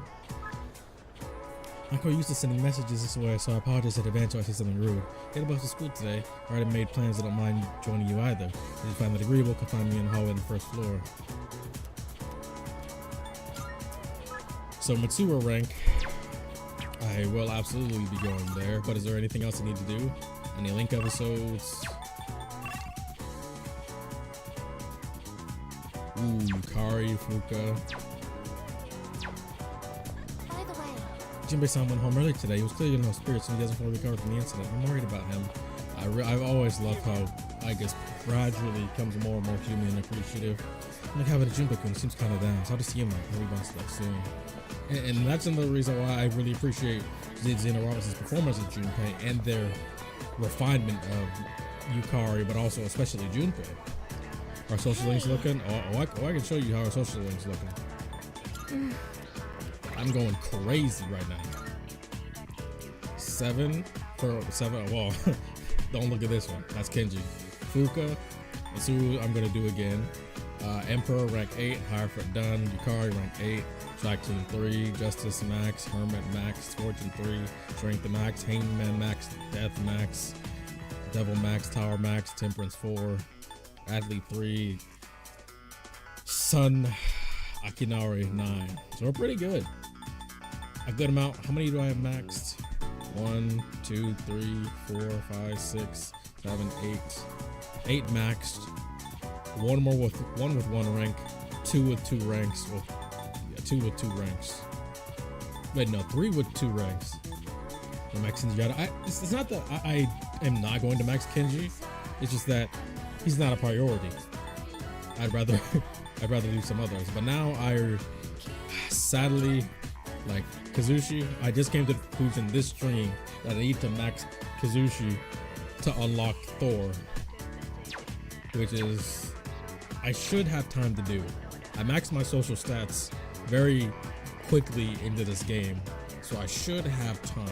I'm quite used to sending messages this way, so I apologize in advance if I say something rude. Get about to school today. I already made plans that don't mind joining you either. If you find that agreeable, can find me in the hallway on the first floor. So Mitsuru rank, I will absolutely be going there, but is there anything else I need to do? Any link episodes? Ooh, Yukari, Fuuka. Junpei-san went home early today. He was clearly in no spirits and he doesn't fully recover from the incident. I'm worried about him. I've always loved how, I guess, gradually becomes more and more human and appreciative. Look how the Junpei-kun seems kind of down, so I'll just see him like he'll bounce back soon. And that's another reason why I really appreciate Zena Robinson's performance as Junpei and their refinement of Yukari, but also especially Junpei. Our social links looking? I can show you how our social links looking. I'm going crazy right now. 7. Well, don't look at this one. That's Kenji. Fuuka, Mitsuru, I'm gonna do again. Emperor rank 8, Hierophant done. Yukari rank 8. Track Team 3, Justice max, Hermit max, Fortune 3, Strength max, Hangman max, Death max, Devil max, Tower max, Temperance 4, Athlete 3, Sun, Akinari 9. So we're pretty good. A good amount. How many do I have maxed? 1, 2, 3, 4, 5, 6, 7, 8. 8 maxed. One with one rank. 2 with 2 ranks. 2 with 2 ranks. Wait, no, 3 with 2 ranks. the Max Kenji. It's not that I am not going to Max Kenji. It's just that he's not a priority. I'd rather do some others. But now I sadly like Kazushi. I just came to the conclusion this stream that I need to max Kazushi to unlock Thor, which is I should have time to do. I maxed my social stats very quickly into this game, so I should have time.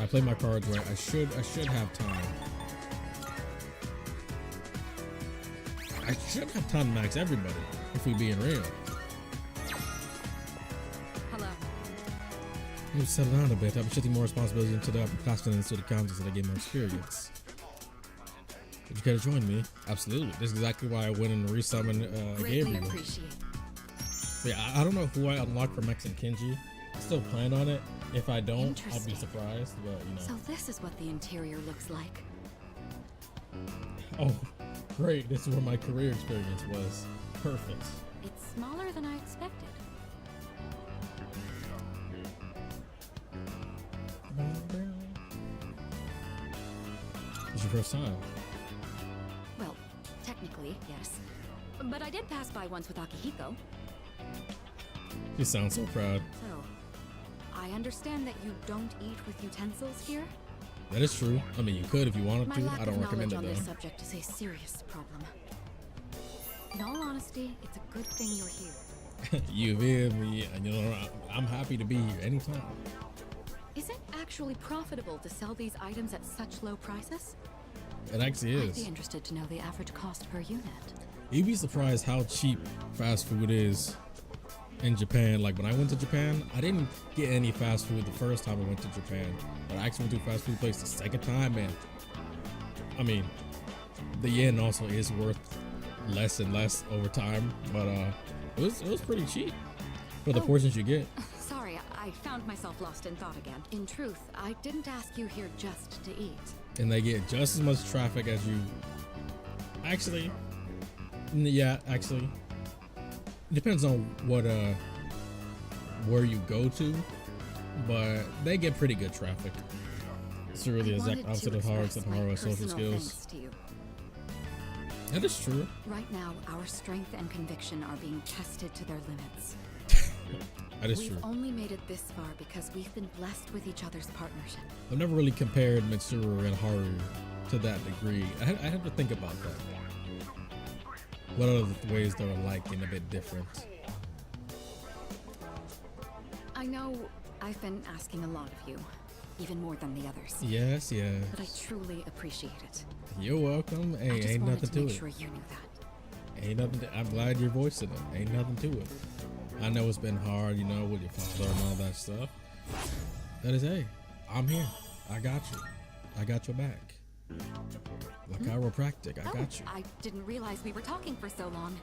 I play my cards right. I should have time. I should have time to max everybody if we being real. Hello. You settle down a bit. I'll be shifting more responsibility into the upperclassmen and to the counties so they get more experience. Would you care to join me? Absolutely. This is exactly why I went and resummon Gabriel. Appreciate. Yeah, I don't know who I unlocked for Max and Kenji. I still plan on it. If I don't, I'll be surprised. But you know. So this is what the interior looks like. Oh, great! This is where my career experience was. Perfect. It's smaller than I expected. It's your first time. Well, technically, yes. But I did pass by once with Akihiko. You sound so proud. So, I understand that you don't eat with utensils here? That is true. I mean, you could if you wanted My to. lack I don't of recommend knowledge it on though. this subject is a serious problem. In all honesty, it's a good thing you're here. You hear me? You know, I'm happy to be here anytime. Is it actually profitable to sell these items at such low prices? It actually I'd be is. interested to know the average cost per unit. You'd be surprised how cheap fast food is in Japan. Like when I went to Japan, I didn't get any fast food the first time I went to Japan, but I actually went to a fast food place the second time, and I mean, the yen also is worth less and less over time, but it was pretty cheap for the portions you get. Sorry, I found myself lost in thought again. In truth, I didn't ask you here just to eat. And they get just as much traffic as you. Actually, yeah, actually, it depends on what where you go to, but they get pretty good traffic. It's really the exact opposite of Haru's and Haru's social skills. That is true. Right now, our strength and conviction are being tested to their limits. That is We've true. only made it this far because we've been blessed with each other's partnership. I've never really compared Mitsuru and Haru to that degree. I had to think about that. What are the ways they're alike and a bit different? I know I've been asking a lot of you, even more than the others. Yes, yes. But I truly appreciate it. You're welcome. I Hey, just ain't wanted nothing to to make it. sure you knew that. Ain't nothing. I'm glad you're voicing it. Ain't nothing to it. I know it's been hard, you know, with your father and all that stuff. That is, hey, I'm here. I got you. I got your back. Like chiropractic, I got you. I didn't realize we were talking for so long.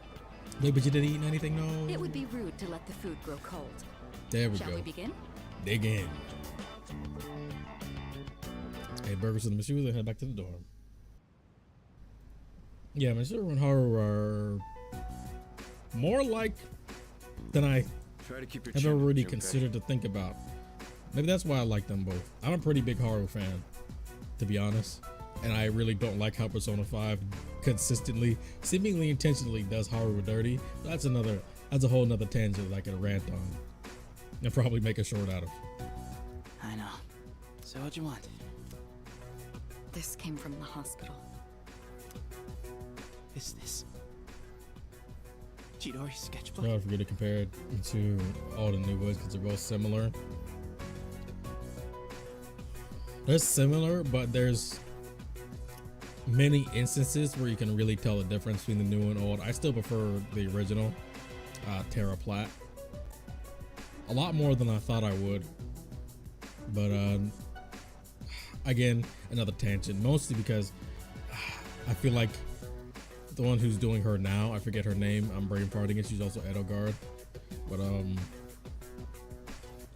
Wait, but you didn't eat anything, no? It would be rude to let the food grow cold. There we Shall go. we begin? Dig in. Hey, burgers and Mitsuru, then head back to the dorm. Yeah, Mitsuru and Haru are more like than I Try to keep your have chin ever up, really Junpei. considered to think about. Maybe that's why I like them both. I'm a pretty big Haru fan, to be honest. And I really don't like how Persona 5 consistently, seemingly intentionally does Haru dirty. That's a whole nother tangent that I could rant on. And probably make a short out of. I know. So what'd you want? This came from the hospital. Is this Chidori's sketchbook? So I forget to compare it to all the new ones because they're both similar. They're similar, but there's many instances where you can really tell the difference between the new and old. I still prefer the original Terra Platte a lot more than I thought I would. But again, another tangent, mostly because I feel like the one who's doing her now, I forget her name, I'm brain farting it, she's also Edelgard, but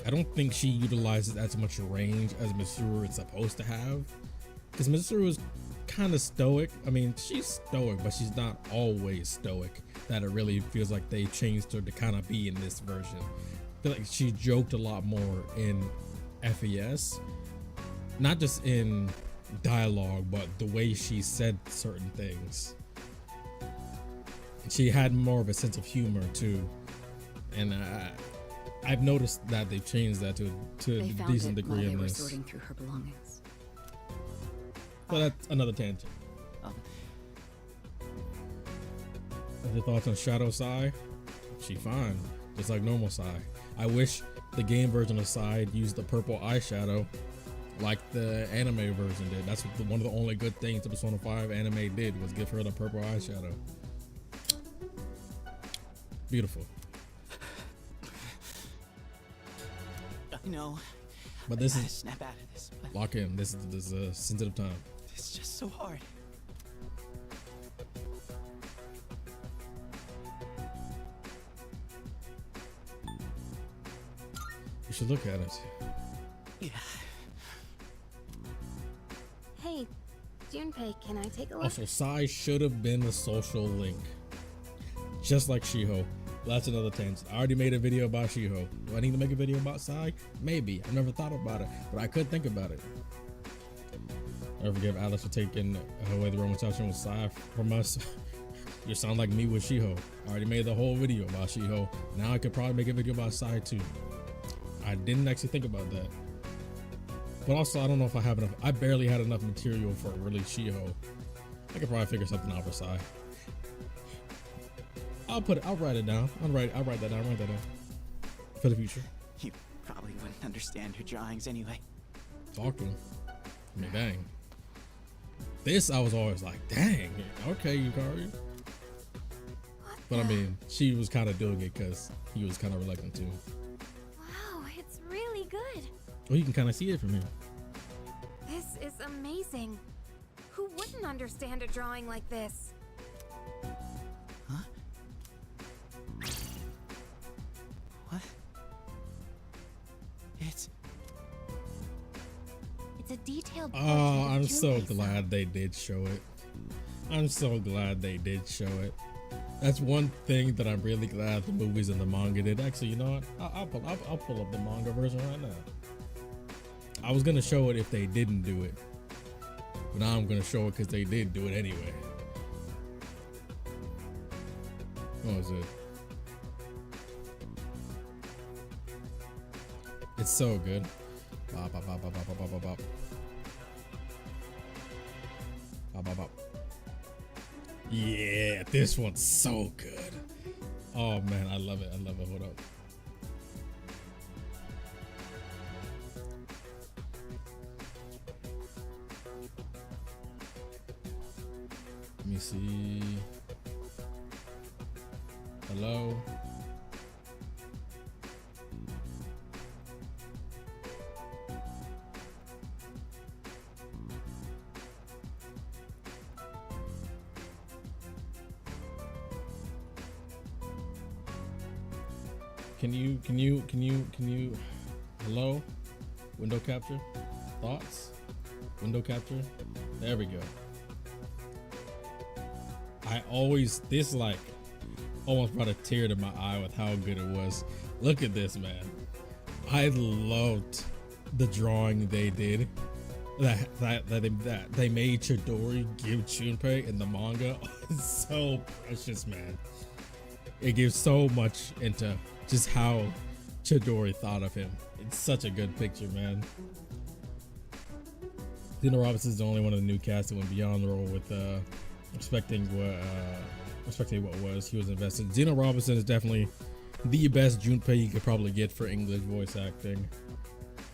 I don't think she utilizes as much range as Mitsuru is supposed to have, because Mitsuru is kind of stoic. I mean, she's stoic, but she's not always stoic, that it really feels like they changed her to kind of be in this version. I feel like she joked a lot more in FES, not just in dialogue, but the way she said certain things. She had more of a sense of humor too, and I've noticed that they've changed that to a decent degree in this. Sorting through her belongings. But that's another tangent. Your thoughts on Shadow Sai? She fine, just like normal Sai. I wish the game version of Sai used the purple eyeshadow like the anime version did. That's one of the only good things the Persona 5 anime did, was give her the purple eyeshadow. Beautiful. I know. But this I gotta is snap out of this. But lock in. This is a sensitive time. it's just so hard. You should look at it. Yeah. Hey, Junpei, can I take a look? Also, Sai should have been the social link, just like Shiho. That's another tangent. I already made a video about Shiho. Do I need to make a video about Sai? Maybe. I never thought about it, but I could think about it. I forgive Alice for taking away the Roman touching with Sai from us. You sound like me with Shiho. I already made the whole video about Shiho. Now I could probably make a video about Sai too. I didn't actually think about that. But also, I don't know if I have enough. I barely had enough material for really Shiho. I could probably figure something out for Sai. I'll write it down. I'll write that down. For the future. You probably wouldn't understand her drawings anyway. Talk to him. I mean, dang. This, I was always like, dang. Okay, Yukari. But I mean, she was kind of doing it because he was kind of reluctant to. Wow, it's really good. Well, you can kind of see it from here. This is amazing. Who wouldn't understand a drawing like this? Huh? What? It's a detailed Oh, portrait of I'm so Junpei-san. glad they did show it. I'm so glad they did show it. That's one thing that I'm really glad the movies and the manga did. Actually, you know what? I'll pull up the manga version right now. I was gonna show it if they didn't do it, but now I'm gonna show it because they did do it anyway. What was it? It's so good. Bop, bop, bop, bop, bop, bop, bop, bop. Bop, bop, bop. Yeah, this one's so good. Oh man, I love it. I love it. Hold up. Let me see. Hello. Can you, hello? Window capture? Thoughts? Window capture? There we go. This like almost brought a tear to my eye with how good it was. Look at this, man. I loved the drawing they did. That they made Chidori give Junpei in the manga. It's so precious, man. It gives so much into just how Chidori thought of him. It's such a good picture, man. Dino Robinson's the only one of the new cast that went beyond the role with respecting what was. He was invested. Dino Robinson is definitely the best Junpei you could probably get for English voice acting,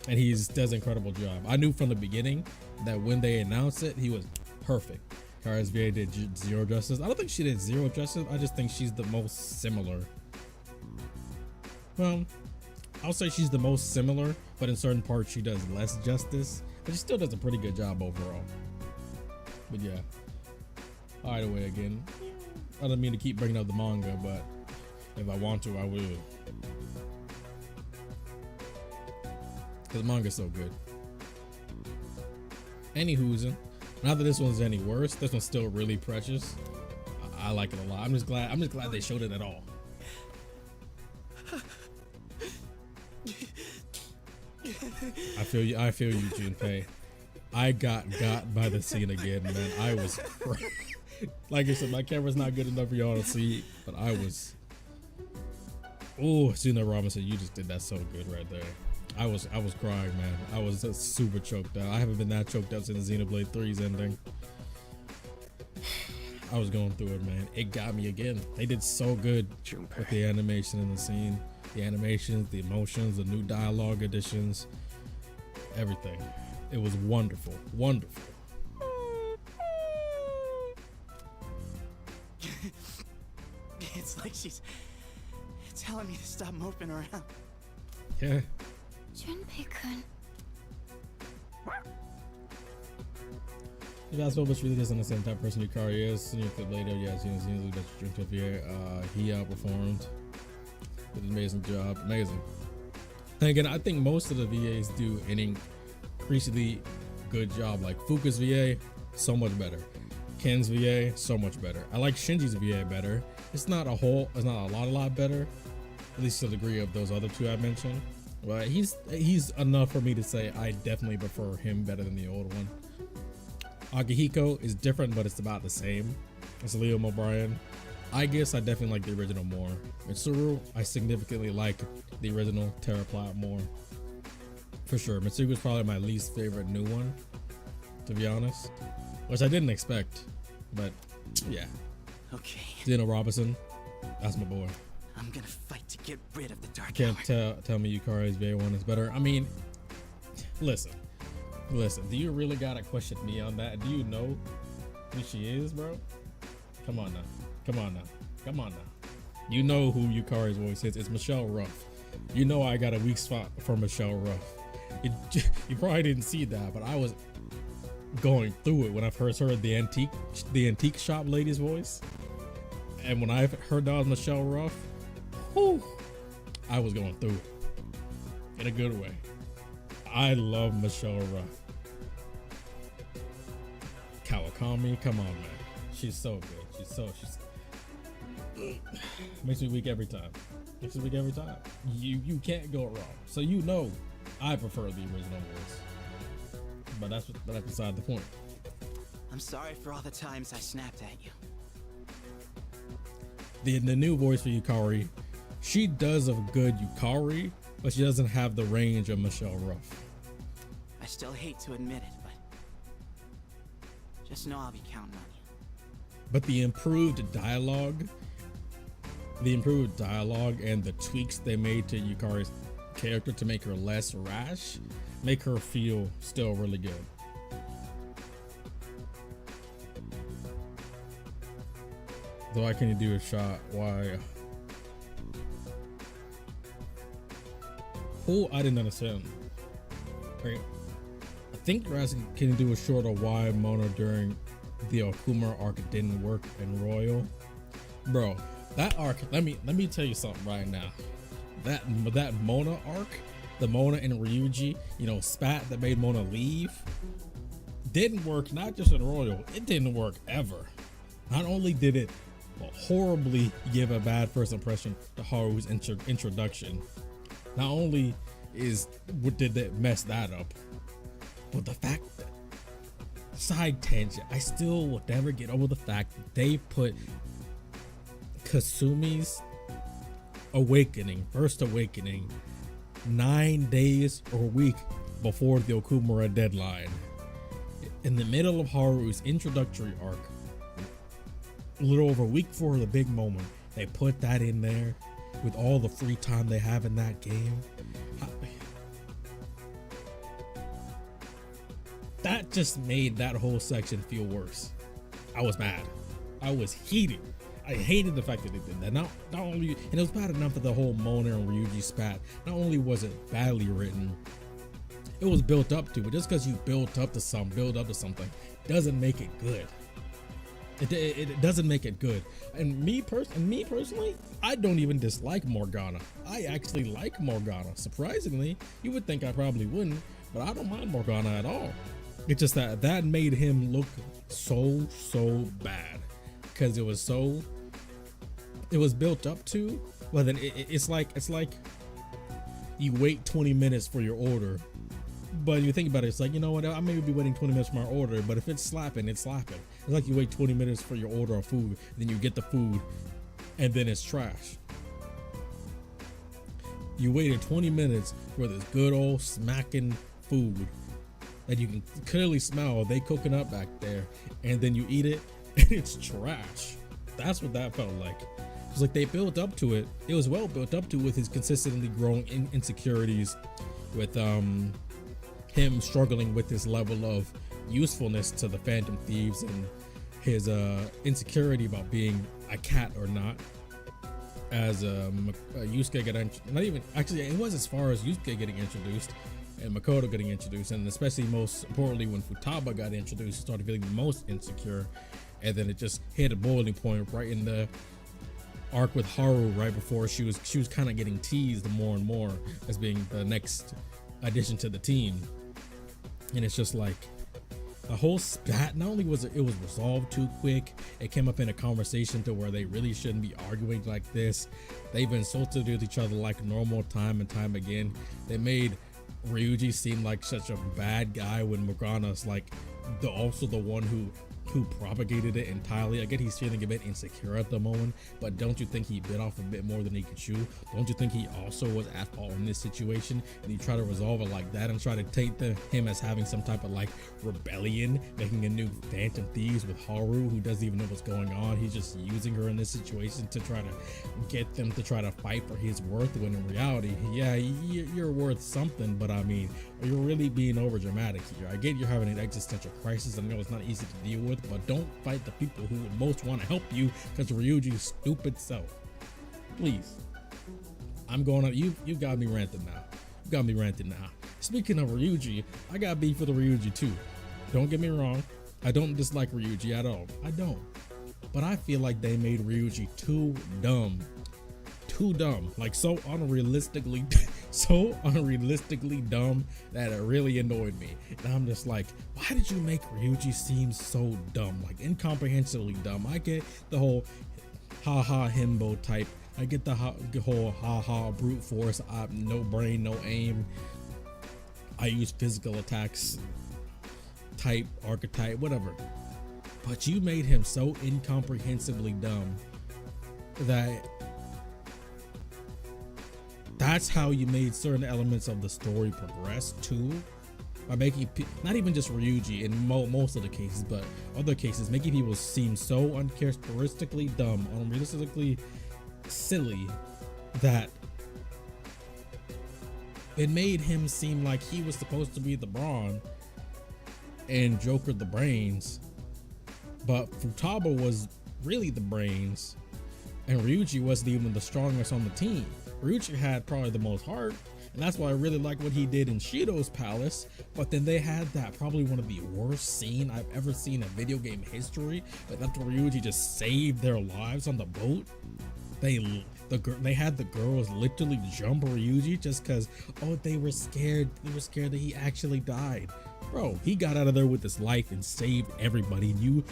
and he does an incredible job. I knew from the beginning that when they announced it, he was perfect. RSVA did zero justice. I don't think she did zero justice. I just think she's the most similar. Well, I'll say she's the most similar, but in certain parts she does less justice. But she still does a pretty good job overall. But yeah. Either way, again, I don't mean to keep bringing up the manga, but if I want to, I will. Because the manga's so good. Anywho's, not that this one's any worse, this one's still really precious. I like it a lot. I'm just glad they showed it at all. I feel you, Junpei. I got by the scene again, man. I was like I said, my camera's not good enough for y'all to see, but I was. Oh, Zeno Robinson, you just did that so good right there. I was crying, man. I was just super choked out. I haven't been that choked out since Xenoblade 3's ending. I was going through it, man. It got me again. They did so good with the animation in the scene, the animations, the emotions, the new dialogue additions, everything. It was wonderful, wonderful. It's like she's telling me to stop moping around. Yeah. Junpei-kun. You guys know much really doesn't understand the type of person Yukari is. Seen your clip later, yeah, seen that's Junpei. He outperformed. Did an amazing job. Amazing. And again, I think most of the VAs do an increasingly good job. Like Fuuka's VA, so much better. Ken's VA, so much better. I like Shinji's VA better. It's not a lot better, at least to the degree of those other two I mentioned. But he's enough for me to say I definitely prefer him better than the old one. Akihiko is different, but it's about the same. It's Liam O'Brien. I guess I definitely like the original more. Mitsuru, I significantly like the original Terraplot more. For sure. Mitsuru is probably my least favorite new one, to be honest. Which I didn't expect, but yeah. Okay. Zeno Robinson, that's my boy. I'm gonna fight to get rid of the dark Can't hour. tell me Yukari's VA1 is better. I mean, listen, do you really gotta question me on that? Do you know who she is, bro? Come on now. You know who Yukari's voice is. It's Michelle Ruff. You know I got a weak spot for Michelle Ruff. You probably didn't see that, but I was going through it when I first heard the antique shop lady's voice. And when I heard that was Michelle Ruff, whew, I was going through it in a good way. I love Michelle Ruff. Kawakami, come on, man. She's so good. She's makes me weak every time. You can't go wrong. So you know I prefer the original voice. But that's beside the point. I'm sorry for all the times I snapped at you. The new voice for Yukari, she does a good Yukari, but she doesn't have the range of Michelle Ruff. I still hate to admit it, but just know I'll be counting on you. But the improved dialogue and the tweaks they made to Yukari's character to make her less rash make her feel still really good. Though I can do a shot. Why? Oh, I didn't understand. Right. I think you're asking, can you do a short of why Mona during the Okuma arc didn't work in Royal? Bro, that arc, let me tell you something right now. That Mona arc, the Mona and Ryuji, spat that made Mona leave, didn't work not just in Royal, it didn't work ever. Not only did it horribly give a bad first impression to Haru's introduction, not only did they mess that up, but the fact that, side tangent, I still will never get over the fact that they put Kasumi's first awakening 9 days or a week before the Okumura deadline. In the middle of Haru's introductory arc, a little over a week before the big moment, they put that in there with all the free time they have in that game. That just made that whole section feel worse. I was mad. I was heated. I hated the fact that they did that. Not only, and it was bad enough that the whole Mona and Ryuji spat, not only was it badly written, it was built up to, but just because you build up to something doesn't make it good. It doesn't make it good. And me personally, I don't even dislike Morgana. I actually like Morgana. Surprisingly, you would think I probably wouldn't, but I don't mind Morgana at all. It's just that made him look so bad because it was built up to. Well, then it's like you wait 20 minutes for your order But if you think about it, it's like, you know what, I may be waiting 20 minutes for my order, but if it's slapping, it's slapping. It's like you wait 20 minutes for your order of food, then you get the food, and then it's trash. You waited 20 minutes for this good old smacking food that you can clearly smell they cooking up back there, and then you eat it and it's trash. That's what that felt like. It was like they built up to it. It was well built up to with his consistently growing insecurities, with him struggling with this level of usefulness to the Phantom Thieves, and his insecurity about being a cat or not. As Yusuke got not even actually, it was as far as Yusuke getting introduced and Makoto getting introduced, and especially most importantly when Futaba got introduced, he started feeling the most insecure, and then it just hit a boiling point right in the arc with Haru, right before she was kind of getting teased more and more as being the next addition to the team. And it's just like the whole spat, not only was it was resolved too quick, it came up in a conversation to where they really shouldn't be arguing like this. They've insulted each other like normal time and time again. They made Ryuji seem like such a bad guy when Morgana's like also the one who propagated it entirely. I get he's feeling a bit insecure at the moment, but don't you think he bit off a bit more than he could chew? Don't you think he also was at fault in this situation, and you try to resolve it like that and try to take him as having some type of like rebellion, making a new Phantom Thieves with Haru who doesn't even know what's going on? He's just using her in this situation to try to get them to try to fight for his worth, when in reality, yeah, you're worth something, but I mean, you're really being over dramatic here. I get you're having an existential crisis. I know it's not easy to deal with, but don't fight the people who would most want to help you because of Ryuji's stupid self. Please. I'm going up. You got me ranting now. You got me ranting now. Speaking of Ryuji, I got beef with Ryuji too. Don't get me wrong. I don't dislike Ryuji at all. I don't. But I feel like they made Ryuji too dumb. Too dumb. Like so unrealistically dumb that it really annoyed me. And I'm just like, why did you make Ryuji seem so dumb? Like incomprehensibly dumb. I get the whole haha himbo type. I get the whole haha brute force, no brain, no aim. I use physical attacks type, archetype, whatever. But you made him so incomprehensibly dumb that that's how you made certain elements of the story progress too, by making not even just Ryuji in most of the cases, but other cases, making people seem so uncharacteristically dumb, unrealistically silly, that it made him seem like he was supposed to be the brawn and Joker the brains, but Futaba was really the brains, and Ryuji wasn't even the strongest on the team. Ryuji had probably the most heart, and that's why I really like what he did in Shido's palace. But then they had that probably one of the worst scene I've ever seen in video game history. But after Ryuji just saved their lives on the boat, they had the girls literally jump Ryuji just because, oh, they were scared. They were scared that he actually died. Bro, he got out of there with his life and saved everybody, and you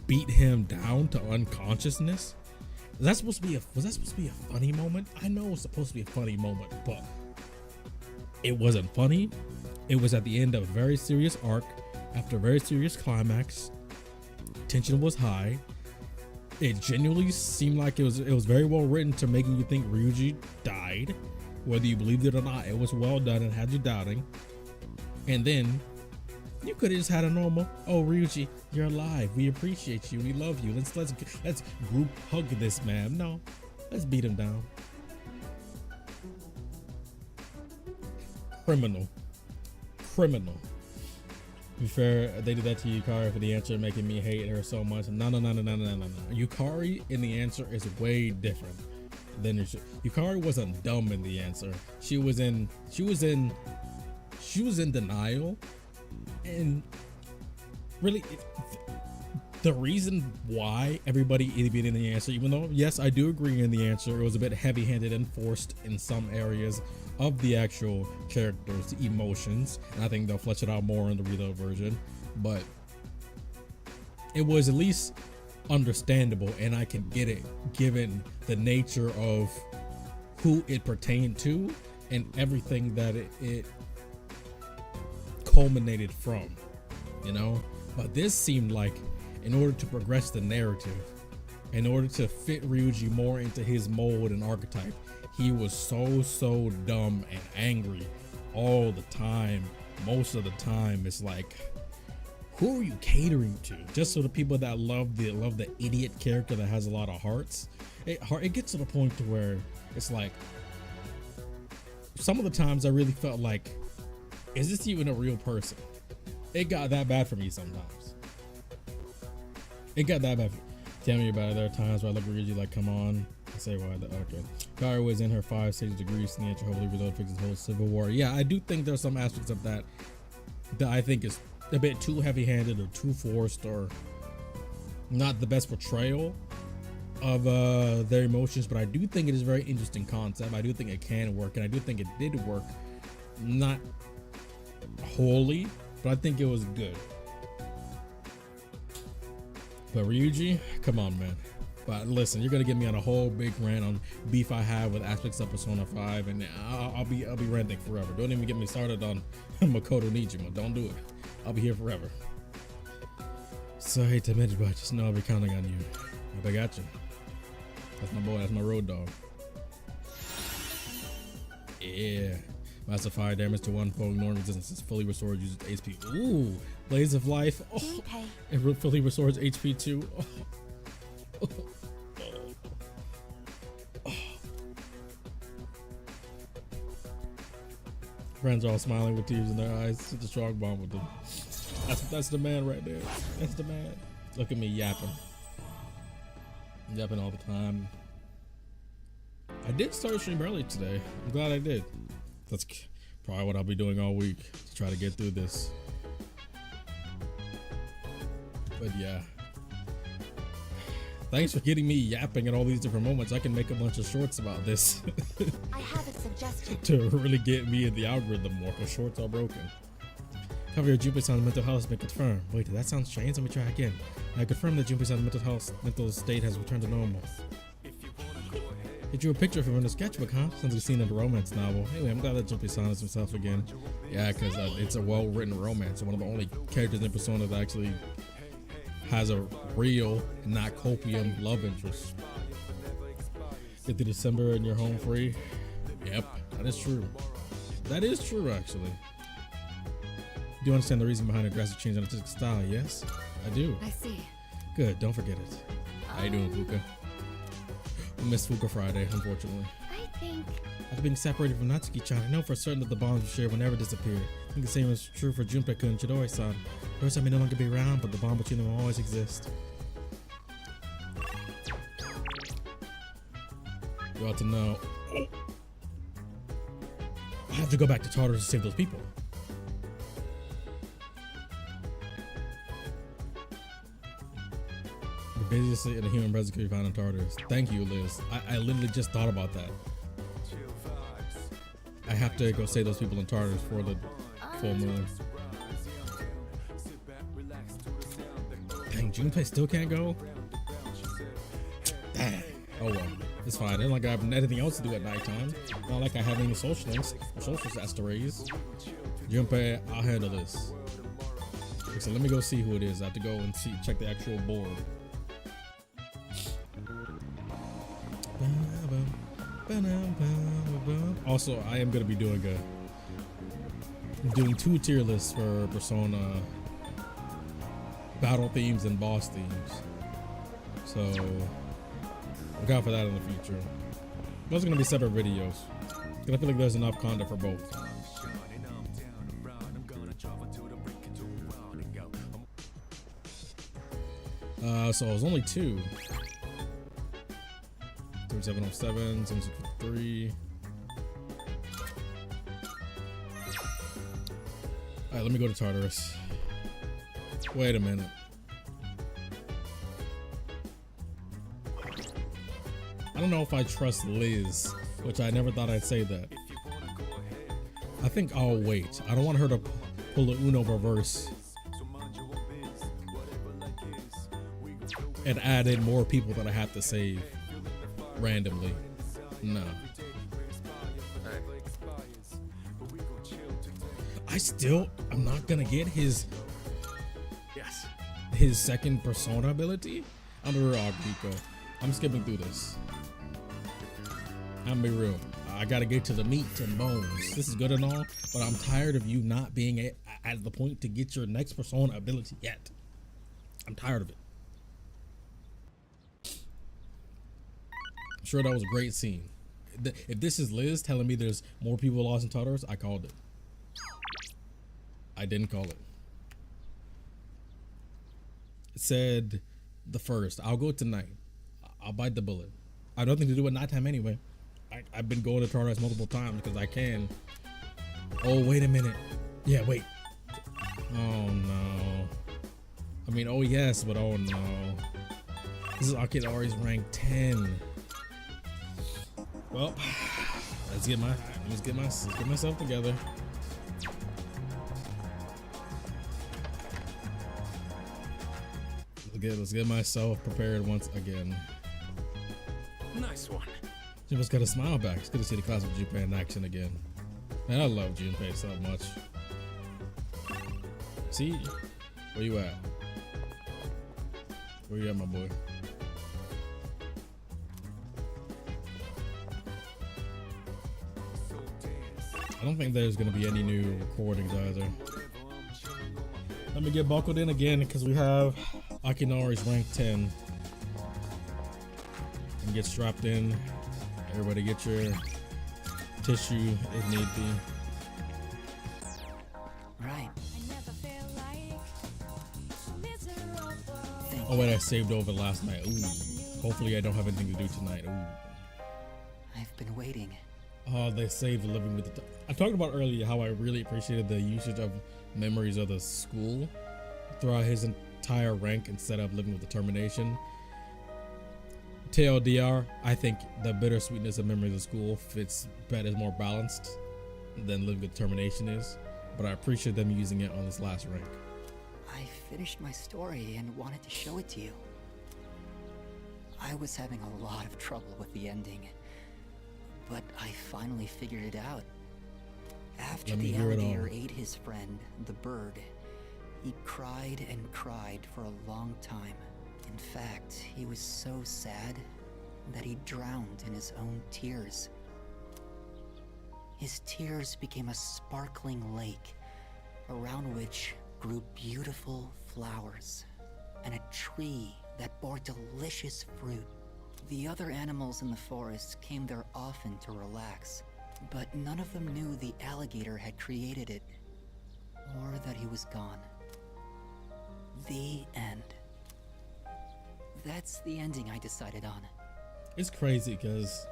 beat him down to unconsciousness. Was that supposed to be a funny moment? I know it was supposed to be a funny moment, but it wasn't funny. It was at the end of a very serious arc, after a very serious climax. Tension was high. It genuinely seemed like it was very well written to making you think Ryuji died, whether you believed it or not. It was well done and had you doubting. And then you could have just had a normal, oh Ryuji, you're alive, we appreciate you, we love you, let's group hug this man. No, let's beat him down. Criminal. To be fair, they did that to Yukari for the answer, making me hate her so much. No. Yukari in the answer is way different than Yukari wasn't dumb in the answer. She was in denial. And really, the reason why everybody idiot in the answer, even though yes, I do agree in the answer, it was a bit heavy-handed and forced in some areas of the actual characters' emotions, and I think they'll flesh it out more in the reload version, but it was at least understandable, and I can get it given the nature of who it pertained to and everything that it culminated from, you know. But this seemed like, in order to progress the narrative, in order to fit Ryuji more into his mold and archetype, he was so dumb and angry all the time. Most of the time, it's like, who are you catering to? Just so the people that love the idiot character that has a lot of hearts. It gets to the point to where it's like, some of the times I really felt like, is this even a real person? It got that bad for me sometimes. It got that bad. Tell me about it. There are times where I look at Ryuji like, come on. I say why. Okay. Yukari was in her 5 stage degrees nature, hopefully result fixes the whole civil war. Yeah, I do think there's some aspects of that I think is a bit too heavy-handed or too forced, or not the best portrayal of their emotions. But I do think it is a very interesting concept. I do think it can work, and I do think it did work. Not wholly, but I think it was good. But Ryuji, come on, man. But listen, you're gonna get me on a whole big rant on beef I have with aspects of Persona 5, and I'll be ranting forever. Don't even get me started on Makoto Nijima. Don't do it. I'll be here forever. So I hate to admit it, but just know I'll be counting on you. Hope I got you. That's my boy. That's my road dog. Yeah. Massive fire damage to one foe. Ignoring resistance is fully restored. Uses HP. Ooh. Blaze of Life. Oh. It fully restores HP too. Oh. Friends are all smiling with tears in their eyes. Such a strong bond with them. That's the man right there. That's the man. Look at me yapping. Yapping all the time. I did start stream early today. I'm glad I did. That's probably what I'll be doing all week to try to get through this. But yeah. Thanks for getting me yapping at all these different moments. I can make a bunch of shorts about this. I have a suggestion. To really get me in the algorithm more, because shorts are broken. Cover your Junpei-san's mental health has been confirmed. Wait, did that sound strange? Let me try again. I confirm that Junpei-san's mental state has returned to normal. He drew a picture from in the sketchbook, huh? Sounds like a scene in a romance novel. Anyway, I'm glad that Junpei-san is himself again. Yeah, because it's a well-written romance. One of the only characters in Persona that actually has a real, not copium love interest. Get to December and you're home free. Yep, that is true. That is true, actually. Do you understand the reason behind the drastic change in artistic style? Yes, I do. I see. Good, don't forget it. How you doing, Fuuka? We missed Fuuka Friday, unfortunately. I think... After being separated from Natsuki-chan, I know for certain that the bonds we share will never disappear. I think the same is true for Junpei-kun and Chidori-san. Chidori-san may no longer be around, but the bond between them will always exist. You ought to know. I have to go back to Tartarus to save those people. The busiest in a human presence can be found in Tartarus. Thank you, Liz. I literally just thought about that. I have to go save those people in Tartarus for the full moon. Dang, Junpei still can't go? Dang. Oh well, it's fine. It's not like I have anything else to do at nighttime. Not like I have any social links or social stats to raise. Junpei, I'll handle this. So let me go see who it is. I have to go and check the actual board. Also, I am going to be doing two tier lists for Persona battle themes and boss themes. So look out for that in the future. Those are going to be separate videos. I feel like there's enough content for both. So it was only 2. 3707, 763. Alright, let me go to Tartarus. Wait a minute. I don't know if I trust Liz, which I never thought I'd say that. I think I'll wait. I don't want her to pull a Uno reverse and add in more people that I have to save randomly. No. I'm not gonna get his second persona ability. I'm gonna be real, Rico. I'm skipping through this. I'm gonna be real. I gotta get to the meat and bones. This is good and all, but I'm tired of you not being at the point to get your next persona ability yet. I'm tired of it. I'm sure that was a great scene. If this is Liz telling me there's more people lost in Tartarus, I called it. I didn't call it. It said the first. I'll go tonight. I'll bite the bullet. I have nothing to do at nighttime anyway. I've been going to Tartarus multiple times because I can. Oh, wait a minute. Yeah, wait. Oh, no. I mean, oh, yes, but oh, no. This is Akidori's rank 10. Well, let's get myself together. Let's get myself prepared once again. Nice one. Junpei's got a smile back. It's good to see the classic Junpei in action again. Man, I love Junpei so much. See, where you at? Where you at, my boy? I don't think there's gonna be any new recordings either. Let me get buckled in again because we have Akinori's rank 10. And get strapped in. Everybody get your tissue if need be. Right. Oh wait, I saved over last night. Ooh. Hopefully I don't have anything to do tonight. Ooh. I've been waiting. Oh, they saved the living with the. I talked about earlier how I really appreciated the usage of memories of the school throughout his entire rank instead of living with determination. TLDR, I think the bittersweetness of memories of school fits better, is more balanced than living with determination is. But I appreciate them using it on this last rank. I finished my story and wanted to show it to you. I was having a lot of trouble with the ending, but I finally figured it out. After the alligator ate his friend, the bird, he cried and cried for a long time. In fact, he was so sad that he drowned in his own tears. His tears became a sparkling lake, around which grew beautiful flowers, and a tree that bore delicious fruit. The other animals in the forest came there often to relax, but none of them knew the alligator had created it, or that he was gone. The end. That's the ending I decided on. It's crazy because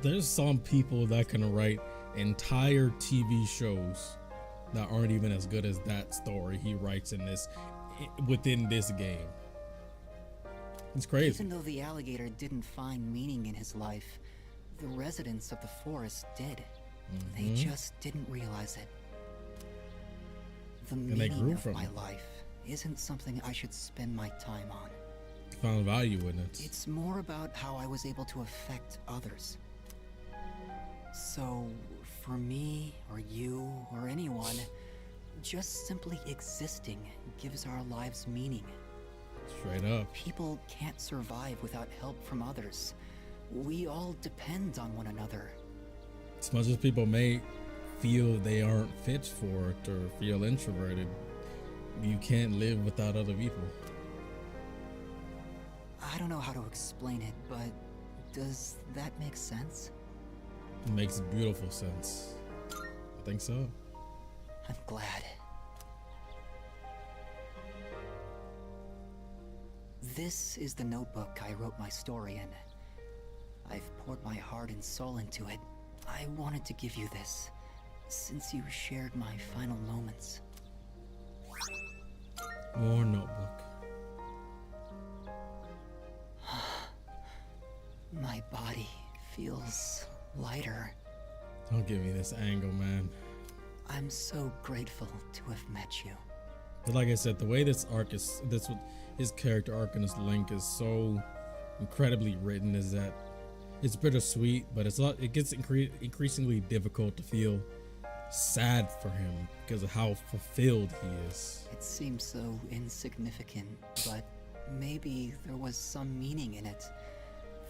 there's some people that can write entire TV shows that aren't even as good as that story he writes within this game. It's crazy. Even though the alligator didn't find meaning in his life, the residents of the forest did. They just didn't realize it. The meaning of my life isn't something I should spend my time on. Found value in it. It's more about how I was able to affect others. So, for me, or you, or anyone, just simply existing gives our lives meaning. Straight up. People can't survive without help from others. We all depend on one another. As much as people may feel they aren't fit for it or feel introverted, you can't live without other people. I don't know how to explain it, but does that make sense? It makes beautiful sense. I think so. I'm glad. This is the notebook I wrote my story in. I've poured my heart and soul into it. I wanted to give you this, since you shared my final moments. More notebook. My body feels lighter. Don't give me this angle, man. I'm so grateful to have met you. But like I said, the way this arc is, his character arc and his link is so incredibly written is that it's bittersweet, but it gets increasingly difficult to feel sad for him because of how fulfilled he is. It seems so insignificant, but maybe there was some meaning in it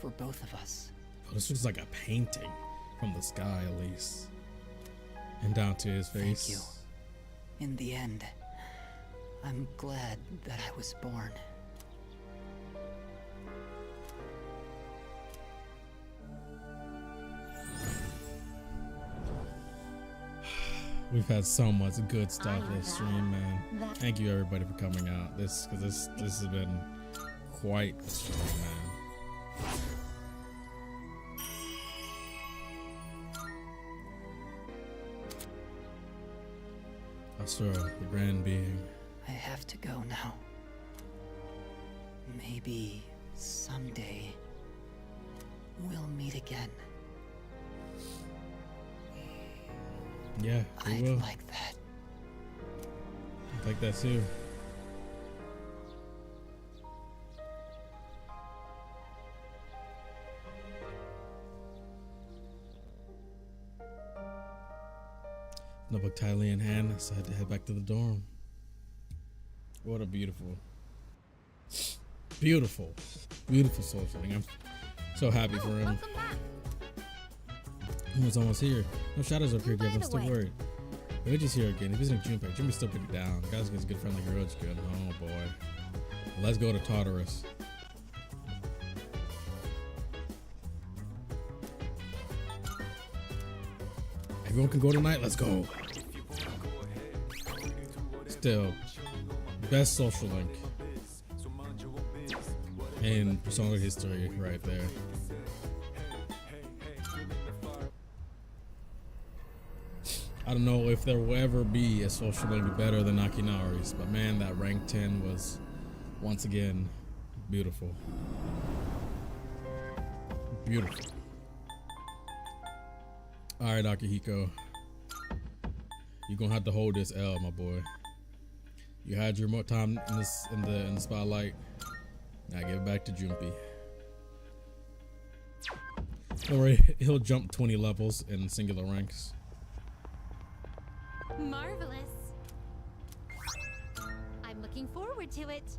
for both of us. Oh, this looks like a painting from the sky, at least. And down to his face. Thank you. In the end, I'm glad that I was born. We've had so much good stuff this stream, man. Thank you everybody for coming out. This has been quite a stream, man. Asura, the grand being. I have to go now. Maybe someday we'll meet again. Yeah, we I'd will. like that. I'd like that too. Notebook tightly in hand, so I had to head back to the dorm. What a beautiful soul feeling. I'm so happy for him. He was almost here. No shadows up here, Gavin. I'm still worried. Ryuji's here again. He's visiting Junpei. Junpei's still pretty down. The guy's got a good friend like Ryuji's good. Oh boy. Let's go to Tartarus. Everyone can go tonight. Let's go. Still, best social link in Persona history right there. I don't know if there will ever be a social link better than Akinari's, but man, that rank 10 was once again beautiful. Beautiful. Alright, Akihiko. You're gonna have to hold this L, my boy. You had your more time in this in the spotlight. Now give it back to Junpei. Don't worry, he'll jump 20 levels in singular ranks. Marvelous. I'm looking forward to it.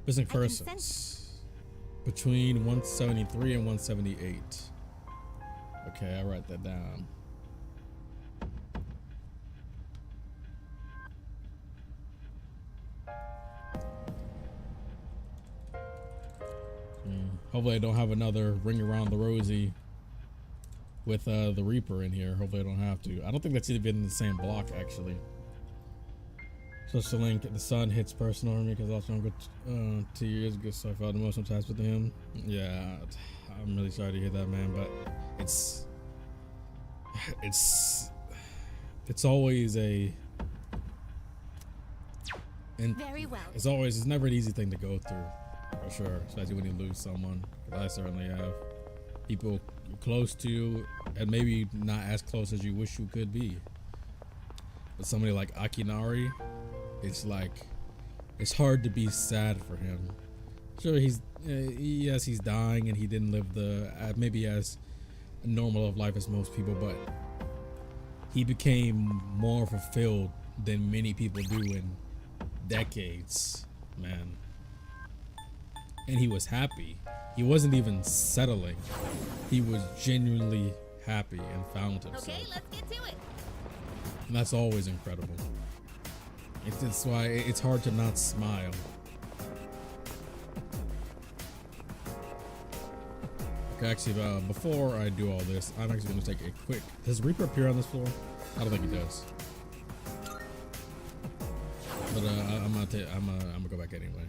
Missing persons. Between 173 and 178. Okay, I'll write that down. Hopefully I don't have another ring around the rosy with the Reaper in here. Hopefully I don't have to. I don't think that's even in the same block actually. Social link, the sun hits personal army because also I'm good 2 years ago, so I felt emotional ties with him. Yeah, I'm really sorry to hear that, man, but it's always a it's never an easy thing to go through, for sure, especially when you lose someone. I certainly have people close to you and maybe not as close as you wish you could be. But somebody like Akinari, it's like, it's hard to be sad for him. Sure, he's dying and he didn't live the maybe as normal of life as most people, but he became more fulfilled than many people do in decades, man. And he was happy. He wasn't even settling. He was genuinely happy and found himself. Okay, let's get to it. And that's always incredible. It's why it's hard to not smile. Okay, actually, before I do all this, I'm actually going to take a quick. Does Reaper appear on this floor? I don't think he does. But I'm gonna go back anyway.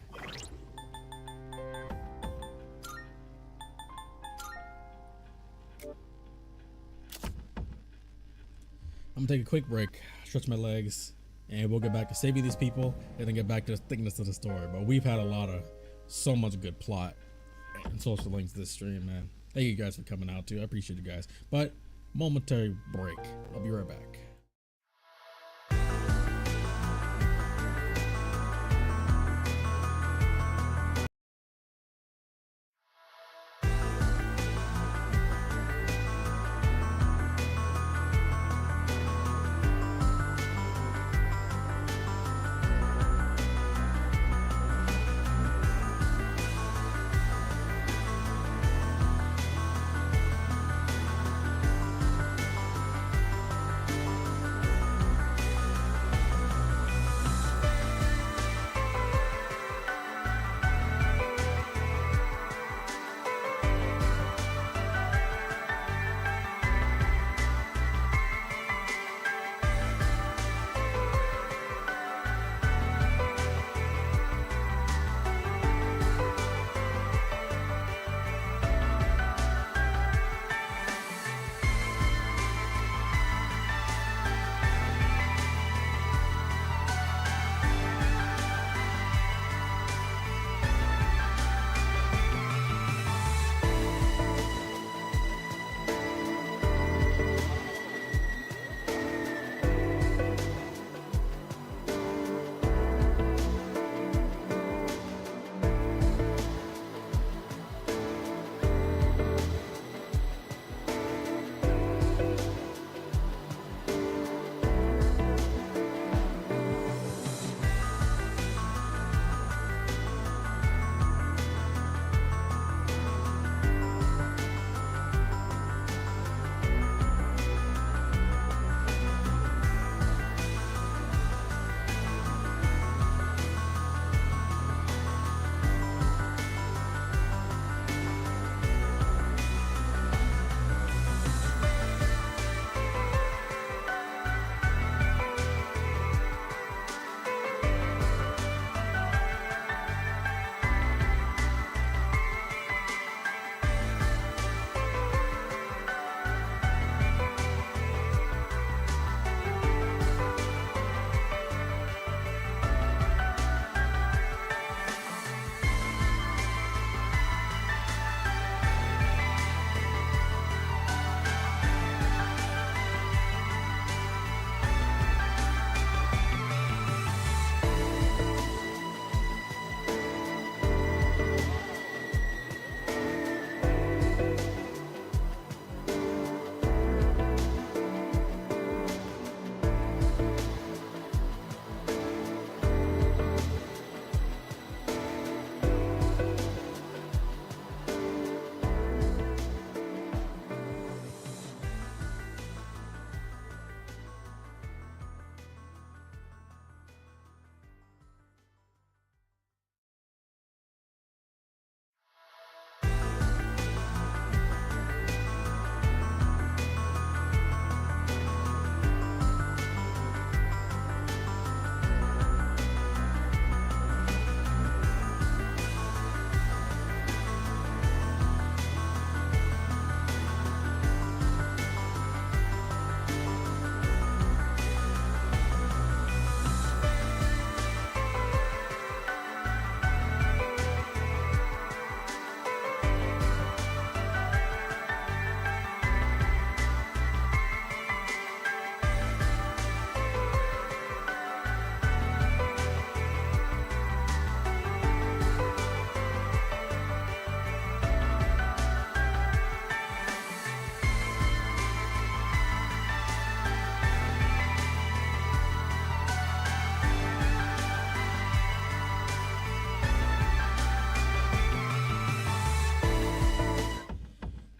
I'm gonna take a quick break, stretch my legs, and we'll get back to saving these people and then get back to the thickness of the story. But we've had so much good plot and social links this stream, man. Thank you guys for coming out too. I appreciate you guys. But momentary break. I'll be right back.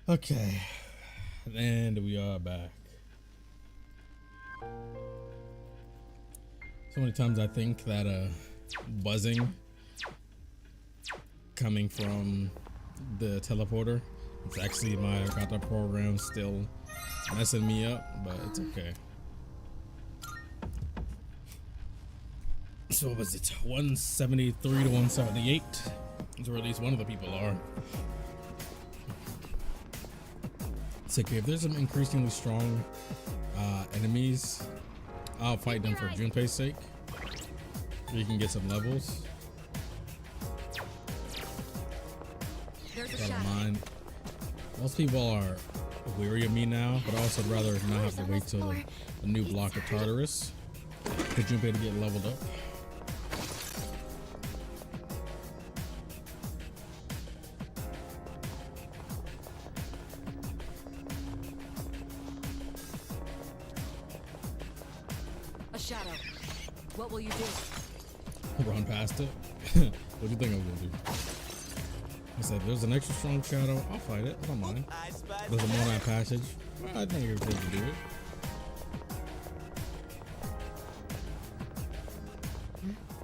Okay, and we are back. So many times I think that buzzing coming from the teleporter, it's actually my Arcana program still messing me up, but it's okay. So what was it, 173 to 178? Or at least one of the people are. It's okay, if there's some increasingly strong enemies, I'll fight them for Junpei's sake. So you can get some levels. I don't mind. Most people are weary of me now, but I also would rather not have to wait till a new block of Tartarus for Junpei to get leveled up. A shadow. What will you do? Run past it. What do you think I'm gonna do? I said, there's an extra strong shadow. I'll fight it. I don't mind. There's a Monad passage. I think you're supposed to do it.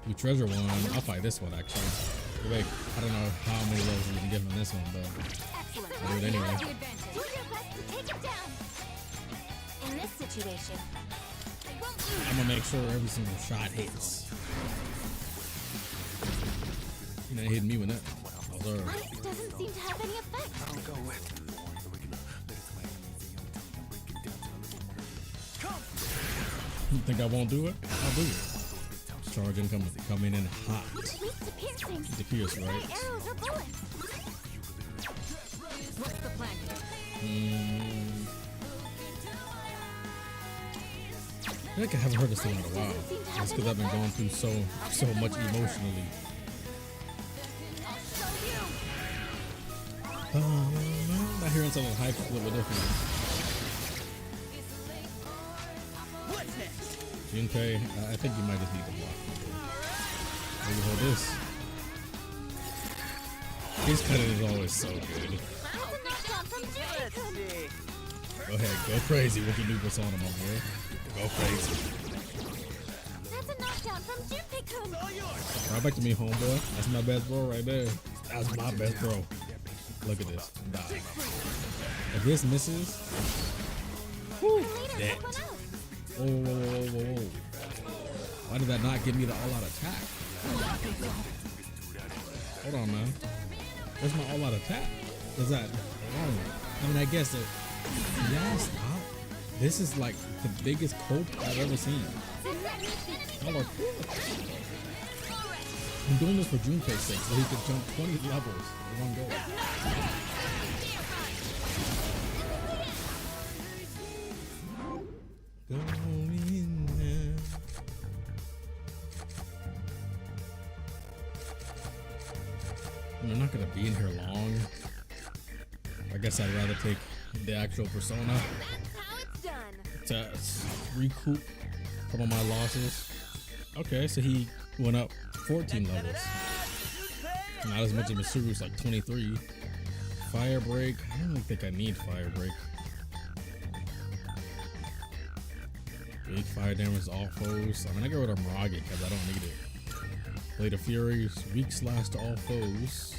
You treasure one. I'll fight this one actually. Wait, I don't know how many levels you can give in this one, but I'll do it anyway. Do your best to take it down. In this situation, I'm gonna make sure every single shot hits. You know, it hit me with that. ice doesn't seem to have any effect. I'll go with. You think I won't do it? I'll do it. Charging coming in hot. Which leads to piercing. To pierce, right? Arrows or bullets. What's the plan here? I think I haven't heard this song in a while. That's because I've been going through so much emotionally. Not hearing some of the hype is a little bit different. What's next? Junpei, I think you might just need to block. Maybe hold this. His cutting is always so good. Let's see. Go ahead, go crazy with your new persona, my boy. Go crazy. That's a knockdown from Junpei-kun. Right back to me, homeboy. That's my best bro right there. That's my best bro. Look at this. Die. If this misses, whew, dead. Whoa, whoa, whoa, whoa, whoa. Why did that not give me the all-out attack? Hold on, man. Where's my all-out attack? Is that wrong? I mean, I guess it. Yeah, stop. This is like the biggest cope I've ever seen. Y'all are cool. I'm doing this for Junpei's sake, so he could jump 20 levels in one go. Going there. I'm not gonna be in here long. I guess I'd rather take the actual persona to recoup some of my losses. Okay, so he went up 14 levels. Not as much as Mitsuru's like 23. Fire break. I don't really think I need fire break. Big fire damage to all foes. I mean, I get rid of Mirage because I don't need it. Blade of Fury, weak slash to all foes.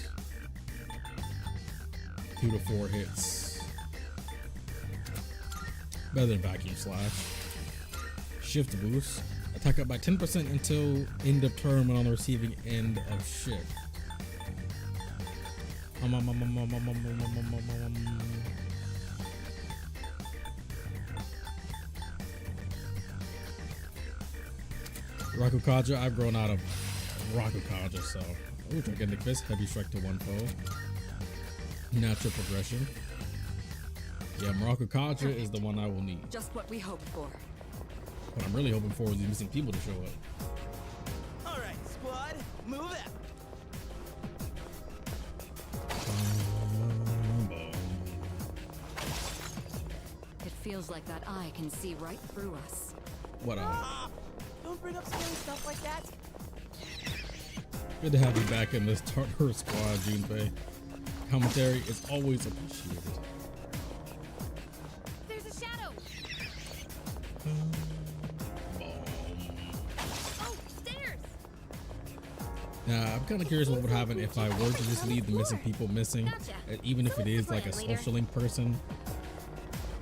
2 to 4 hits. Better than vacuum slash. Shift boost. Attack up by 10% until end of turn when on the receiving end of shift. Rakukaja, I've grown out of Rakukaja, so ooh, gigantic fist, heavy strike to one foe. Natural progression. Yeah, Rakukaja is the one I will need. Just what we hoped for. What I'm really hoping for is the missing people to show up. All right, squad, move out. It feels like that eye can see right through us. What Don't bring up scary stuff like that. Good to have you back in this Tartarus squad, Junpei. Commentary is always appreciated. I'm kind of curious what would happen if I were to just leave the missing people missing, and even if it is like a social link person.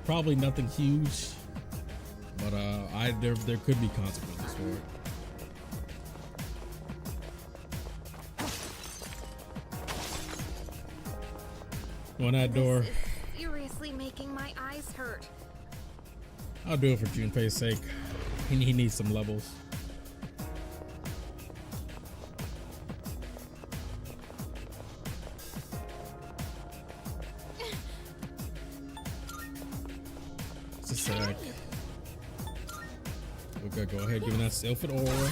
Probably nothing huge, but there could be consequences for it. On that door. Seriously making my eyes hurt. I'll do it for Junpei's sake. He needs some levels. Just a sec. We're gonna go ahead, giving that Sylphid aura.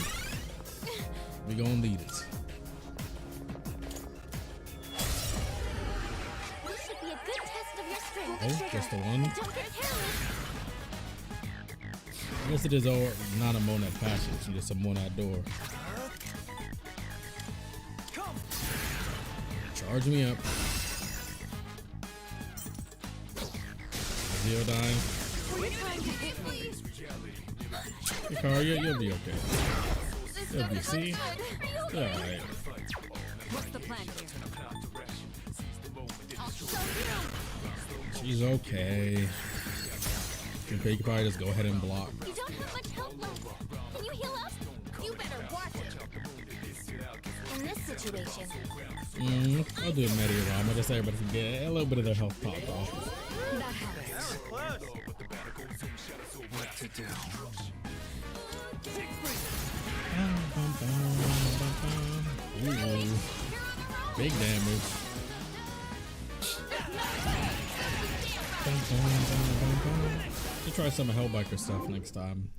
We gonna need it. Oh, just the one. I guess it is not a monad passage, it's just a monad door. Charge me up. Zero dying. Yukari, you'll be okay. You'll be, see? Alright. What's the plan here? She's okay. Junpei could probably just go ahead and block. You don't have much health left. Can you heal up? You better watch it. In this situation. I'll do a Meta just so everybody can get a little bit of their health popped off. That helps. What to do? Ooh. Big damage. Should try some Hellbiker stuff next time.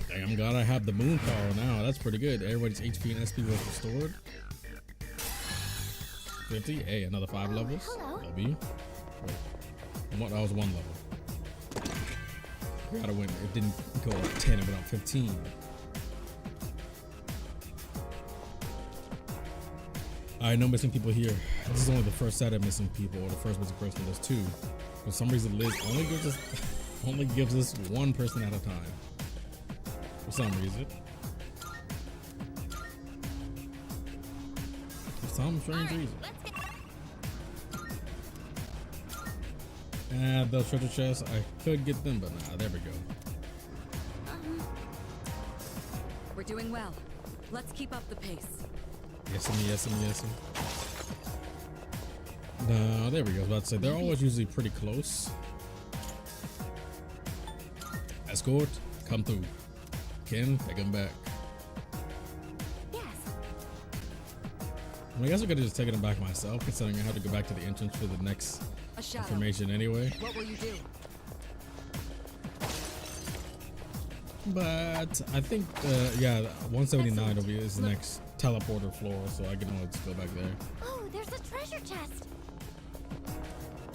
Dang, I'm glad I have the moon power now. That's pretty good. Everybody's HP and SP was restored. 50. Hey, another 5 levels. W. Wait. That was 1 level. Gotta win. It didn't go up 10, it went up 15. Alright, no missing people here. This is only the first set of missing people, or the first missing person. There's 2. For some reason, Liz only gives us 1 person at a time. For some reason. For some strange reason. Those treasure chests, I could get them, but nah, there we go. We're doing well. Let's keep up the pace. Yes. No, there we go. I was about to say, they're always usually pretty close. Escort, come through. Ken, take him back. Yes. I guess I could have just taken him back myself, considering I had to go back to the entrance for the next information anyway. What will you do? But I think, yeah, 179 will be the next teleporter floor, so I can always go back there. Oh, there's a treasure chest.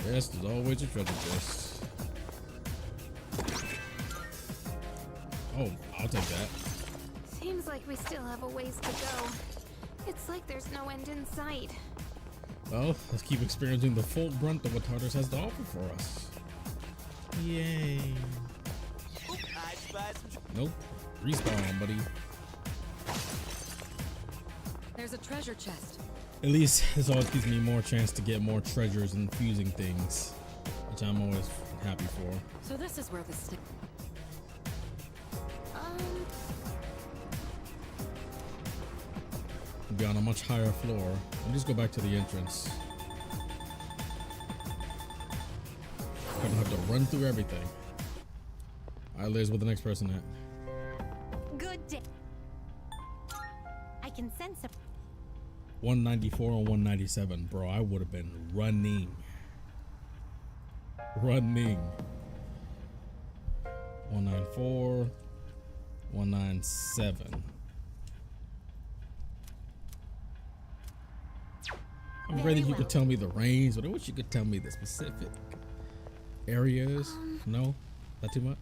Yes, there's always a treasure chest. Oh, I'll take that. Seems like we still have a ways to go. It's like there's no end in sight. Well, let's keep experiencing the full brunt of what Tartarus has to offer for us. Yay. Nope. Respawn, buddy. There's a treasure chest. At least this always gives me more chance to get more treasures and fusing things, which I'm always happy for. So this is where the stick. Be on a much higher floor. And just go back to the entrance. Gonna have to run through everything. Alright, Liz, where the next person at? Good day. I can sense a 194 and 197. Bro, I would have been running. 194, 197. I'm ready. You could tell me the range, but I wish you could tell me the specific areas. No, not too much.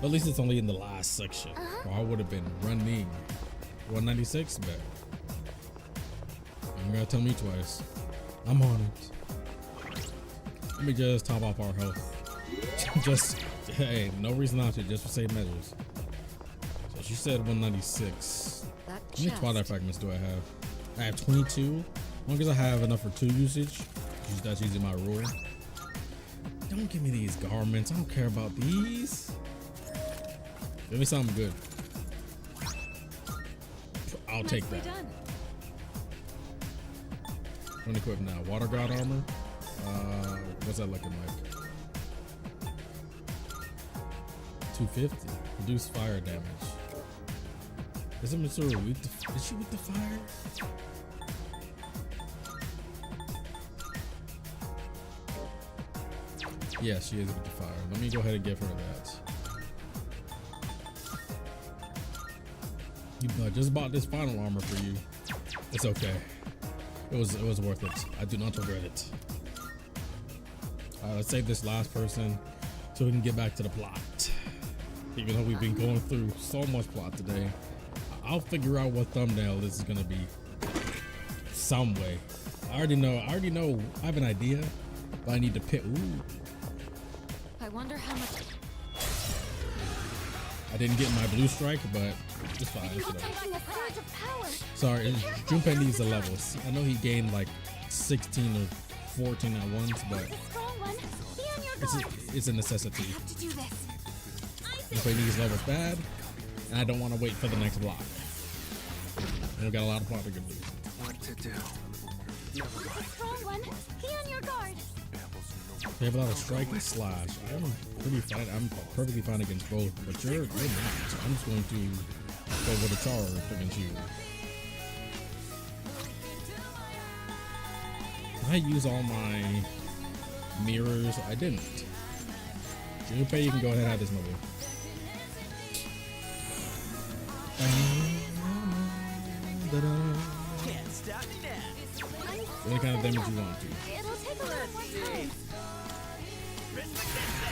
But at least it's only in the last section. Or I would have been running. 196, bet. I'm gonna tell me twice. I'm on it. Let me just top off our health. Just, hey, no reason not to, just for safe measures. So she said 196. How many Twilight fragments do I have? I have 22. As long as I have enough for 2 usage, that's usually my rule. Don't give me these garments. I don't care about these. Give me something good. I'll take that. What equip now? Water God armor. What's that looking like? 250. Reduce fire damage. Is it Mitsuru weak to, is she weak to fire? Yeah, she is with the fire. Let me go ahead and give her that. I just bought this final armor for you. It's okay. It was worth it. I do not regret it. Let's save this last person so we can get back to the plot. Even though we've been going through so much plot today, I'll figure out what thumbnail this is gonna be. Some way. I already know. I have an idea, but I need to pick. Ooh. I wonder how much. I didn't get my blue strike, but it's fine. Sorry, Junpei needs the levels. I know he gained like 16 or 14 at once, but it's a necessity. Junpei needs levels bad, and I don't want to wait for the next block. And we've got a lot of plot to do. What to do? Never mind. They have a lot of strike and slash. I'm perfectly fine against both, but you're not. So I'm just going to go with a charge against you. Did I use all my mirrors? I didn't. Junpei, you can go ahead and have this move. Can't stop me now. Any kind of damage you want to. It'll take a little more time.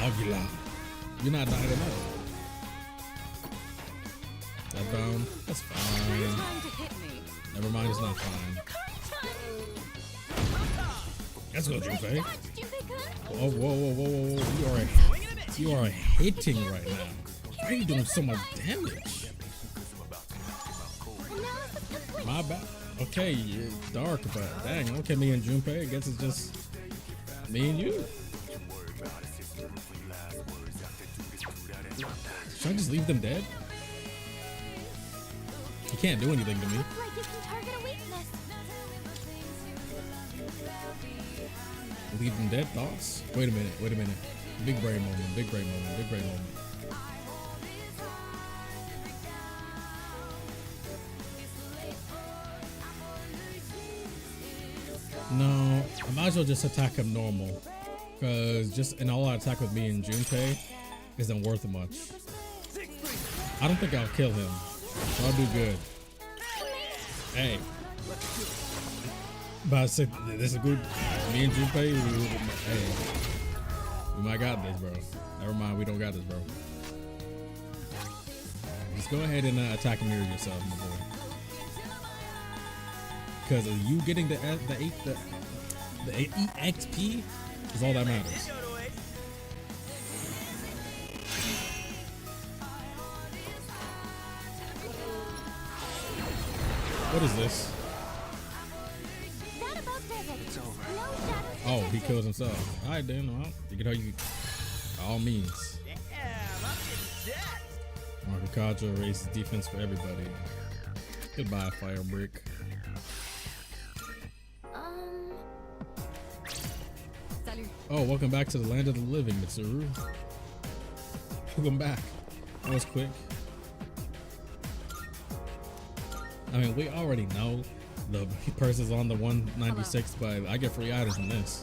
Aguila. You're not dying enough. That down. That's fine. Never mind, it's not fine. Let's go, Junpei. Oh, whoa. You are hitting right now. Why are you doing so much damage? My bad. Okay, you're dark, but dang, okay, me and Junpei, I guess it's just me and you. Should I just leave them dead? He can't do anything to me. Leave them dead, thoughts? Wait a minute. Big brain moment. No, I might as well just attack him normal. Because just an all-out attack with me and Junpei isn't worth much. I don't think I'll kill him. So I'll do good. Hey. But I said, this is good. Me and Junpei, hey. We might got this, bro. Never mind, we don't got this, bro. Just go ahead and attack and mirror yourself, my boy. Because you getting the EXP is all that matters. What is this? It's over. Oh, he killed himself. All right, then. Well, you can you all means. Makoto raises defense for everybody. Goodbye, Fire Brick. Oh, welcome back to the land of the living, Mitsuru. Welcome back. That was quick. I mean, we already know the purse is on the 196, but I get free items from this.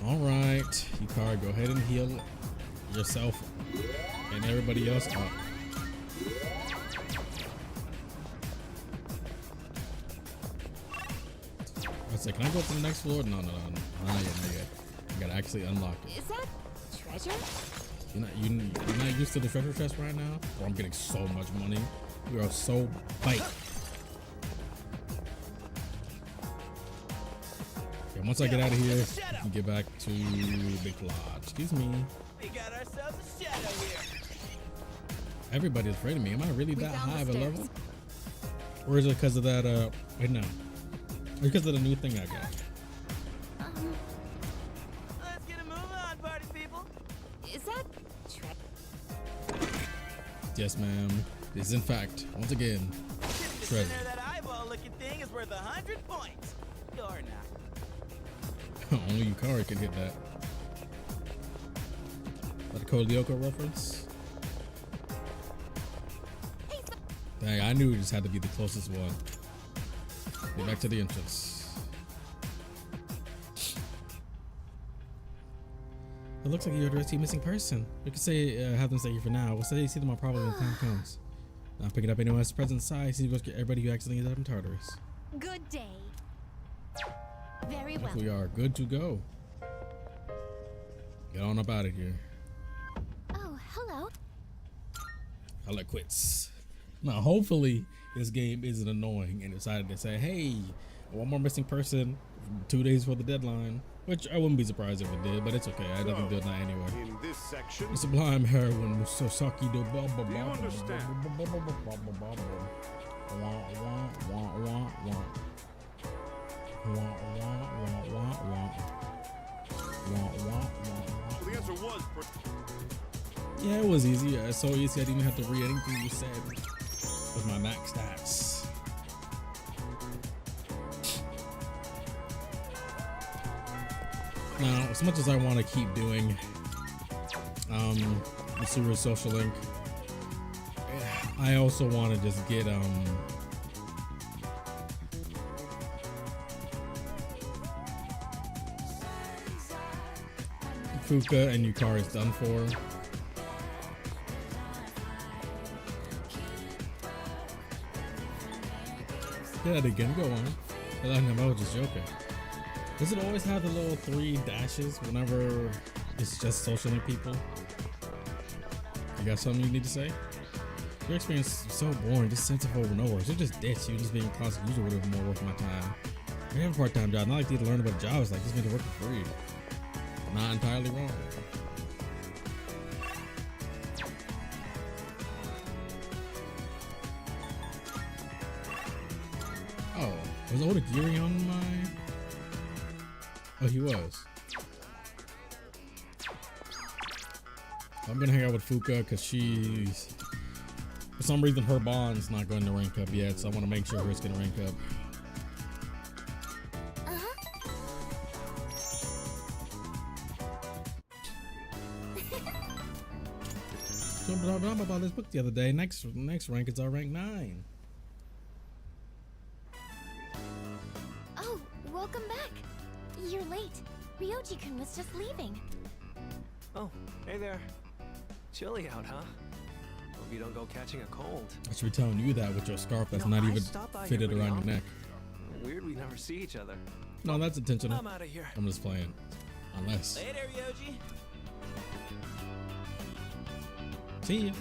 All right, Yukari, go ahead and heal yourself and everybody else up. I said, can I go to the next floor? No, not yet. I gotta actually unlock it. Is that treasure? You're not used to the treasure chest right now? Oh, I'm getting so much money. We are so bite. once I get out of here, we can get back to the big plot. Excuse me. We got ourselves a shadow here. Everybody's afraid of me. Am I really that high of a level? Or is it because of that, wait, no. Or because of the new thing I got? Let's get a move on, party people. Is that Yes, ma'am. This is in fact, once again, treasure. That eyeball-looking thing is worth 100 points. You're not. Only Yukari can hit that. That a Code Lyoko reference? Dang, I knew it just had to be the closest one. Get back to the entrance. It looks like you're a missing person. We could say, have them stay here for now. We'll say see them more probably when the time comes. Not picking up anyone else's present side. See everybody who accidentally ended up in Tartarus. Good day. Very well. We are good to go. Get on up out of here. Oh, hello. I'll let quits. Now, hopefully, this game isn't annoying and decided to say, hey, one more missing person 2 days before the deadline. Which I wouldn't be surprised if it did, but it's okay. I don't do it now anyway. In this section, the sublime heroine Musosaki do you understand? The answer was. Yeah, it was easy. It's so easy I didn't even have to read anything you said with my max stats. Now, as much as I want to keep doing Mitsuru's social link, I also want to just get Fuuka and Yukari is done for. Get that again, go on. I was just joking. Does it always have the little 3 dashes whenever it's just social link people? You got something you need to say? Your experience is so boring, just sense of over nowhere. So just ditch you, just being a constant user would have been more worth my time. I have a part-time job, not like you to learn about jobs, like just make it work for free. Not entirely wrong. Oh, was Odagiri on my... Oh, he was. I'm gonna hang out with Fuuka because she's, for some reason, her bond's not going to rank up yet, so I want to make sure hers gonna rank up. So blah blah about this book the other day. Next rank is our rank 9. Oh, welcome back. You're late. Ryoji-kun was just leaving. Oh, hey there. Chilly out, huh? Hope you don't go catching a cold. I should be telling you that with your scarf that's not even fitted around your neck. Weird we never see each other. No, that's intentional. I'm out of here. I'm just playing. Unless. Later, Ryoji. See ya.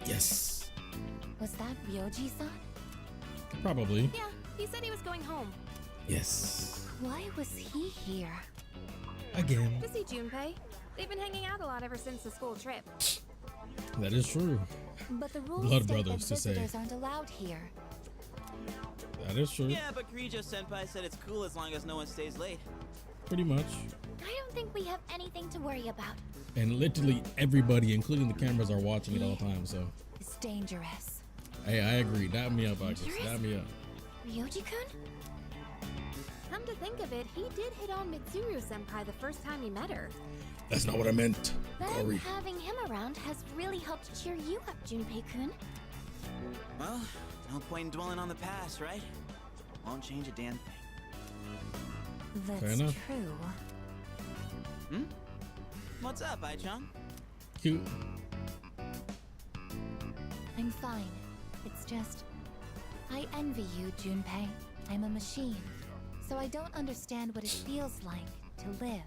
Yes. Was that Ryoji-san? Probably. Yeah, he said he was going home. Yes. Why was he here? Again. To see Junpei. They've been hanging out a lot ever since the school trip. That is true. But the rules Blood state brothers that to say. visitors aren't allowed here. That is true. Yeah, but Kirijo-senpai said it's cool as long as no one stays late. Pretty much. I don't think we have anything to worry about. And literally everybody, including the cameras, are watching it all the time, so. It's dangerous. Hey, I agree. Dab me up, I guess. Dab me up. Ryoji-kun? Come to think of it, he did hit on Mitsuru-senpai the first time he met her. That's not what I meant. Then Sorry. having him around has really helped cheer you up, Junpei-kun. Well, no point in dwelling on the past, right? Won't change a damn thing. That's Fair enough. true. Hmm? What's up, Ai-chan? Cute. I'm fine. It's just... I envy you, Junpei. I'm a machine. So I don't understand what it feels like to live.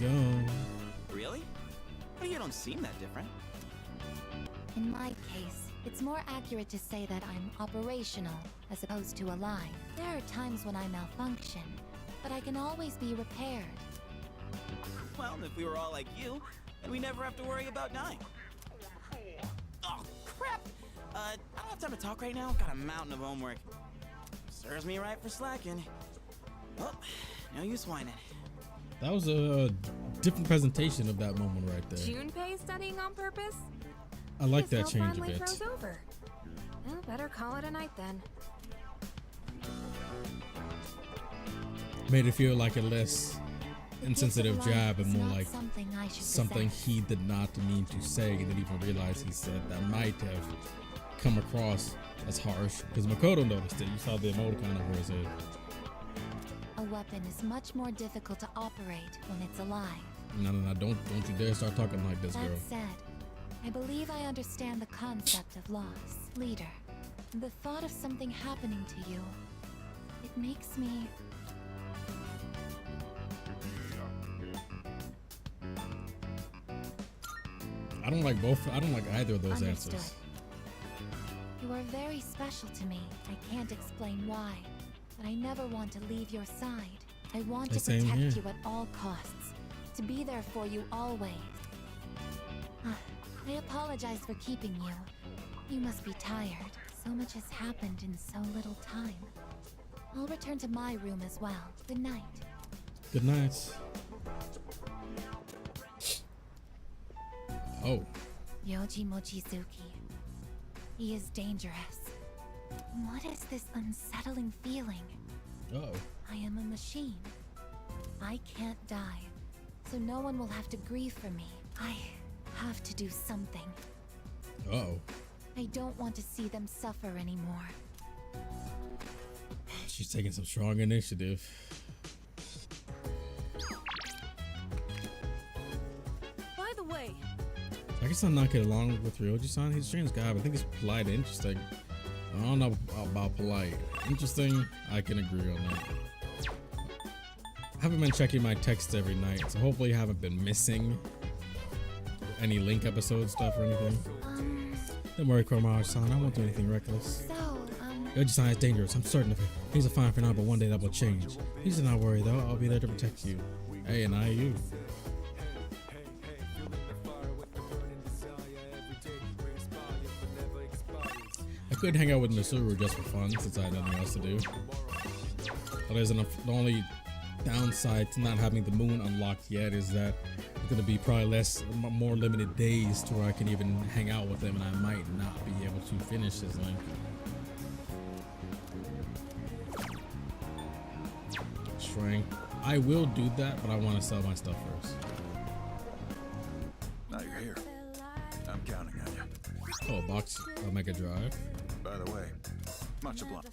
Go. Really? Well, you don't seem that different. In my case, It's more accurate to say that I'm operational as opposed to alive. There are times when I malfunction, but I can always be repaired. Well, if we were all like you, then we never have to worry about dying. Oh, crap! I don't have time to talk right now. I've got a mountain of homework. Serves me right for slacking. Well, no use whining. That was a different presentation of that moment right there. Junpei studying on purpose? I like that His change a finally bit. froze over. Well, better call it a night then. Made it feel like a less insensitive jab and more like something he did not mean to say, and then even realized he said that might have come across as harsh. Because Makoto noticed it. You saw the emoticon over his head. A weapon is much more difficult to operate when it's alive. No, don't you dare start talking like this, girl. That said, I believe I understand the concept of loss. Leader, the thought of something happening to you, it makes me... I don't like either of those Understood. answers. You are very special to me. I can't explain why, but I never want to leave your side. I want to Same protect here. you at all costs, to be there for you always. I apologize for keeping you. You must be tired. So much has happened in so little time. I'll return to my room as well. Good night. Good night. Oh. Yoji Mochizuki. He is dangerous. What is this unsettling feeling? Uh-oh. I am a machine. I can't die, so no one will have to grieve for me. I have to do something. Uh-oh. I don't want to see them suffer anymore. She's taking some strong initiative. By the way, I guess I'm not getting along with Ryoji-san. He's a strange guy, but I think he's polite and interesting. I don't know about polite. Interesting, I can agree on that. I haven't been checking my texts every night, so hopefully I haven't been missing any link episode stuff or anything. Don't worry, Koromaro-san, I won't do anything reckless. Ryoji-san is dangerous, I'm certain of it. He's a fine for now, but one day that will change. Please do not worry though, I'll be there to protect you. Hey, and I you. I could hang out with Mitsuru just for fun since I had nothing else to do. But the only downside to not having the moon unlocked yet is that it's going to be probably more limited days to where I can even hang out with him, and I might not be able to finish his link. Strength. I will do that, but I want to sell my stuff first. Now you're here. I'm counting on you. Oh, box Mega Drive. By the way, much obliged.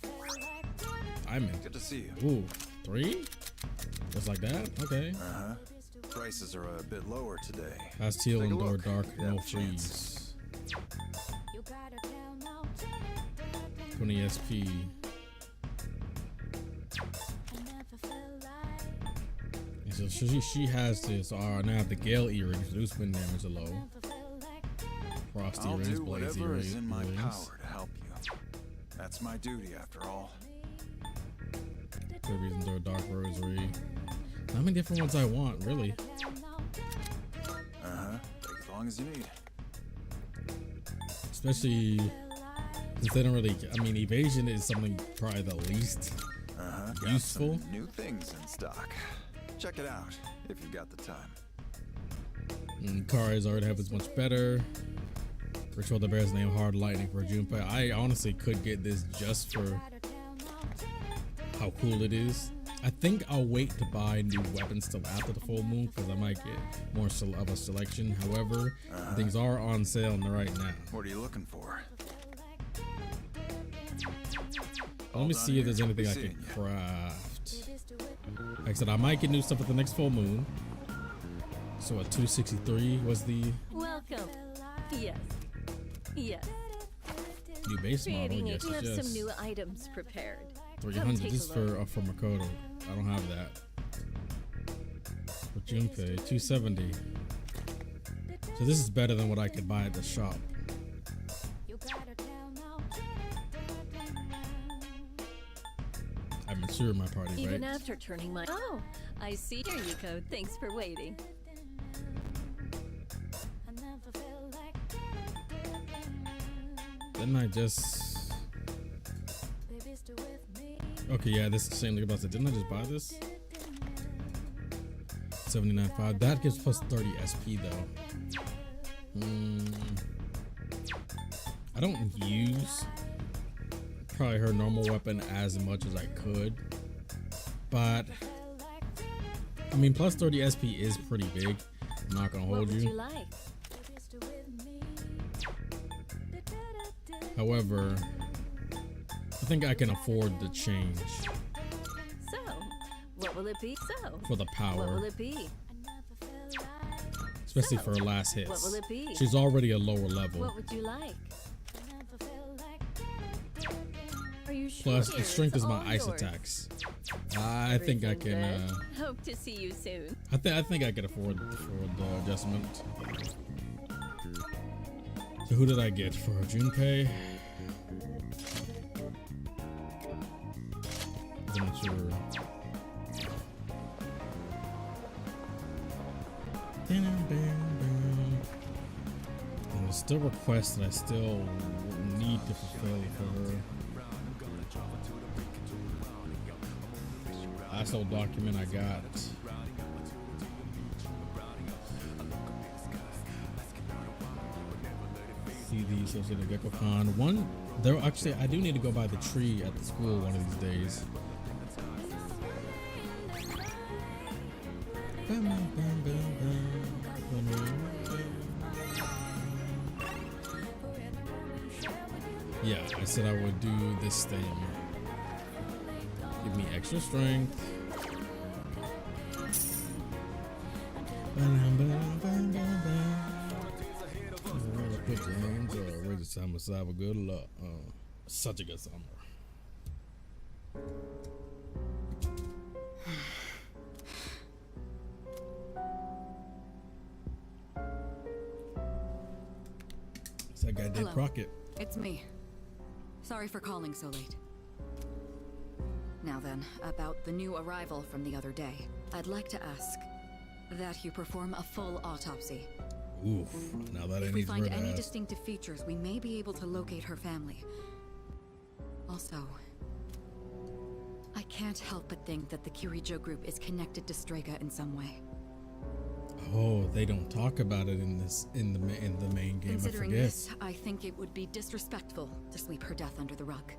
I'm in. Good to see you. Ooh, 3? Just like that? Okay. Uh-huh. Prices are a bit lower today. Pastille Take a Indoor look. Dark, You have no a chance. freeze. 20 SP. And so she has this. Now the Gale earrings, reduce wind damage are low. Frost I'll earrings, do Blaze whatever is in my earrings. power to help you. That's my duty, after all. Kirby's Indoor Dark Rosary. How many different ones I want, really? Uh-huh. Take as long as you need. Especially since they don't really. I mean, evasion is something probably the least Got useful. some new things in stock. Check it out if you've got the time. Yukari's already have is much better. Ritual the Bear's name Hard Lightning for Junpei. I honestly could get this just for how cool it is. I think I'll wait to buy new weapons till after the full moon because I might get more of a selection. However, things are on sale right now. What are you looking for? Let me see if there's anything I can craft. Like I said, I might get new stuff at the next full moon. So a 263 was the Welcome. Yes. Yes. new base model. Creating Yes, it. We have yes. some new items prepared. 300. Take This is a look. for Makoto. I don't have that. For Junpei, 270. So this is better than what I could buy at the shop. Mitsuru in my party, Even right? after turning my... Oh, I see. Here you go. Thanks for waiting. Didn't I just... Okay, yeah, this is the same thing about it. Didn't I just buy this? 79.5. That gives plus 30 SP though. I don't use probably her normal weapon as much as I could, but I mean, plus 30 SP is pretty big. I'm not gonna hold you. Like? However, I think I can afford the change. So, what will it be? So, For the power. What will it be? Especially for her last hits. What will it be? She's already a lower level. What would you like? Are you sure? Plus, the strength It's is my all ice yours. attacks. I think I can. Everything good? Hope to see you soon. I think I can afford the adjustment. So who did I get for Junpei? I'm not sure. And there's still requests that I still need to fulfill for her. Last old document I got. CD associated GeckoCon. One, there actually I do need to go by the tree at the school one of these days. Yeah, I said I would do this thing. Give me extra strength. Put your hands up. Ready to time aside with good luck. Such a good summer. It's that guy Dave Hello. Crockett. It's me. Sorry for calling so late. Now then, about the new arrival from the other day. I'd like to ask that you perform a full autopsy. Oof, now that I If we need find rid any of distinctive features, we may be able to locate her family. Also, I can't help but think that the Kirijo group is connected to Strega in some way. Oh, they don't talk about it in the main game. Considering I forget. this, I think it would be disrespectful to sweep her death under the rug.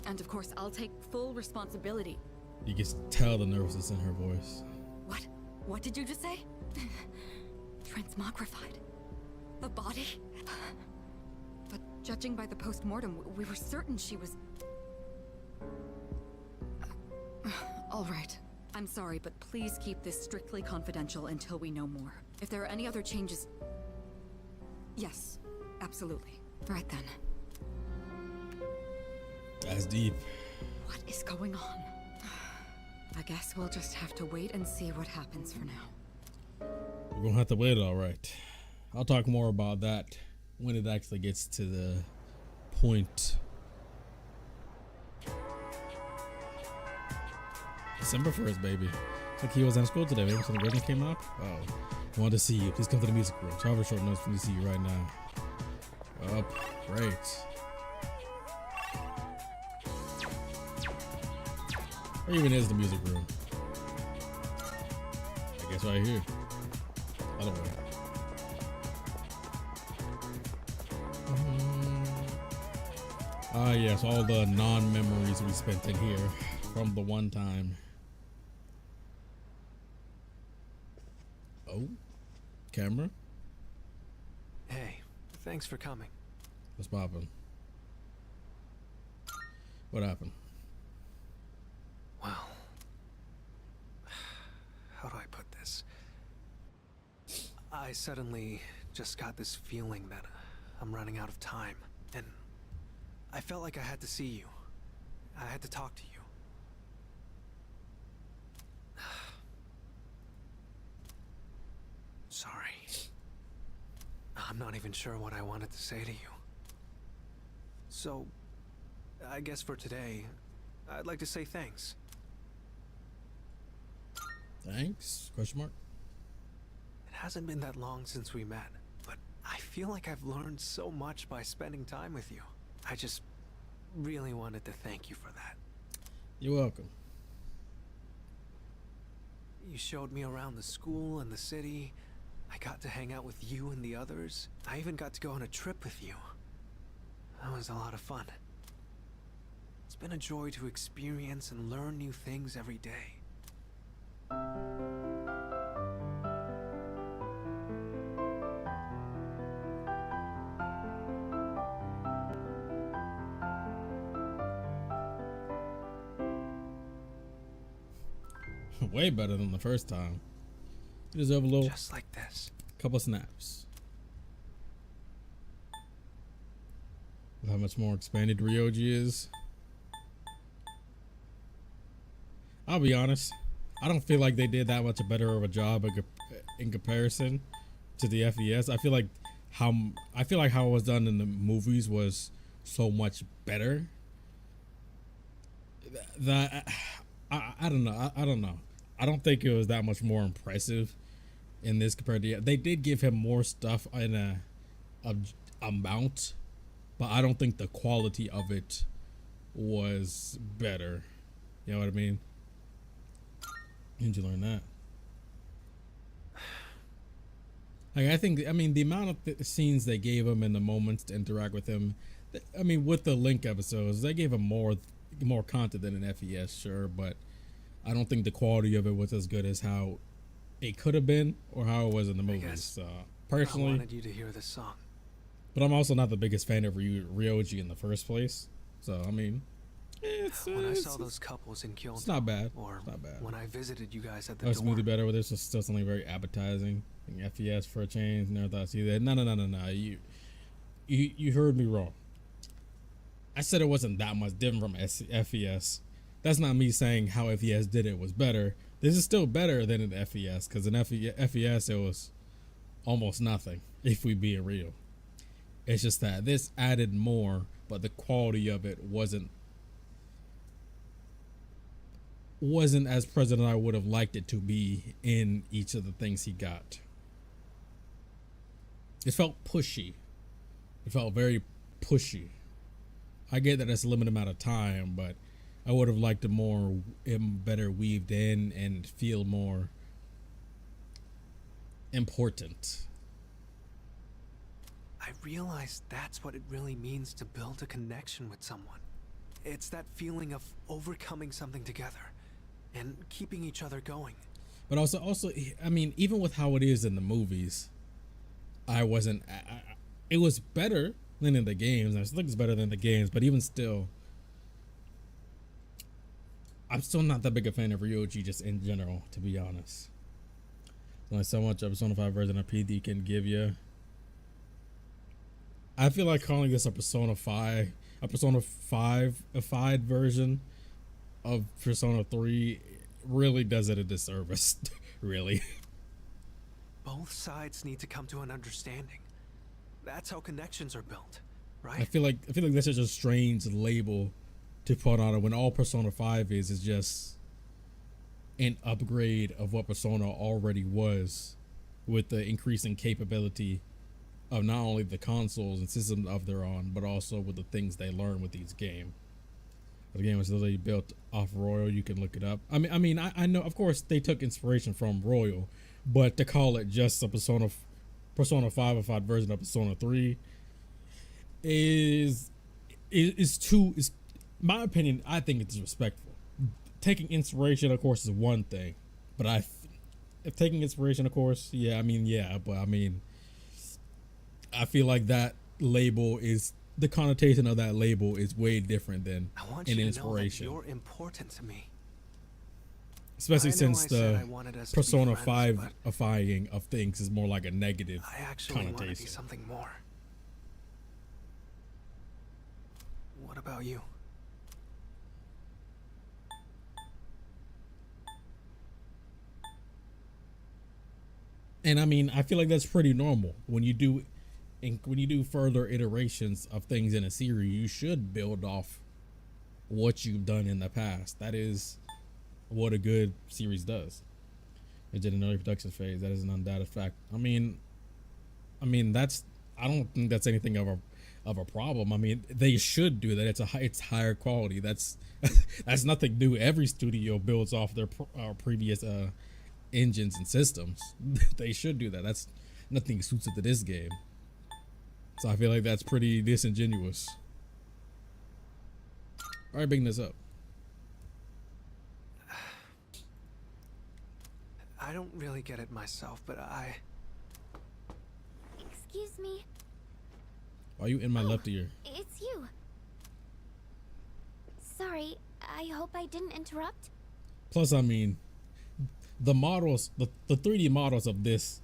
And of course, I'll take full responsibility. You can tell the nervousness in her voice. What? What did you just say? Transmogrified. The body? But judging by the post-mortem, we were certain she was... All right. I'm sorry, but please keep this strictly confidential until we know more. If there are any other changes... Yes, absolutely. Right then. That's deep. What is going on? I guess we'll just have to wait and see what happens for now. We're gonna have to wait, all right. I'll talk more about that when it actually gets to the point. December 1st, baby. Like he was in school today. Maybe some version came out. Oh, I wanted to see you. Please come to the music room. So I have a short notice for me to see you right now. Oh, great. Where even is the music room? I guess right here. Other way. Ah, yes, all the non-memories we spent in here from the one time. Oh, camera. Hey, thanks for coming. What's poppin'? What happened? Well, how do I put this? I suddenly just got this feeling that I'm running out of time, and I felt like I had to see you. I had to talk to you. Sorry. I'm not even sure what I wanted to say to you. So, I guess for today, I'd like to say thanks. Thanks? Question mark. It hasn't been that long since we met, but I feel like I've learned so much by spending time with you. I just really wanted to thank you for that. You're welcome. You showed me around the school and the city. I got to hang out with you and the others. I even got to go on a trip with you. That was a lot of fun. It's been a joy to experience and learn new things every day. Way better than the first time. You deserve a little, just like this. Couple snaps. How much more expanded Ryoji is. I'll be honest, I don't feel like they did that much better of a job in comparison to the FES. I feel like how it was done in the movies was so much better. That I don't know. I don't know. I don't think it was that much more impressive in this compared to. They did give him more stuff in a amount, but I don't think the quality of it was better. You know what I mean? When did you learn that? Like, I mean, the amount of scenes they gave him and the moments to interact with him. I mean, with the Link episodes, they gave him more content than an FES, sure, but I don't think the quality of it was as good as how it could have been or how it was in the movies. Personally, I wanted you to hear this song. But I'm also not the biggest fan of Ryoji in the first place. So I mean, when I saw those couples in Kyoto, it's not bad. Or it's not bad. When I visited you guys at the I was dorm. smoothly better with this. Was still something very appetizing. FES for a change. Never thought I'd see that. No. You heard me wrong. I said it wasn't that much different from FES. That's not me saying how FES did it was better. This is still better than an FES, because in FES it was almost nothing, if we being real. It's just that this added more, but the quality of it wasn't as present as I would have liked it to be in each of the things he got. It felt pushy. It felt very pushy. I get that it's a limited amount of time, but I would have liked it better weaved in and feel more important. I realized that's what it really means to build a connection with someone. It's that feeling of overcoming something together and keeping each other going. But also, I mean, even with how it is in the movies, it was better than in the games. I still think it's better than the games, but even still, I'm still not that big a fan of Ryoji just in general, to be honest. There's only so much a Persona 5 version of PD can give you. I feel like calling this a Persona 5-ified version of Persona 3 really does it a disservice. Really. Both sides need to come to an understanding. That's how connections are built, right? I feel like that's just a strange label to put on it when all Persona 5 is just an upgrade of what Persona already was, with the increasing capability of not only the consoles and systems of their own, but also with the things they learn with each game. The game was literally built off Royal. You can look it up. I know, of course, they took inspiration from Royal, but to call it just a Persona 5-ified version of Persona 3 is my opinion. I think it's disrespectful. Taking inspiration, of course, is one thing, but if taking inspiration, of course, but I feel like that label is, the connotation of that label is way different than an inspiration. You're important to me. Especially since the Persona 5-ifying of things is more like a negative connotation. Want to be something more. What about you? And I mean, I feel like that's pretty normal when you do further iterations of things in a series. You should build off what you've done in the past. That is what a good series does. It's in an early production phase. That is an undoubted fact. I mean that's, I don't think that's anything of a problem. I mean, they should do that. It's higher quality. That's that's nothing new. Every studio builds off their previous engines and systems. They should do that. That's nothing suited to this game. So I feel like that's pretty disingenuous. All right, bring this up. I don't really get it myself, but Excuse me. Why are you in my left ear? It's you. Sorry, I hope I didn't interrupt. Plus, I mean, the models, the 3D models of this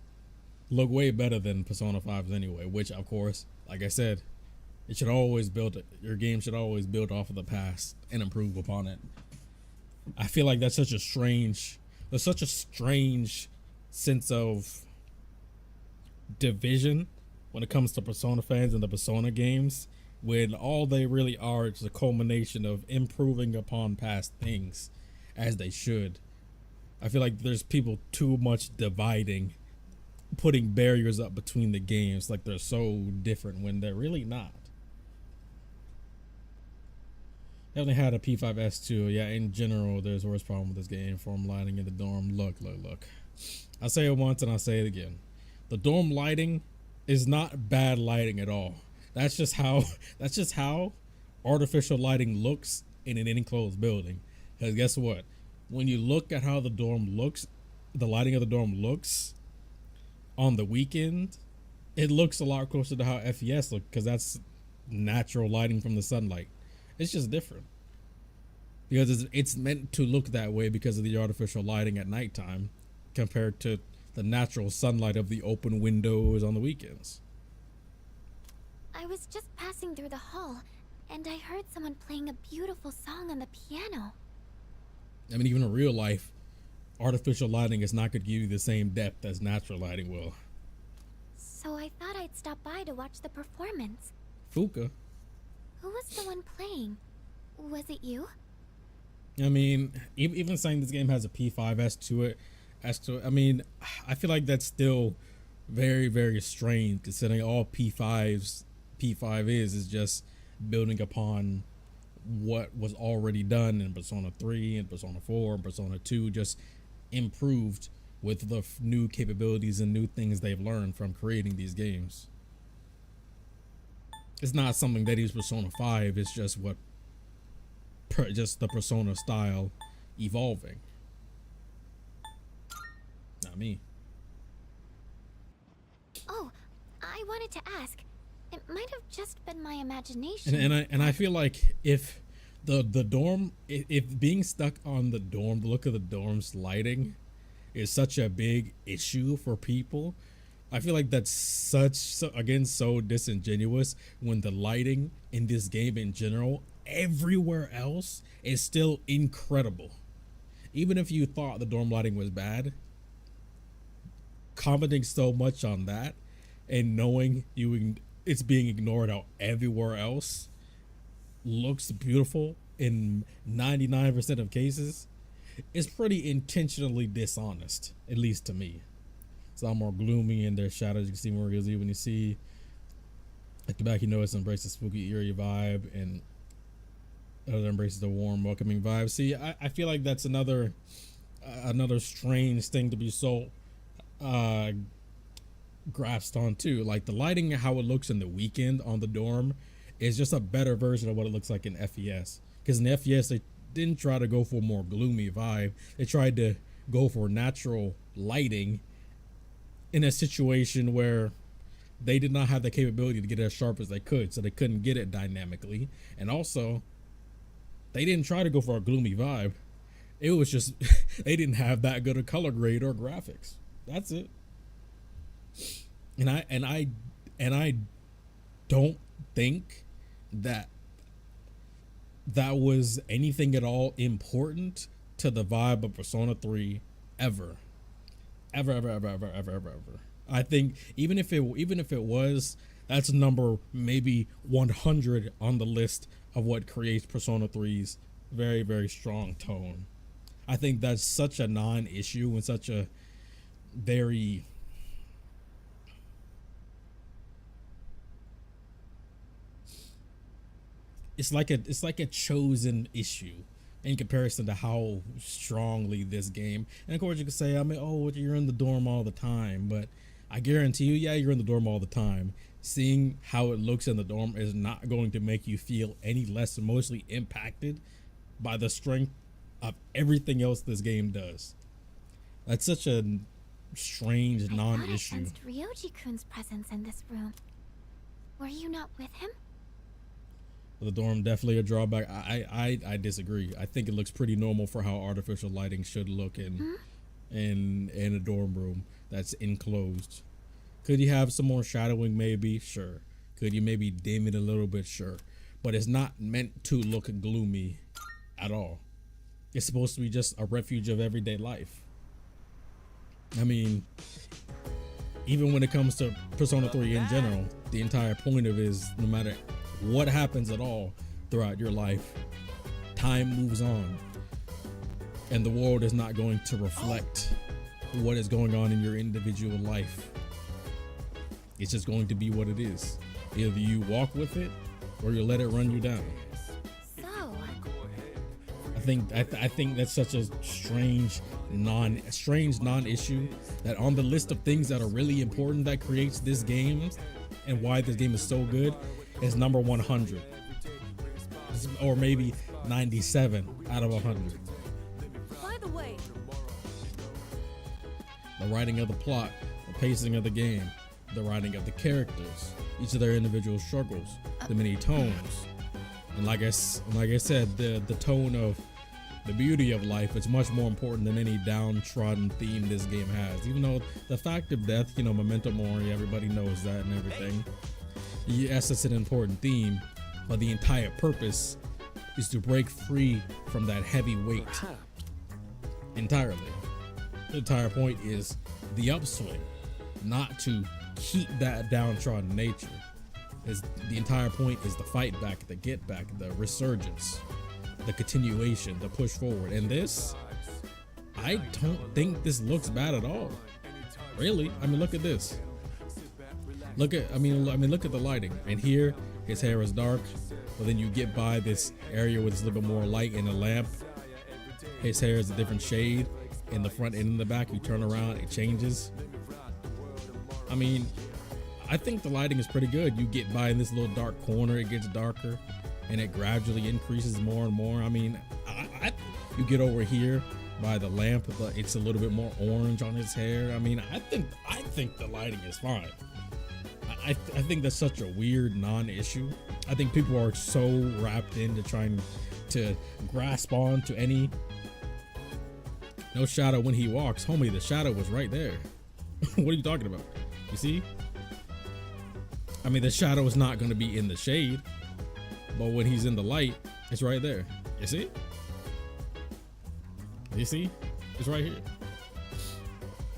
look way better than Persona 5's anyway, which, of course, like I said, it should always your game should always build off of the past and improve upon it. I feel like there's such a strange sense of division when it comes to Persona fans and the Persona games, when all they really are is a culmination of improving upon past things as they should. I feel like there's people too much dividing, putting barriers up between the games like they're so different when they're really not. Definitely had a P5S2. Yeah, in general, there's a worse problem with this game. Form lighting in the dorm. Look. I'll say it once and I'll say it again. The dorm lighting is not bad lighting at all. That's just how artificial lighting looks in an enclosed building. Because guess what? When you look at how the dorm looks, the lighting of the dorm looks on the weekend, it looks a lot closer to how FES looks, because that's natural lighting from the sunlight. It's just different because it's meant to look that way because of the artificial lighting at nighttime compared to the natural sunlight of the open windows on the weekends. I was just passing through the hall, and I heard someone playing a beautiful song on the piano. I mean, even in real life, artificial lighting is not going to give you the same depth as natural lighting will. So I thought I'd stop by to watch the performance. Fuuka. Who was the one playing? Was it you? I mean, even saying this game has a P5S to it, I mean, I feel like that's still very, very strange considering all P5 is just building upon what was already done in Persona 3 and Persona 4 and Persona 2, just improved with the new capabilities and new things they've learned from creating these games. It's not something that is Persona 5, it's just just the Persona style evolving. Not me. Oh, I wanted to ask. It might have just been my imagination. And I feel like if the dorm, if being stuck on the dorm, the look of the dorm's lighting is such a big issue for people, I feel like that's so disingenuous when the lighting in this game in general, everywhere else, is still incredible. Even if you thought the dorm lighting was bad, commenting so much on that and knowing it's being ignored out everywhere else looks beautiful in 99% of cases is pretty intentionally dishonest, at least to me. It's a lot more gloomy in their shadows. You can see more easily when you see at the back, you notice embraces spooky eerie vibe, and other embraces the warm welcoming vibe. See, I feel like that's another strange thing to be so grasped on too. Like the lighting, how it looks in the weekend on the dorm is just a better version of what it looks like in FES, because in FES they didn't try to go for a more gloomy vibe. They tried to go for natural lighting in a situation where they did not have the capability to get it as sharp as they could, so they couldn't get it dynamically. And also, they didn't try to go for a gloomy vibe. It was just they didn't have that good a color grade or graphics. That's it. And I don't think that was anything at all important to the vibe of Persona 3 ever. I think even if it was, that's number maybe 100 on the list of what creates Persona 3's very, very strong tone. I think that's such a non-issue and such a very it's like a chosen issue in comparison to how strongly this game, and of course you could say, I mean, oh, you're in the dorm all the time, but I guarantee you, yeah, you're in the dorm all the time. Seeing how it looks in the dorm is not going to make you feel any less emotionally impacted by the strength of everything else this game does. That's such a strange non-issue. I sensed Ryoji-kun's presence in this room. Were you not with him? The dorm definitely a drawback. I disagree. I think it looks pretty normal for how artificial lighting should look in a dorm room that's enclosed. Could you have some more shadowing? Maybe, sure. Could you maybe dim it a little bit? Sure. But it's not meant to look gloomy at all. It's supposed to be just a refuge of everyday life. I mean, even when it comes to Persona 3 in general, the entire point of it is no matter what happens at all throughout your life, time moves on, and the world is not going to reflect what is going on in your individual life. It's just going to be what it is. Either you walk with it or you let it run you down. So I think that's such a strange non-issue that on the list of things that are really important that creates this game and why this game is so good is number 100, or maybe 97 out of 100. By the way, the writing of the plot, the pacing of the game, the writing of the characters, each of their individual struggles, the many tones, and like I said, the tone of the beauty of life is much more important than any downtrodden theme this game has. Even though the fact of death, you know, memento mori, everybody knows that and everything. Yes, it's an important theme, but the entire purpose is to break free from that heavy weight entirely. The entire point is the upswing, not to keep that downtrodden nature. The entire point is the fight back, the get back, the resurgence, the continuation, the push forward. And this, I don't think this looks bad at all. Really? I mean, look at this. Look at the lighting. And here, his hair is dark, but then you get by this area with a little bit more light and a lamp. His hair is a different shade. In the front and in the back, you turn around, it changes. I mean, I think the lighting is pretty good. You get by in this little dark corner, it gets darker, and it gradually increases more and more. I mean, you get over here by the lamp, it's a little bit more orange on his hair. I mean, I think the lighting is fine. I think that's such a weird non-issue. I think people are so wrapped into trying to grasp on to any no shadow when he walks. Homie, the shadow was right there. What are you talking about? You see? I mean, the shadow is not going to be in the shade, but when he's in the light, it's right there. You see? You see? It's right here.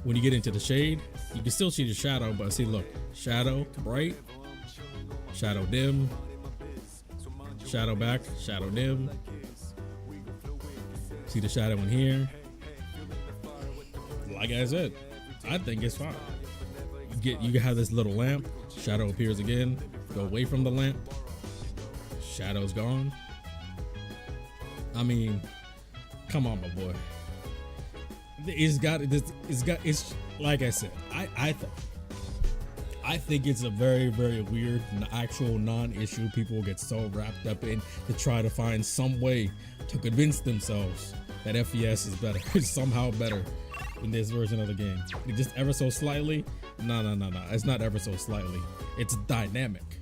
When you get into the shade, you can still see the shadow, but see, look, shadow bright, shadow dim, shadow back, shadow dim. See the shadow in here. Like I said, I think it's fine. You have this little lamp, shadow appears again, go away from the lamp, shadow's gone. I mean, come on, my boy. It's like I said, I think it's a very, very weird actual non-issue people get so wrapped up in to try to find some way to convince themselves that FES is better, is somehow better in this version of the game. Just ever so slightly. No. It's not ever so slightly. It's dynamic.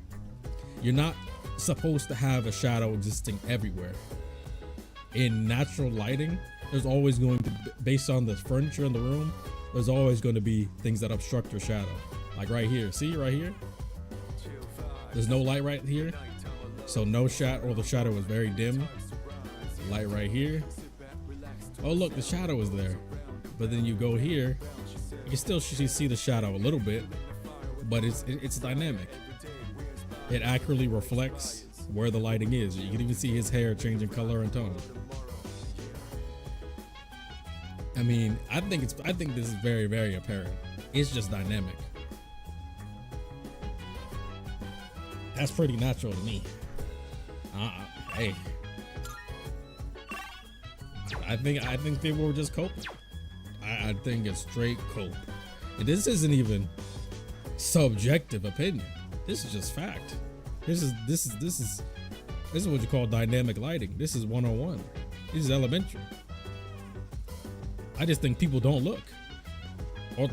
You're not supposed to have a shadow existing everywhere. In natural lighting, there's always going to be, based on the furniture in the room, there's always going to be things that obstruct your shadow. Like right here. See right here? There's no light right here. So no shadow, or the shadow is very dim. Light right here. Oh look, the shadow is there. But then you go here, you can still see the shadow a little bit, but it's dynamic. It accurately reflects where the lighting is. You can even see his hair changing color and tone. I mean, I think this is very, very apparent. It's just dynamic. That's pretty natural to me. Hey, I think people were just coping. I think it's straight cope. And this isn't even subjective opinion. This is just fact. This is what you call dynamic lighting. This is 101. This is elementary. I just think people don't look, or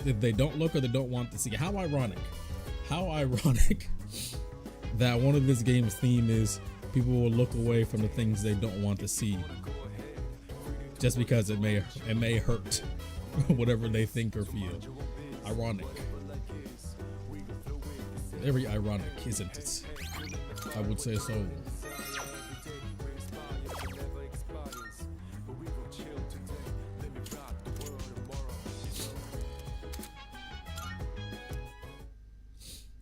if they don't look or they don't want to see. How ironic that one of this game's theme is people will look away from the things they don't want to see, just because it may hurt whatever they think or feel. Ironic. Very ironic, isn't it? I would say so.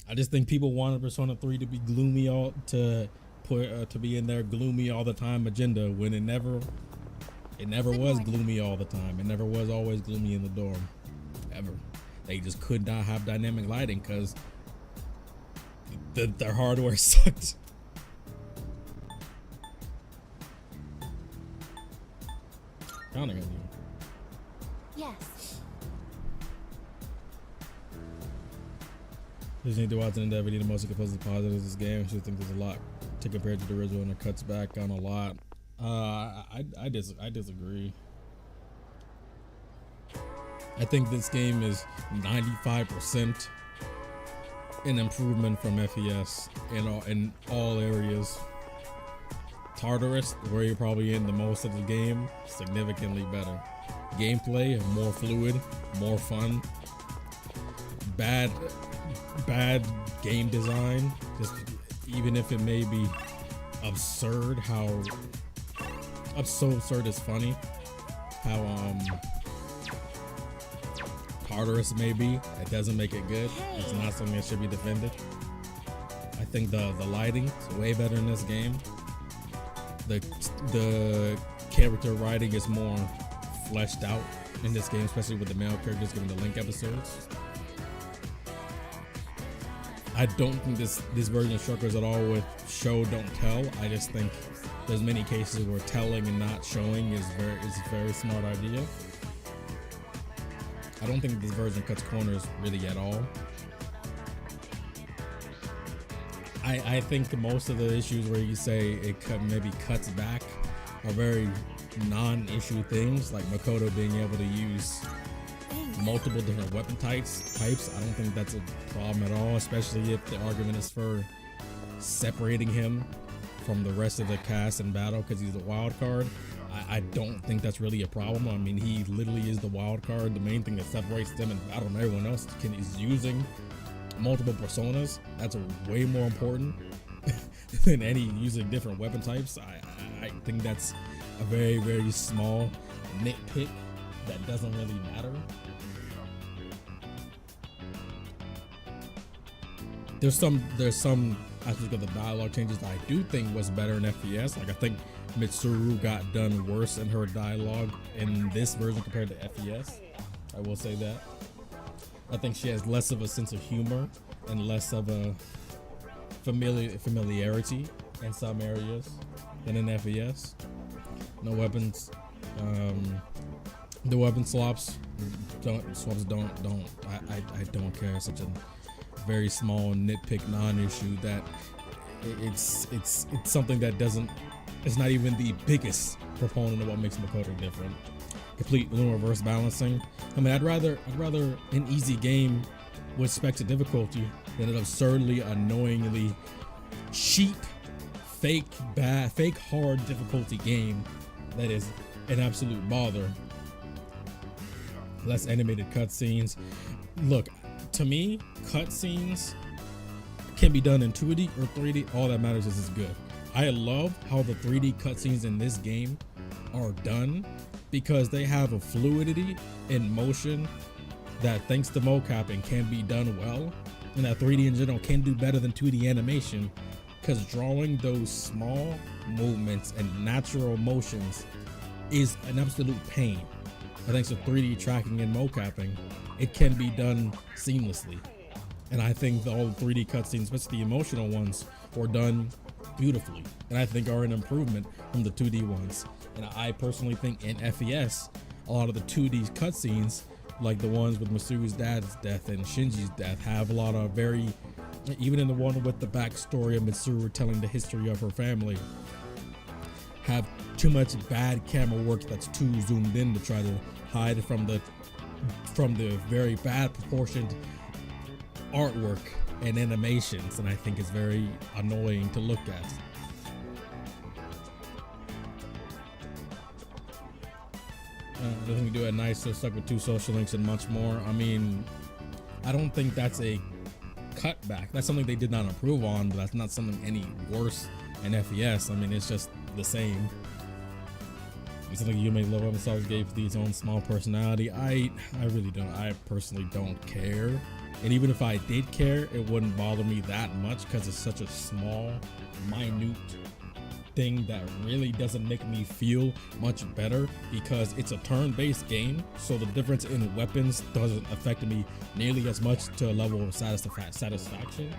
I just think people wanted Persona 3 to be gloomy to be in their gloomy all the time agenda, when it never was gloomy all the time. It never was always gloomy in the dorm, ever. They just could not have dynamic lighting because their hardware sucked. Counting on you. Yes. Just need to watch an endeavor. The most composed positives of this game. I think there's a lot to compare to the original, and it cuts back on a lot. I disagree. I think this game is 95% an improvement from FES in all areas. Tartarus, where you're probably in the most of the game, significantly better. Gameplay, more fluid, more fun. Bad game design, just even if it may be absurd, so absurd is funny. How Tartarus may be, it doesn't make it good. It's not something that should be defended. I think the lighting is way better in this game. The character writing is more fleshed out in this game, especially with the male characters given the Link episodes. I don't think this version struggles at all with show don't tell. I just think there's many cases where telling and not showing is a very smart idea. I don't think this version cuts corners really at all. I think most of the issues where you say it maybe cuts back are very non-issue things, like Makoto being able to use multiple different weapon types. I don't think that's a problem at all, especially if the argument is for separating him from the rest of the cast in battle because he's a wild card. I don't think that's really a problem. I mean, he literally is the wild card. The main thing that separates them in battle from everyone else is using multiple personas. That's way more important than any using different weapon types. I think that's a very, very small nitpick that doesn't really matter. There's some aspects of the dialogue changes that I do think was better in FES. Like, I think Mitsuru got done worse in her dialogue in this version compared to FES. I will say that. I think she has less of a sense of humor and less of a familiarity in some areas than in FES. No weapons. The weapon swaps don't. I don't care. It's such a very small nitpick non-issue that it's something that doesn't. It's not even the biggest proponent of what makes Makoto different. Complete reverse balancing. I mean, I'd rather an easy game with specs of difficulty than an absurdly, annoyingly cheap, fake hard difficulty game that is an absolute bother. Less animated cutscenes. Look, to me, cutscenes can be done in 2D or 3D. All that matters is it's good. I love how the 3D cutscenes in this game are done because they have a fluidity in motion that, thanks to mocapping, can be done well, and that 3D in general can do better than 2D animation, because drawing those small movements and natural motions is an absolute pain. thanks to 3D tracking and mocapping, it can be done seamlessly. And I think all the 3D cutscenes, especially the emotional ones, were done beautifully, and I think are an improvement from the 2D ones. And I personally think in FES, a lot of the 2D cutscenes, like the ones with Mitsuru's dad's death and Shinji's death, have a lot of very, even in the one with the backstory of Mitsuru telling the history of her family, have too much bad camera work that's too zoomed in to try to hide from the very bad proportioned artwork and animations, and I think it's very annoying to look at. I think we do it nice, so stuck with 2 social links and much more. I mean, I don't think that's a cutback. That's something they did not improve on, but that's not something any worse in FES. I mean, it's just the same. It's something you may love themselves gave its own small personality. I really don't. I personally don't care. And even if I did care, it wouldn't bother me that much because it's such a small, minute thing that really doesn't make me feel much better, because it's a turn-based game, so the difference in weapons doesn't affect me nearly as much to a level of satisfaction.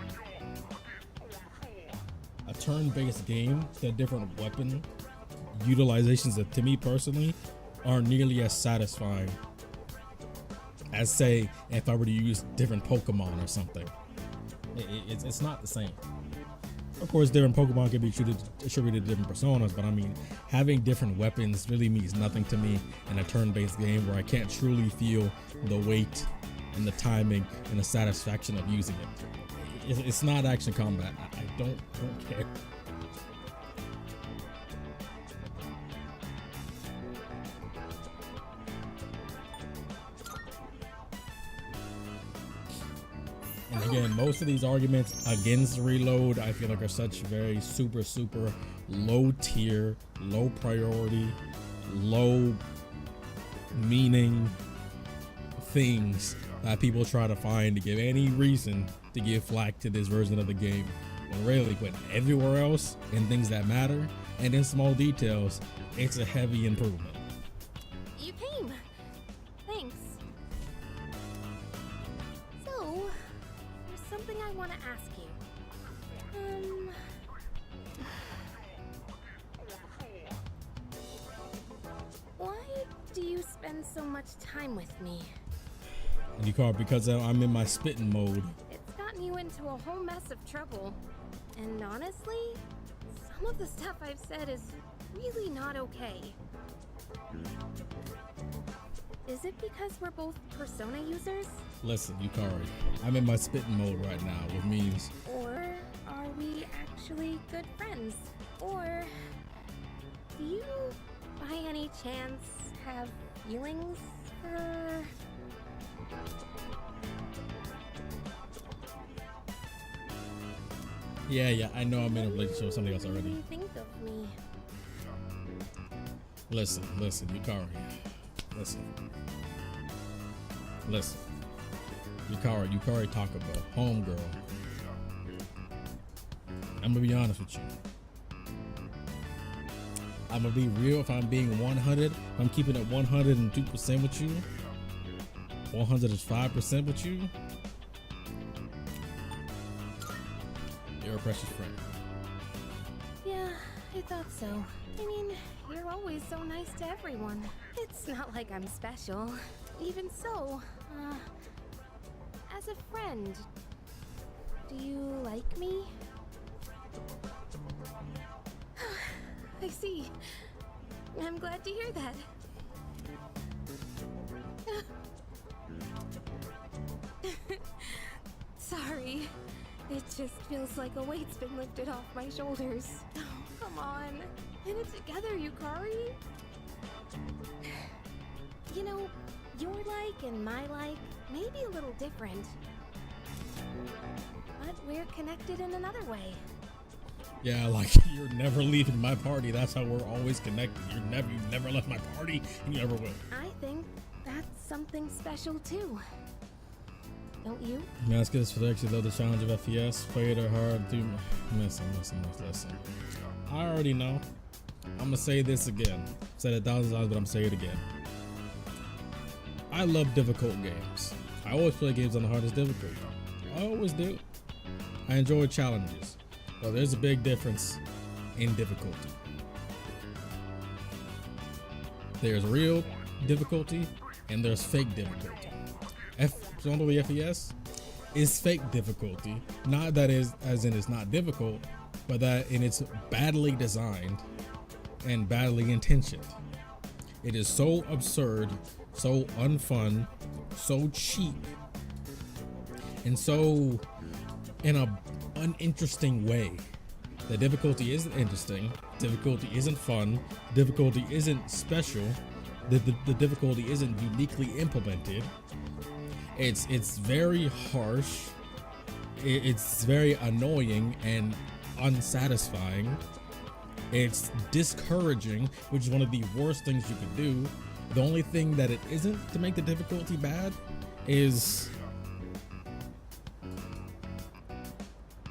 A turn-based game, the different weapon utilizations that to me personally aren't nearly as satisfying as, say, if I were to use different Pokemon or something. It's not the same. Of course, different Pokemon can be attributed to different personas, but I mean, having different weapons really means nothing to me in a turn-based game where I can't truly feel the weight and the timing and the satisfaction of using it. It's not action combat. I don't care. And again, most of these arguments against Reload, I feel like are such very super low tier, low priority, low meaning things that people try to find to give any reason to give flack to this version of the game. When really, when everywhere else in things that matter and in small details, it's a heavy improvement. You came. Thanks. So, there's something I want to ask you. Why do you spend so much time with me? And you call it because I'm in my spitting mode. It's gotten you into a whole mess of trouble. And honestly, some of the stuff I've said is really not okay. Is it because we're both Persona users? Listen, Yukari, I'm in my spitting mode right now, which means... Or are we actually good friends? Or do you, by any chance, have feelings for... Yeah, I know I'm in a relationship with somebody else already. What do you think of me? Listen, Yukari. Listen. Yukari talk about homegirl. I'm gonna be honest with you. I'm gonna be real. If I'm being 100, if I'm keeping it 102% with you, 105% with you, you're a precious friend. Yeah, I thought so. I mean, you're always so nice to everyone. It's not like I'm special. Even so, as a friend, do you like me? I see. I'm glad to hear that. Sorry. It just feels like a weight's been lifted off my shoulders. Oh, come on. Get it together, Yukari. You know, your like and my like may be a little different. But we're connected in another way. Yeah, like you're never leaving my party. That's how we're always connected. You never left my party, and you never will. I think that's something special too. Don't you? Mask is for actually love the challenge of FES. Played her hard. Dude, listen. I already know. I'm gonna say this again. Said it 1,000 times, but I'm saying it again. I love difficult games. I always play games on the hardest difficulty. I always do. I enjoy challenges. But there's a big difference in difficulty. There's real difficulty and there's fake difficulty. Normally FES is fake difficulty. Not that is as in it's not difficult, but that in it's badly designed and badly intentioned. It is so absurd, so unfun, so cheap, and so in a uninteresting way. The difficulty isn't interesting, difficulty isn't fun, difficulty isn't special, the difficulty isn't uniquely implemented. It's very harsh, it's very annoying and unsatisfying. It's discouraging, which is one of the worst things you could do. The only thing that it isn't to make the difficulty bad is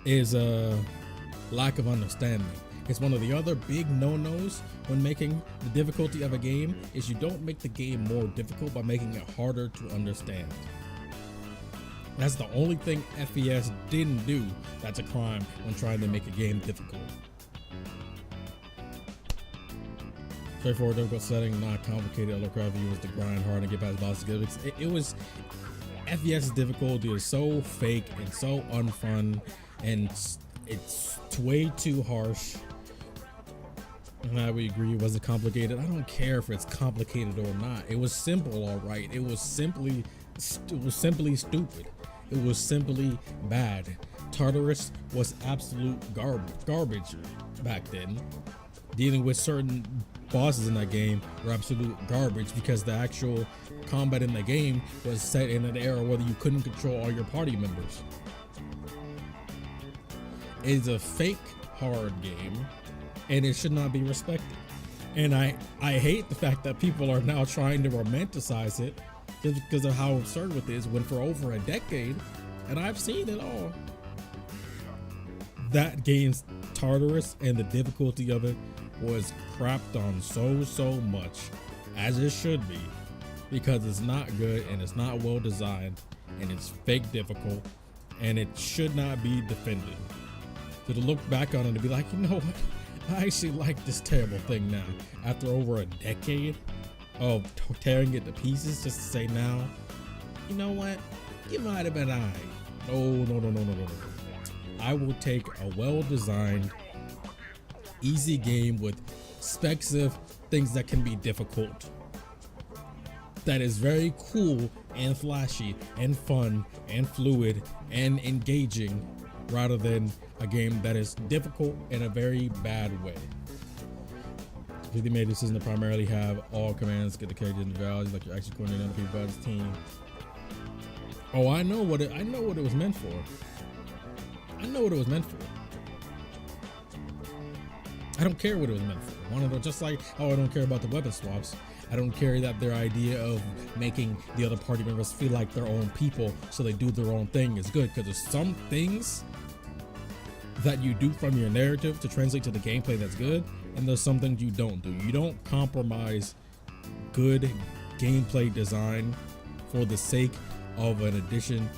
a lack of understanding. It's one of the other big no-nos when making the difficulty of a game is you don't make the game more difficult by making it harder to understand. That's the only thing FES didn't do that's a crime when trying to make a game difficult. Straightforward difficult setting, not complicated. Other craft you was to grind hard and get past bosses. It was FES's difficulty is so fake and so unfun, and it's way too harsh. And I would agree, was it complicated? I don't care if it's complicated or not. It was simple, all right. It was simply stupid. It was simply bad. Tartarus was absolute garbage back then. Dealing with certain bosses in that game were absolute garbage because the actual combat in the game was set in an era where you couldn't control all your party members. It's a fake hard game and it should not be respected. And I hate the fact that people are now trying to romanticize it just because of how absurd it is, when for over a decade, and I've seen it all, that game's Tartarus and the difficulty of it was crapped on so much, as it should be, because it's not good and it's not well designed and it's fake difficult and it should not be defended. So to look back on it and be like, you know what, I actually like this terrible thing now after over a decade of tearing it to pieces, just to say now, you know what, you might have been alright. No. I will take a well-designed, easy game with specks of things that can be difficult, that is very cool and flashy and fun and fluid and engaging, rather than a game that is difficult in a very bad way. They made a decision to primarily have all commands get the characters and values, like you're actually coordinating other people by this team. Oh, I know what it was meant for. I know what it was meant for. I don't care what it was meant for. One of them, just like, oh, I don't care about the weapon swaps. I don't care that their idea of making the other party members feel like their own people so they do their own thing is good, because there's some things that you do from your narrative to translate to the gameplay that's good, and there's some things you don't do. You don't compromise good gameplay design for the sake of an addition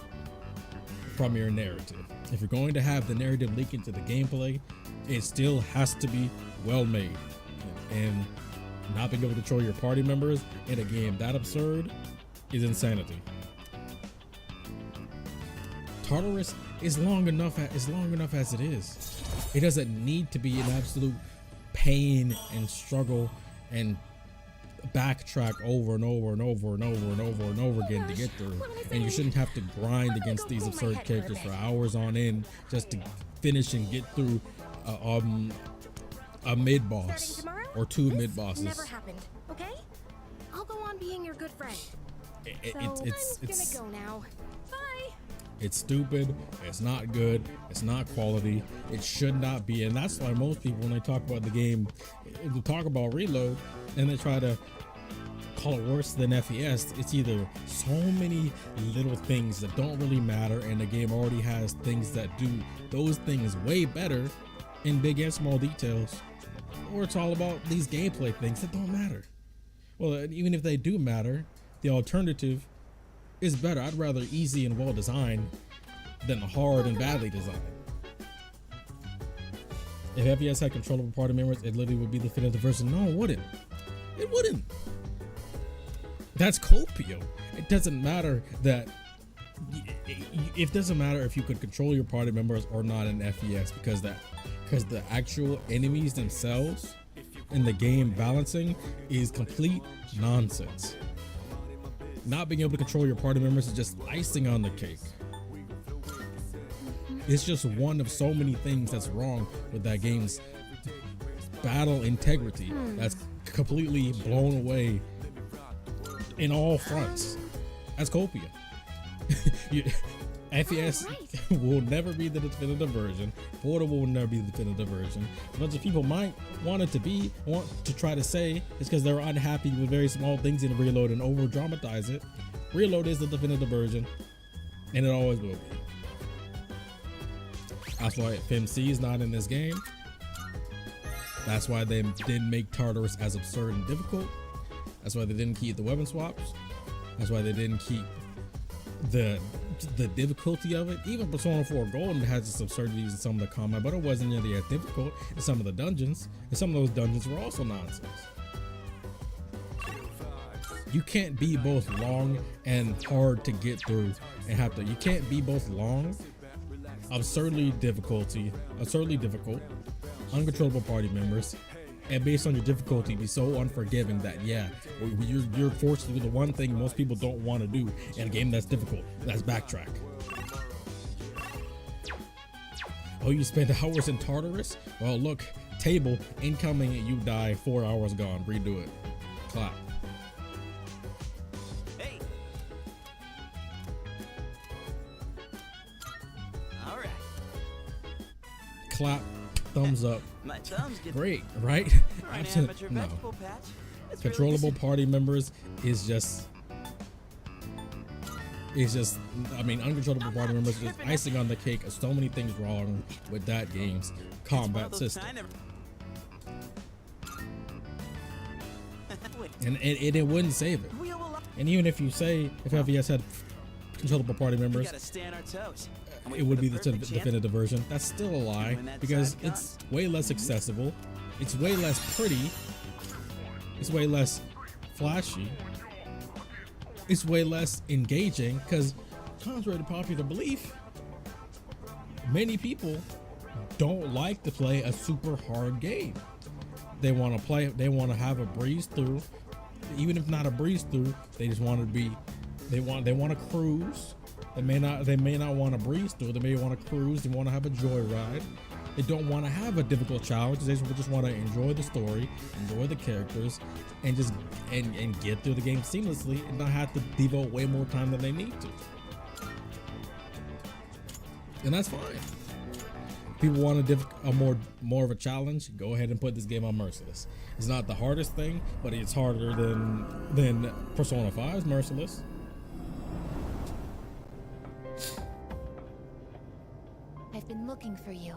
from your narrative. If you're going to have the narrative leak into the gameplay, it still has to be well made. And not being able to control your party members in a game that absurd is insanity. Tartarus is long enough as it is. It doesn't need to be an absolute pain and struggle and backtrack over and over and over and over and over and over again to get through. And you shouldn't have to grind against these absurd characters for hours on end just to finish and get through a mid boss or two mid bosses. Never happened, okay? I'll go on being your good friend. It's gonna go now. Bye. It's stupid, it's not good, it's not quality, it should not be. And that's why most people, when they talk about the game, they talk about Reload and they try to call it worse than FES. It's either so many little things that don't really matter and the game already has things that do those things way better in big and small details, or it's all about these gameplay things that don't matter. Well, even if they do matter, the alternative is better. I'd rather easy and well designed than hard and badly designed. If FPS had controllable party members, it literally would be the definitive version. No, it wouldn't. It wouldn't. That's Copio. It doesn't matter that. It doesn't matter if you could control your party members or not in FPS, because the actual enemies themselves in the game balancing is complete nonsense. Not being able to control your party members is just icing on the cake. It's just one of so many things that's wrong with that game's battle integrity that's completely blown away in all fronts. That's Copia. FPS will never be the definitive version. Portable will never be the definitive version. A bunch of people might want to try to say it's because they're unhappy with very small things in Reload and over dramatize it. Reload is the definitive version, and it always will be. That's why FMC is not in this game. That's why they didn't make Tartarus as absurd and difficult. That's why they didn't keep the weapon swaps. That's why they didn't keep the difficulty of it. Even Persona 4 Golden has its absurdities in some of the combat, but it wasn't nearly as difficult in some of the dungeons, and some of those dungeons were also nonsense. You can't be both long and hard to get through and have to. You can't be both long, absurdly difficult, uncontrollable party members, and based on your difficulty be so unforgiving that you're forced to do the one thing most people don't want to do in a game that's difficult. That's backtrack. Oh, you spent hours in Tartarus? Well, look, table incoming, you die, 4 hours gone. Redo it. Clap. Hey. All right. Clap. Thumbs up. My thumb's good. Great, right? No. Controllable party members is just. I mean, uncontrollable party members is icing on the cake. So many things wrong with that game's combat system. And it wouldn't save it. And even if you say if FPS had controllable party members, it would be the definitive version. That's still a lie, because it's way less accessible, it's way less pretty, it's way less flashy, it's way less engaging, because contrary to popular belief, many people don't like to play a super hard game. They want to have a breeze through. Even if not a breeze through, they just want to be, they want to cruise. They may not want to breeze through. They may want to cruise. They want to have a joyride. They don't want to have a difficult challenge. They just want to enjoy the story, enjoy the characters, and just and get through the game seamlessly and not have to devote way more time than they need to. And that's fine. People want a more of a challenge. Go ahead and put this game on Merciless. It's not the hardest thing, but it's harder than Persona 5's Merciless. I've been looking for you.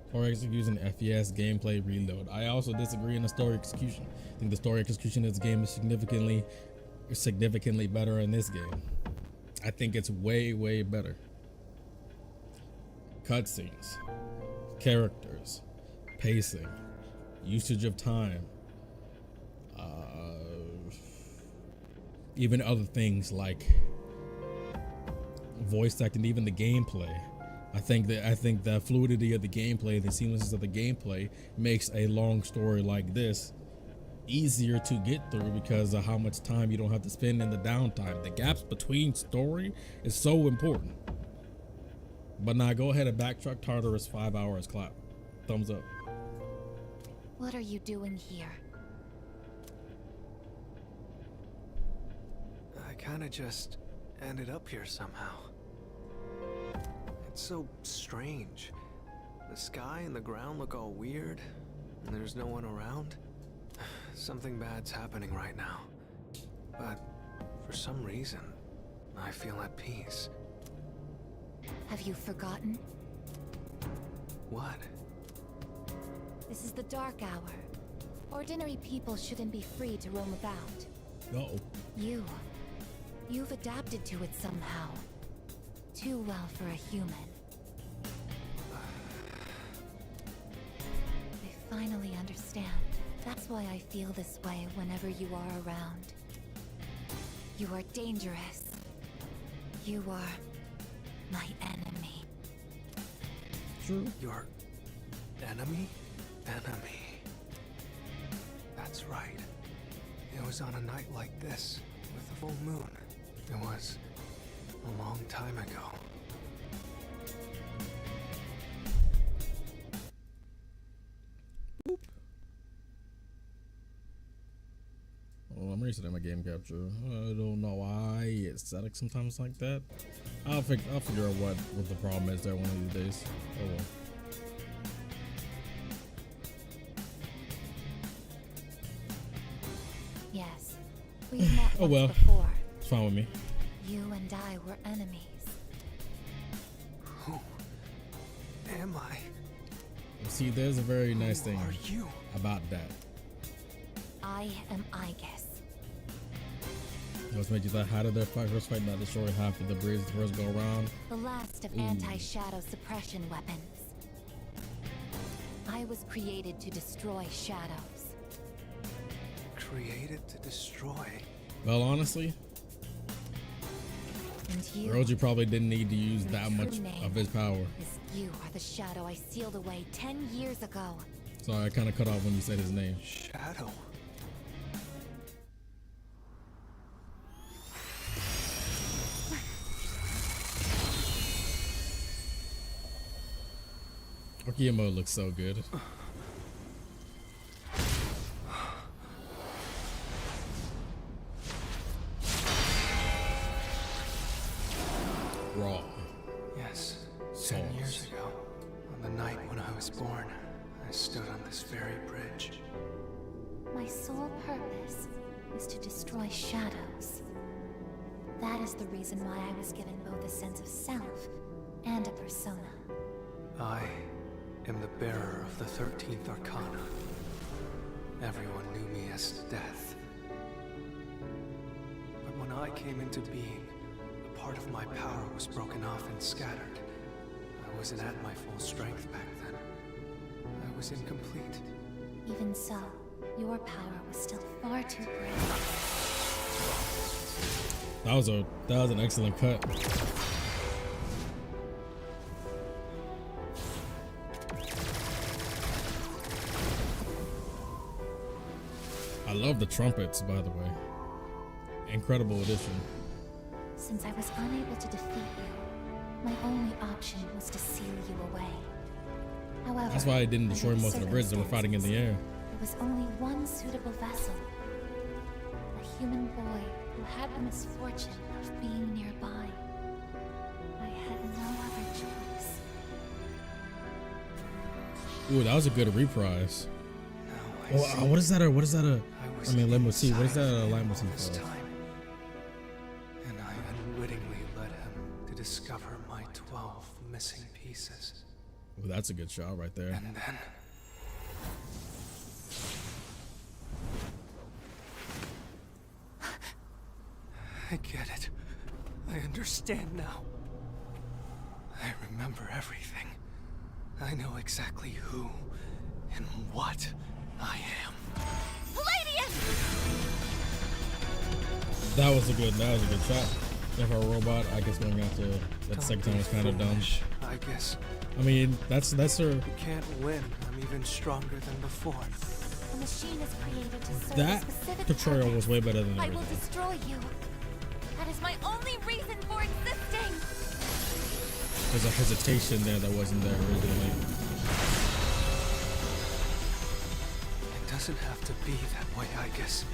Story execution, FPS, gameplay, reload. I also disagree in the story execution. I think the story execution of this game is significantly better in this game. I think it's way better. Cutscenes, characters, pacing, usage of time, even other things like voice acting, even the gameplay. I think the fluidity of the gameplay, the seamlessness of the gameplay makes a long story like this easier to get through because of how much time you don't have to spend in the downtime. The gaps between story is so important. But now go ahead and backtrack Tartarus 5 hours. Clap. Thumbs up. What are you doing here? I kinda just ended up here somehow. It's so strange. The sky and the ground look all weird, and there's no one around. Something bad's happening right now. But for some reason, I feel at peace. Have you forgotten? What? This is the dark hour. Ordinary people shouldn't be free to roam about. Uh-oh. You've adapted to it somehow. Too well for a human. I finally understand. That's why I feel this way whenever you are around. You are dangerous. You are my enemy. True. Your enemy? Enemy. That's right. It was on a night like this, with the full moon. It was a long time ago. Boop. Oh, I'm resetting my game capture. I don't know why it's static sometimes like that. I'll figure out what the problem is there one of these days. Oh well. Yes, we've met Oh well. once before. It's fine with me. You and I were enemies. Who am I? See, there's a very nice thing Are you? about that. I am Aegis. Those made you thought, how did their first fight not destroy half of the bridge the first go around? The last of Ooh. anti-shadow suppression weapons. I was created to destroy shadows. Created to destroy. Well, honestly, And you, Roji probably didn't need to use your that true much name of his power. is you are the shadow I sealed away 10 years ago. So I kind of cut off when you said his name. Shadow. Okiyama looks so good. Raw. Yes. Sauce. 10 years ago, on the night when I was born, I stood on this very bridge. My sole purpose is to destroy shadows. That is the reason why I was given both a sense of self and a persona. I am the bearer of the 13th Arcana. Everyone knew me as Death. But when I came into being, a part of my power was broken off and scattered. I wasn't at my full strength back then. I was incomplete. Even so, your power was still far too great. That was an excellent cut. I love the trumpets, by the way. Incredible addition. Since I was unable to defeat you, my only option was to seal you away. However, That's why I didn't destroy under most of the bridges that were fighting in the air. there was only one suitable vessel. A human boy who had the misfortune of being nearby. I had no other choice. Ooh, that was a good reprise. Now Oh, what is that? I mean, leitmotif. What is that a inside him leitmotif all this for? time. And I unwittingly led him to discover my 12 missing pieces. Ooh, that's a good shot right there. And then... I get it. I understand now. I remember everything. I know exactly who and what I am. That was a good shot. If a robot, I guess going after that second time was kind of dumb. Foolish, I guess. I mean, that's her. You can't win. I'm even stronger than before. The machine is created to serve That a specific tutorial purpose. was way better than I will everything. destroy you. That is my only reason for existing. There's a hesitation there that wasn't there originally. It doesn't have to be that way, I guess.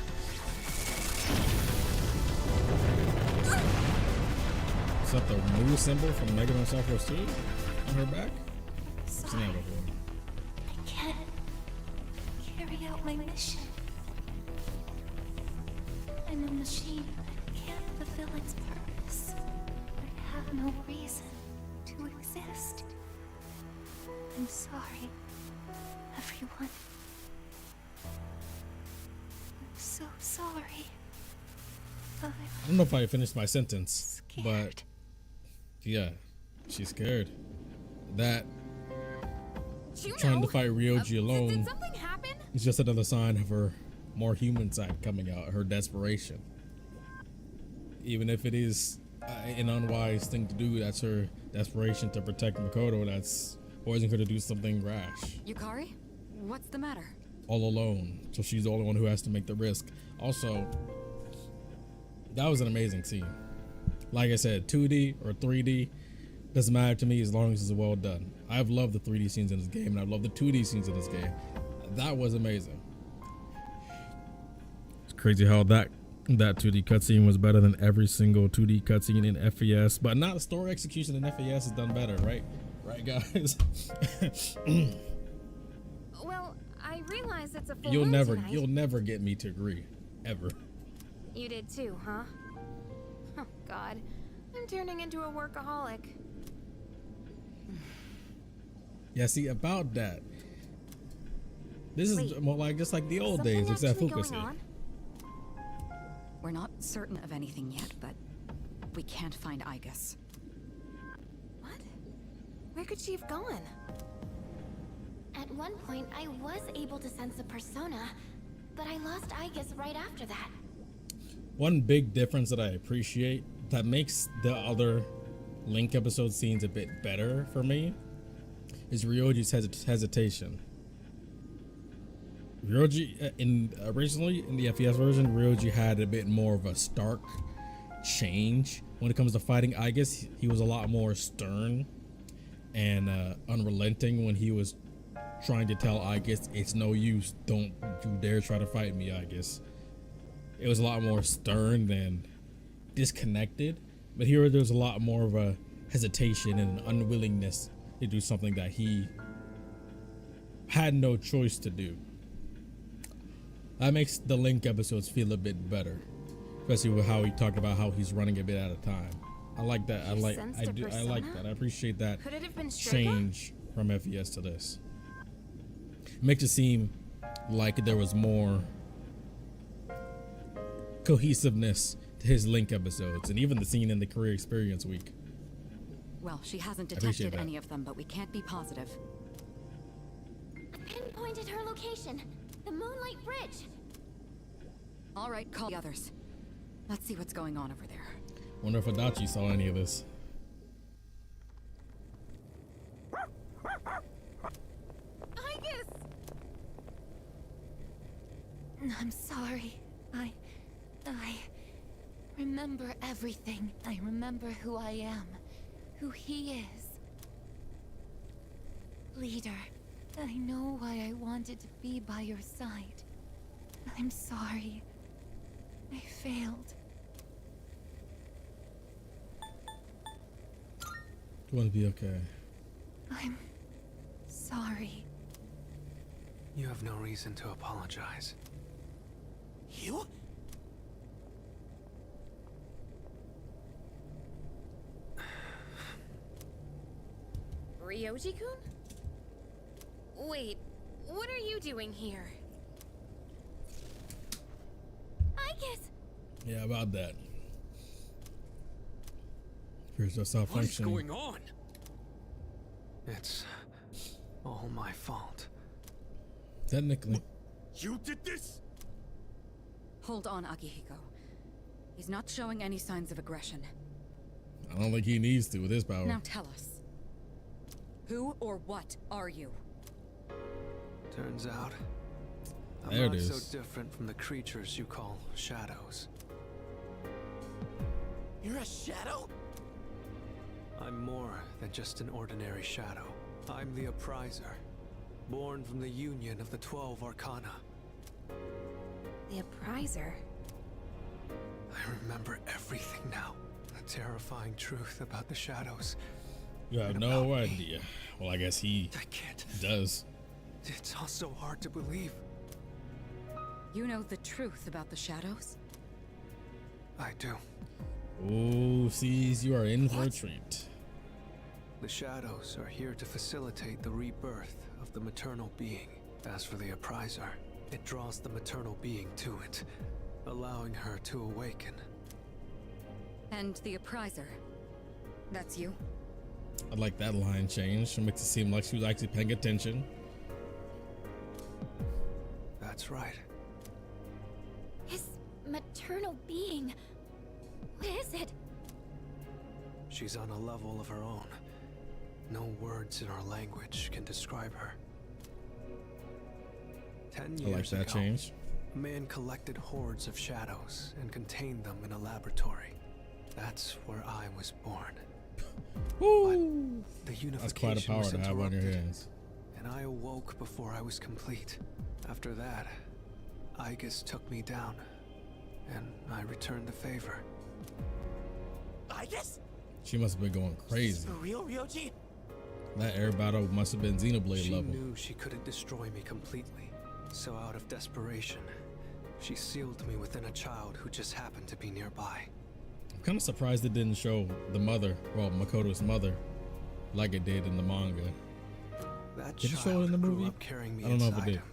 Is that the Mu symbol from Mega Man Software 2 on her back? I've seen that before. I can't carry out my mission. I'm a machine that can't fulfill its purpose. I have no reason to exist. I'm sorry, everyone. so sorry. I don't know if I finished my sentence, but yeah, she's scared. That trying to fight Ryoji alone Did something happen? is just another sign of her more human side coming out, her desperation. Even if it is an unwise thing to do, that's her desperation to protect Makoto. That's forcing her to do something rash. Yukari? What's the matter? All alone, so she's the only one who has to make the risk. Also, that was an amazing scene. Like I said, 2D or 3D doesn't matter to me as long as it's well done. I've loved the 3D scenes in this game, and I've loved the 2D scenes in this game. That was amazing. It's crazy how that 2D cutscene was better than every single 2D cutscene in FES, but not the story execution in FES is done better, right? Right, guys? Well, I realize it's a full You'll moon tonight. never get me to agree, ever. You did too, huh? Oh, God. I'm turning into a workaholic. Yeah, see, about that, this is more like just like the old days, except Fuuka said. We're not certain of anything yet, but we can't find Igus. What? Where could she have gone? At one point, I was able to sense a persona, but I lost Igus right after that. One big difference that I appreciate that makes the other Link episode scenes a bit better for me is Ryoji's hesitation. Ryoji, originally in the FES version, Ryoji had a bit more of a stark change when it comes to fighting Igus. He was a lot more stern and unrelenting when he was trying to tell Igus, it's no use, don't you dare try to fight me, Igus. It was a lot more stern than disconnected, but here there's a lot more of a hesitation and an unwillingness to do something that he had no choice to do. That makes the Link episodes feel a bit better, especially with how he talked about how he's running a bit at a time. I like that. I like that. I appreciate that Could it have been Strega? change from FES to this. It makes it seem like there was more cohesiveness to his Link episodes, and even the scene in the career experience week. Well, she hasn't appreciate detected that. any of them, but we can't be positive. I pinpointed her location, the Moonlight Bridge. All right, call the others. Let's see what's going on over there. Wonder if Adachi saw any of this. Igus! I'm sorry. I remember everything. I remember who I am, who he is. Leader, I know why I wanted to be by your side. I'm sorry. I failed. You want to be okay. I'm sorry. You have no reason to apologize. You? Ryoji-kun? Wait, what are you doing here? Igus! Yeah, about that. Here's a What is self-function. going on? It's all my fault. Technically. You did this? Hold on, Akihiko. He's not showing any signs of aggression. I don't think he needs to with his power. Now tell us. Who or what are you? Turns out, I'm There it not is. so different from the creatures you call shadows. You're a shadow? I'm more than just an ordinary shadow. I'm the Appriser, born from the union of the 12 Arcana. The Appriser? I remember everything now. The terrifying truth about the shadows. You have no idea. Well, I guess he does. It's all so hard to believe. You know the truth about the shadows? I do. Oh, sees you are in for a treat. The shadows are here to facilitate the rebirth of the maternal being. As for the Appriser, It draws the maternal being to it, allowing her to awaken. And the appriser. That's you? I like that line change. It makes it seem like she was actually paying attention. That's right. His maternal being. What is it? She's on a level of her own. No words in our language can describe her. 10 years I like that ago, change. a man collected hordes of shadows and contained them in a laboratory. That's where I was born. Woo! The unification That's quite a power was to have on your interrupted, hands. and I awoke before I was complete. After that, Aegis took me down, and I returned the favor. I guess? She must have been going crazy. For real, Ryoji? That air battle must have been Xenoblade She level. knew she couldn't destroy me completely, so out of desperation, she sealed me within a child who just happened to be nearby. I'm kind of surprised it didn't show the mother, well, Makoto's mother, like it did in the manga. That Did it child show it in the grew movie? up carrying me I don't know if it inside did. him.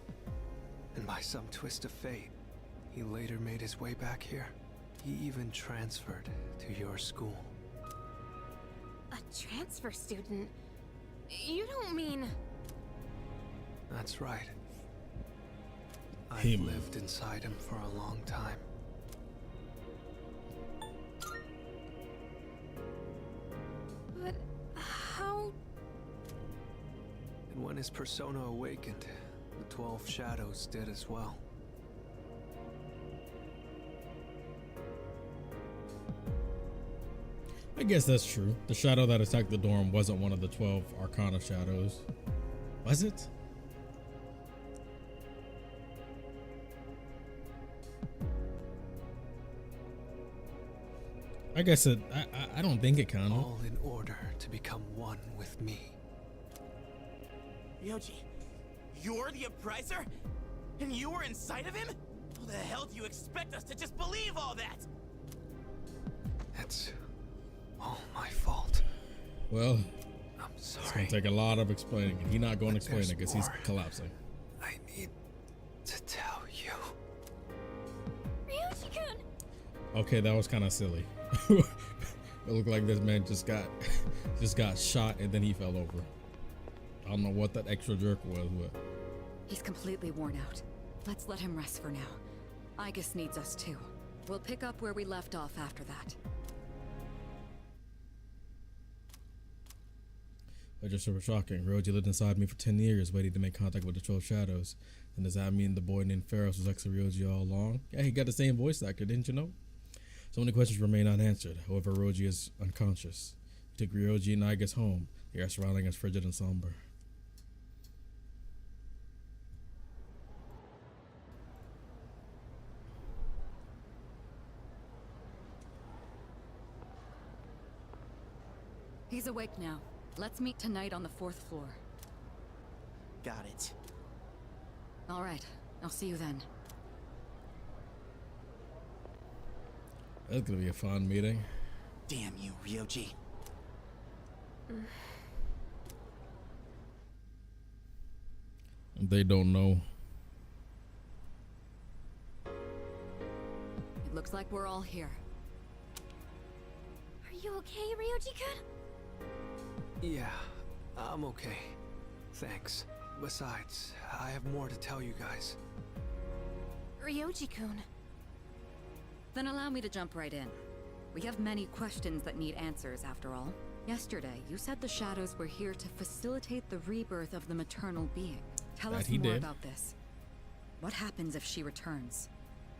And by some twist of fate, he later made his way back here. He even transferred to your school. A transfer student? You don't mean... That's right. I've Him. lived inside him for a long time. But how... And when his persona awakened, the 12 shadows did as well. I guess that's true. The shadow that attacked the dorm wasn't one of the 12 Arcana shadows. Was it? I guess it. I don't think it counted. All in order to become one with me. Ryoji, you're the appriser? And you were inside of him? How the hell do you expect us to just believe all that? It's all my fault. Well, I'm it's gonna sorry. take a lot of explaining. He's not going to explain it because he's more. collapsing. I need to tell you. Ryoji-kun! Okay, that was kind of silly. It looked like this man just got shot and then he fell over. I don't know what that extra jerk was, but He's completely worn out. Let's let him rest for now. Aegis needs us too. We'll pick up where we left off after that. that's just super shocking. Ryoji lived inside me for 10 years, waiting to make contact with the 12 shadows. And does that mean the boy named Ferris was actually Ryoji all along? Yeah, he got the same voice actor, didn't you know? So many questions remain unanswered. However, Ryoji is unconscious. We took Ryoji and Aegis home. The air surrounding us frigid and somber. He's awake now. Let's meet tonight on the 4th floor. Got it. All right, I'll see you then. That's gonna be a fun meeting. Damn you, Ryoji. They don't know. It looks like we're all here. Are you okay, Ryoji-kun? Yeah, I'm okay. Thanks. Besides, I have more to tell you guys. Ryoji-kun. Then allow me to jump right in. We have many questions that need answers, after all. Yesterday, you said the shadows were here to facilitate the rebirth of the maternal being. Tell That us he more did. about this. What happens if she returns?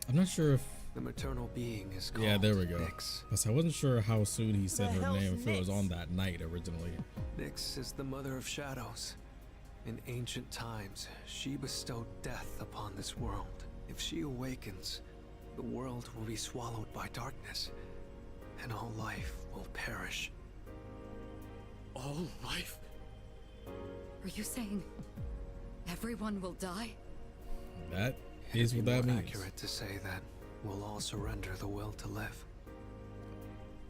I'm not sure if. The maternal being is called Yeah, there we go. Nyx. Plus, I wasn't sure how soon he said The her hell's name, if it was Nyx? on that night originally. Nyx is the mother of shadows. In ancient times, she bestowed death upon this world. If she awakens, the world will be swallowed by darkness, and all life will perish. All life? Are you saying everyone will die? That is what that It'd be more means. accurate to say that we'll all surrender the will to live.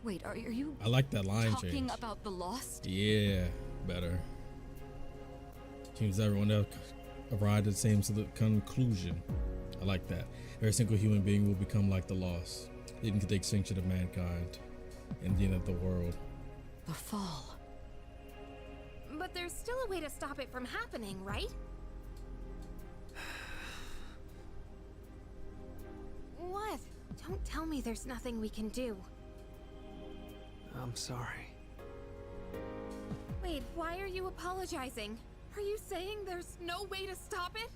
Wait, are you I like that line talking change. about the lost? Yeah, better. Seems everyone else arrive at the same conclusion. I like that. Every single human being will become like the lost, leading to the extinction of mankind and the end of the world. The fall. But there's still a way to stop it from happening, right? What? Don't tell me there's nothing we can do. I'm sorry. Wait, why are you apologizing? Are you saying there's no way to stop it?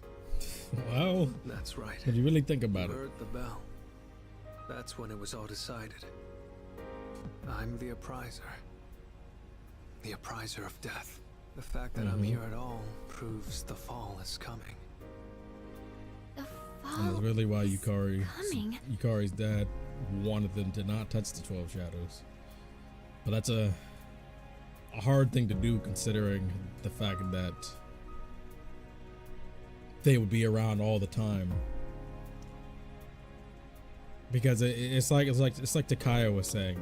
Well, that's right. When you really think about You it. heard the bell. That's when it was all decided. I'm the appriser. The appriser of death. The fact that I'm here at all proves the fall is coming. The And that's fall really why is Yukari's coming. dad wanted them to not touch the 12 shadows. But that's a hard thing to do, considering the fact that they would be around all the time. Because it's like Takaya was saying,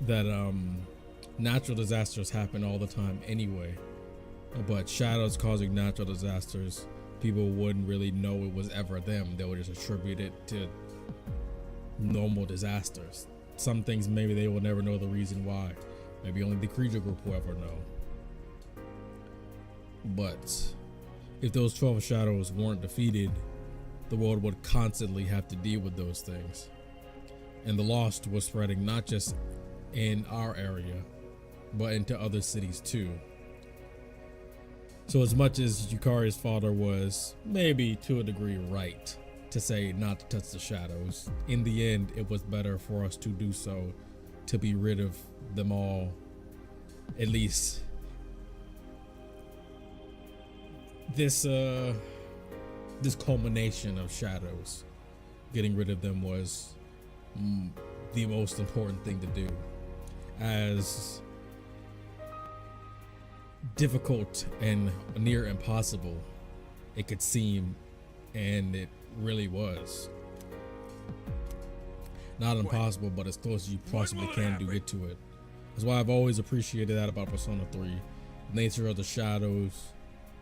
that natural disasters happen all the time anyway, but shadows causing natural disasters, people wouldn't really know it was ever them. They would just attribute it to normal disasters. Some things maybe they will never know the reason why. Maybe only the Kirijo group will ever know. But if those 12 shadows weren't defeated, the world would constantly have to deal with those things. And the lost was spreading not just in our area, but into other cities too. So as much as Yukari's father was maybe to a degree right to say not to touch the shadows, in the end it was better for us to do so, to be rid of them all. At least this culmination of shadows, getting rid of them was the most important thing to do. As difficult and near impossible it could seem, and it really was. Not impossible, but as close as you possibly can to get to it. That's why I've always appreciated that about Persona 3. The nature of the shadows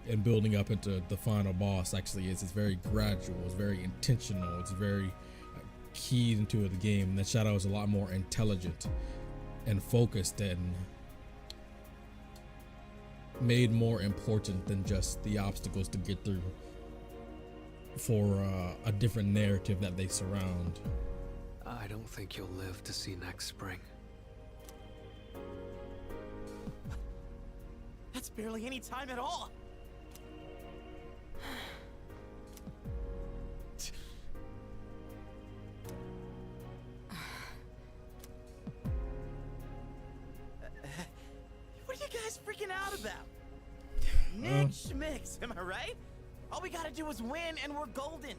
and building up into the final boss actually is. It's very gradual, it's very intentional, it's very keyed into the game. And the shadow is a lot more intelligent and focused and made more important than just the obstacles to get through for a different narrative that they surround. I don't think you'll live to see next spring. That's barely any time at all. What are you guys freaking out about? Nick Schmicks, am I right? All we gotta do is win and we're golden.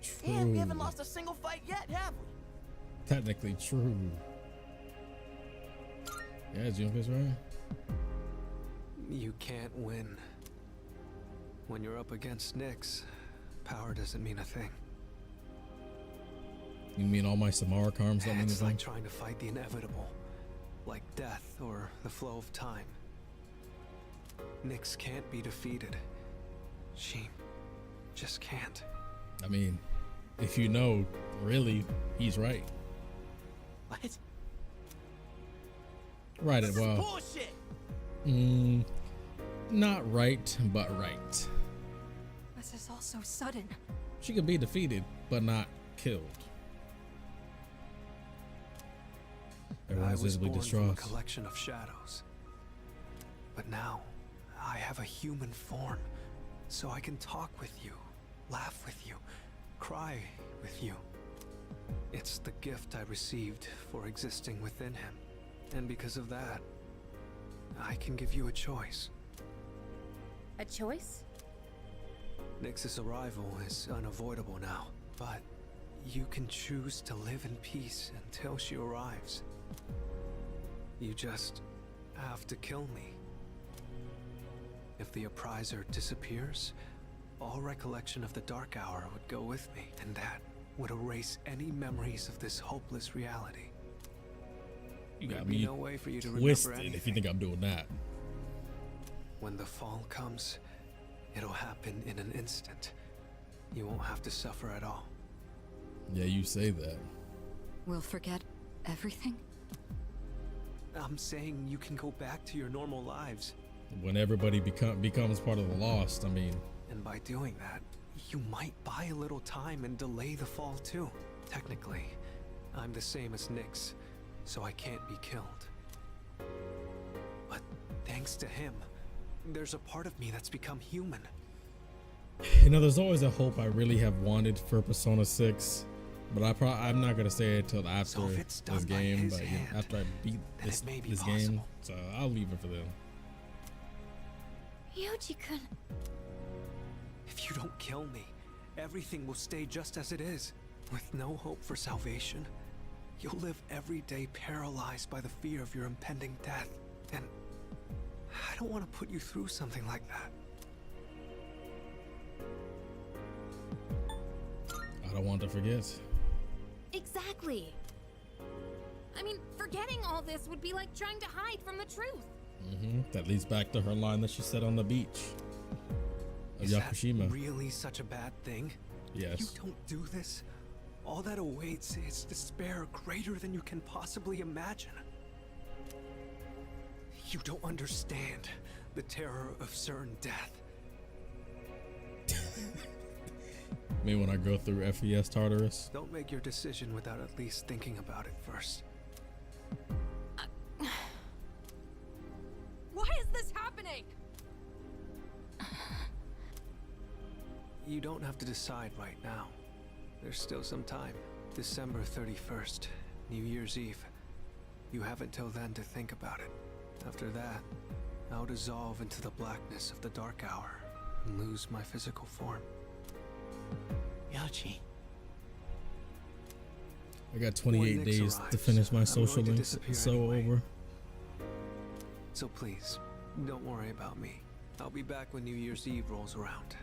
True. And we haven't lost a single fight yet, have we? Technically true. Yeah, Junpei's right. You can't win. When you're up against Nyx, power doesn't mean a thing. You mean all my Samara karms don't mean It's anything? like trying to fight the inevitable, like death or the flow of time. Nyx can't be defeated. She just can't. I mean, if you know, really, he's right. What? Right, This well. is bullshit. Not right, but right. This is all so sudden. She could be defeated, but not killed. I Everyone's was visibly born from a distraught. collection of shadows. But now, I have a human form, so I can talk with you, laugh with you, cry with you. It's the gift I received for existing within him. And because of that, I can give you a choice. A choice? Nyx's arrival is unavoidable now, but you can choose to live in peace until she arrives. You just have to kill me. If the appriser disappears, all recollection of the Dark Hour would go with me, and that would erase any memories of this hopeless reality. You got There'd be me no way for you to twisted remember if you think I'm doing that. When the fall comes, It'll happen in an instant. You won't have to suffer at all. Yeah, you say that. We'll forget everything? I'm saying you can go back to your normal lives. When everybody becomes part of the Lost, I mean. And by doing that, you might buy a little time and delay the fall too. Technically, I'm the same as Nyx, so I can't be killed. But thanks to him, there's a part of me that's become human. You know, there's always a hope I really have wanted for Persona 6, but I'm not gonna say it till after this game, but after I beat this game, so I'll leave it for them. Ryoji-kun. If you don't kill me, everything will stay just as it is. With no hope for salvation, you'll live every day paralyzed by the fear of your impending death. And I don't want to put you through something like that. I don't want to forget. Exactly. I mean, forgetting all this would be like trying to hide from the truth. That leads back to her line that she said on the beach of Yakushima. Is that really such a bad thing? Yes. You don't do this. All that awaits is despair greater than you can possibly imagine. You don't understand the terror of certain death. Me when I go through FES Tartarus. Don't make your decision without at least thinking about it first. Why is this happening? You don't have to decide right now. There's still some time. December 31st, New Year's Eve. You have until then to think about it. After that, I'll dissolve into the blackness of the dark hour and lose my physical form. Yoshi. I got 28 days to finish my social links. It's so over. So please, don't worry about me. I'll be back when New Year's Eve rolls around.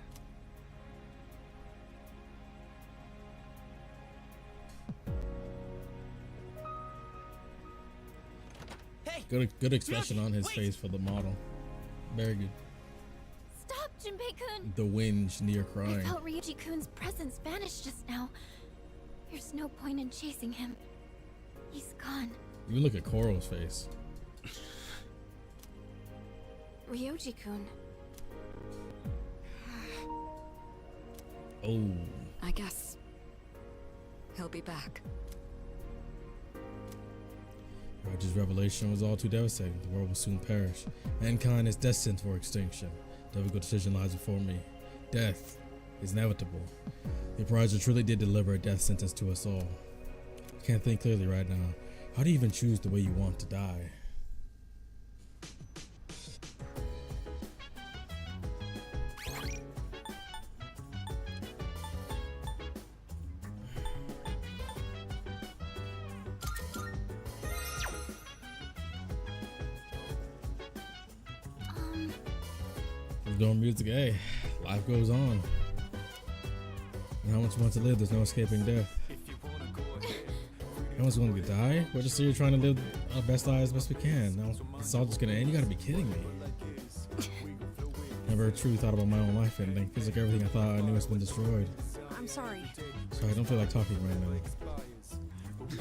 Good expression on his face for the model. Very good. Stop, Junpei-kun! The whinge near I crying. felt Ryoji-kun's presence vanish just now. There's no point in chasing him. He's gone. You look at Koro's face. Ryoji-kun. Oh. I guess he'll be back. Roger's revelation was all too devastating. The world will soon perish. Mankind is destined for extinction. Difficult decision lies before me. Death is inevitable. The Uprising truly did deliver a death sentence to us all. I can't think clearly right now. How do you even choose the way you want to die? Doing music, hey, life goes on. And how much you want to live, there's no escaping death. No one's going to die. We're just here trying to live our best lives as best we can. Now it's all just gonna end. You gotta be kidding me. Never truly thought about my own life ending. Feels like everything I thought I knew has been destroyed. I'm sorry. Sorry, I don't feel like talking right now.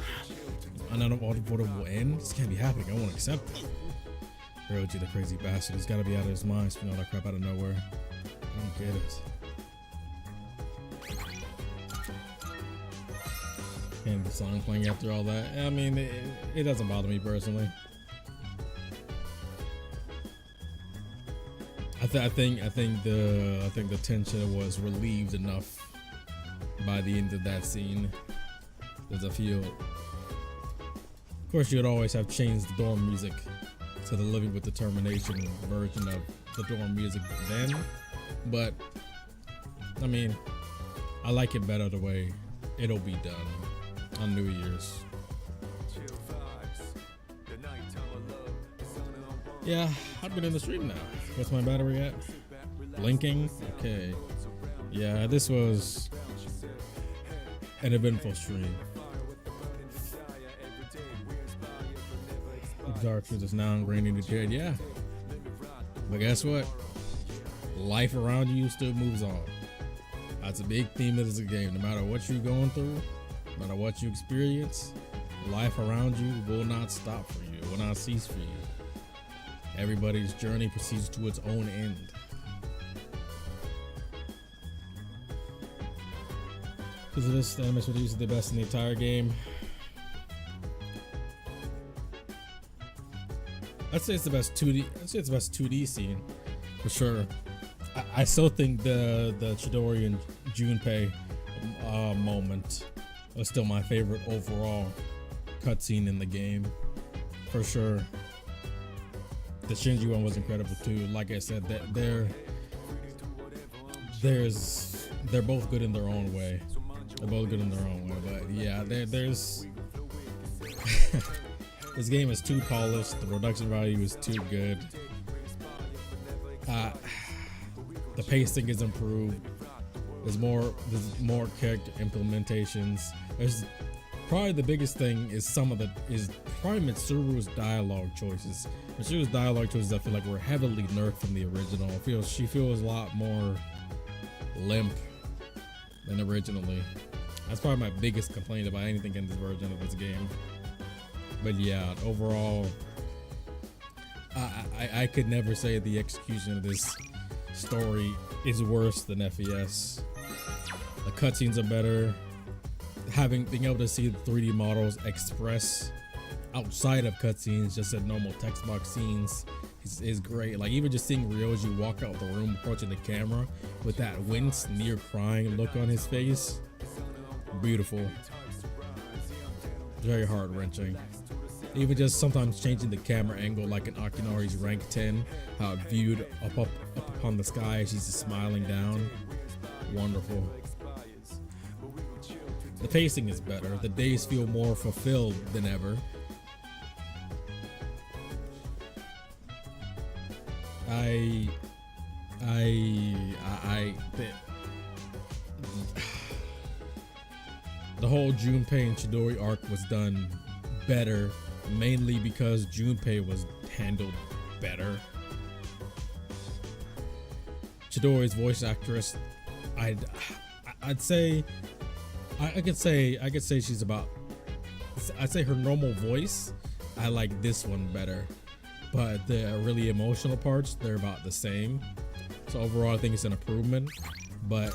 I know what will end. This can't be happening. I won't accept it. Ryoji, the crazy bastard, he's gotta be out of his mind spinning all that crap out of nowhere. I don't get it. And the song playing after all that. I mean, it doesn't bother me personally. I think the tension was relieved enough by the end of that scene. There's a few. Of course, you'd always have changed the dorm music to the Living with Determination version of the dorm music then, but I mean, I like it better the way it'll be done on New Year's. Yeah, I've been in the stream now. What's my battery at? Blinking? Okay. Yeah, this was an eventful stream. Dark truth is now ingrained in the dead. Yeah. But guess what? life around you still moves on. That's a big theme of this game. No matter what you're going through, no matter what you experience, life around you will not stop for you. It will not cease for you. Everybody's journey proceeds to its own end. Because of this, the animation with is the best in the entire game. I'd say it's the best 2D. I'd say it's the best 2D scene for sure. I still think the Chidori and Junpei moment was still my favorite overall cutscene in the game, for sure. The Shinji one was incredible too. Like I said, that they're both good in their own way. They're both good in their own way, but yeah, there's this game is too polished. The production value is too good. The pacing is improved. There's more character implementations. There's probably the biggest thing is probably Mitsuru's dialogue choices. Mitsuru's dialogue choices I feel like were heavily nerfed from the original. She feels a lot more limp than originally. That's probably my biggest complaint about anything in this version of this game. But yeah, overall, I could never say the execution of this story is worse than FES. The cutscenes are better. Being able to see the 3D models express outside of cutscenes, just at normal text box scenes, is great. Like even just seeing Ryoji walk out the room approaching the camera with that wince, near crying look on his face, beautiful. Very heart-wrenching. Even just sometimes changing the camera angle, like in Akinari's rank 10, how it viewed up upon the sky as she's just smiling down. Wonderful. The pacing is better. The days feel more fulfilled than ever. The whole Junpei and Chidori arc was done better, mainly because Junpei was handled better. Chidori's voice actress, I could say she's about, I'd say her normal voice, I like this one better, but the really emotional parts, they're about the same. So overall, I think it's an improvement, but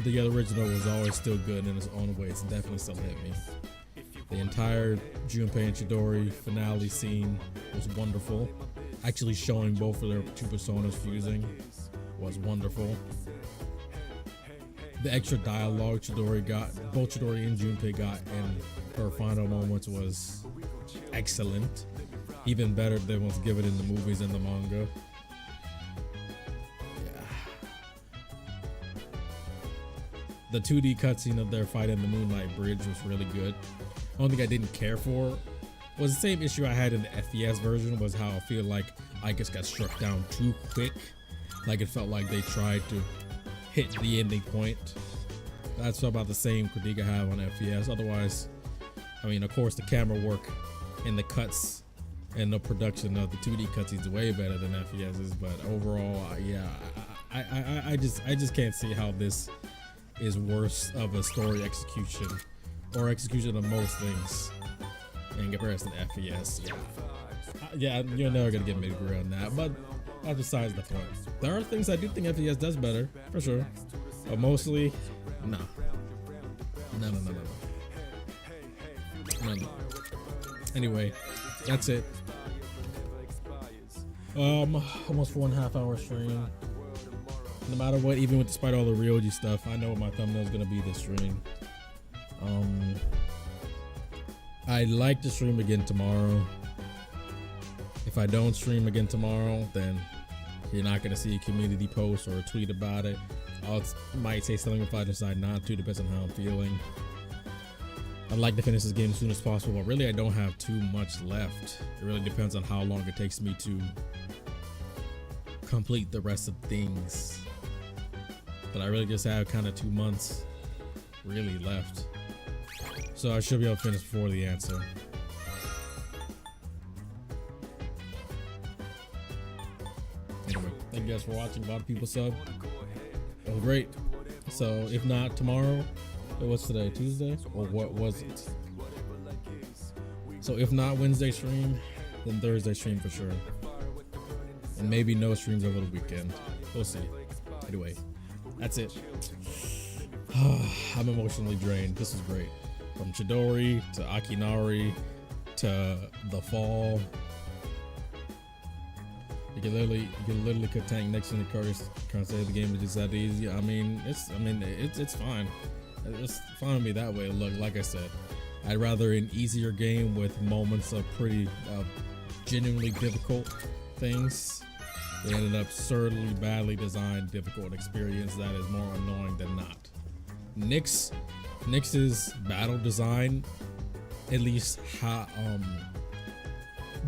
the original was always still good in its own way. It's definitely still hit me. The entire Junpei and Chidori finale scene was wonderful. Actually showing both of their two personas fusing was wonderful. The extra dialogue both Chidori and Junpei got in her final moments was excellent. Even better than what's given in the movies and the manga. The 2D cutscene of their fight in the Moonlight Bridge was really good. Only thing I didn't care for was the same issue I had in the FES version, was how I feel like I just got struck down too quick. Like it felt like they tried to hit the ending point. That's about the same critique I have on FES. Otherwise, I mean, of course, the camera work and the cuts and the production of the 2D cutscenes is way better than FES's. But overall, yeah, I just can't see how this is worse of a story execution or execution of most things in comparison to FES. Yeah, you're never gonna get me to agree on that, but that's besides the point. There are things I do think FES does better, for sure, but mostly, no. Anyway, that's it. Almost 4.5 hour stream. No matter what, even despite all the Ryoji stuff, I know what my thumbnail is gonna be this stream. I'd like to stream again tomorrow. If I don't stream again tomorrow, then you're not gonna see a community post or a tweet about it. I might say something if I decide not to, depends on how I'm feeling. I'd like to finish this game as soon as possible, but really I don't have too much left. It really depends on how long it takes me to complete the rest of things. But I really just have kind of 2 months really left. So I should be able to finish before the answer. Anyway, thank you guys. guys for watching. A lot of people sub. It was great. So if not tomorrow, what's today? Tuesday? Or what was it? So if not Wednesday stream, then Thursday stream for sure. And maybe no streams over the weekend. We'll see. Anyway, that's it. I'm emotionally drained. This is great. From Chidori to Akinari to the fall. You can literally could tank next to the cards. Can't say the game is just that easy. I mean, it's fine. It's fine with me that way. Look, like I said, I'd rather an easier game with moments of pretty genuinely difficult things than an absurdly badly designed experience that is more annoying than not. Nyx's battle design, at least how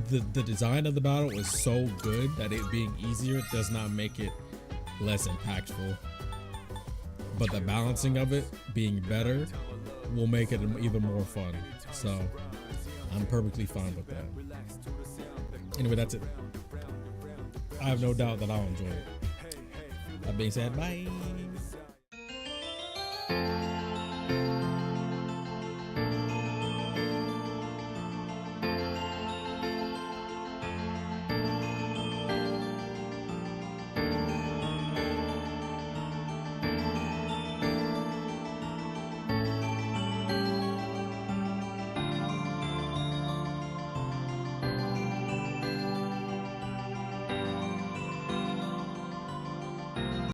the design of the battle is so good that it being easier does not make it less impactful, but the balancing of it being better will make it even more fun. So I'm perfectly fine with that. Anyway, that's it. I have no doubt that I'll enjoy it. That being said, bye.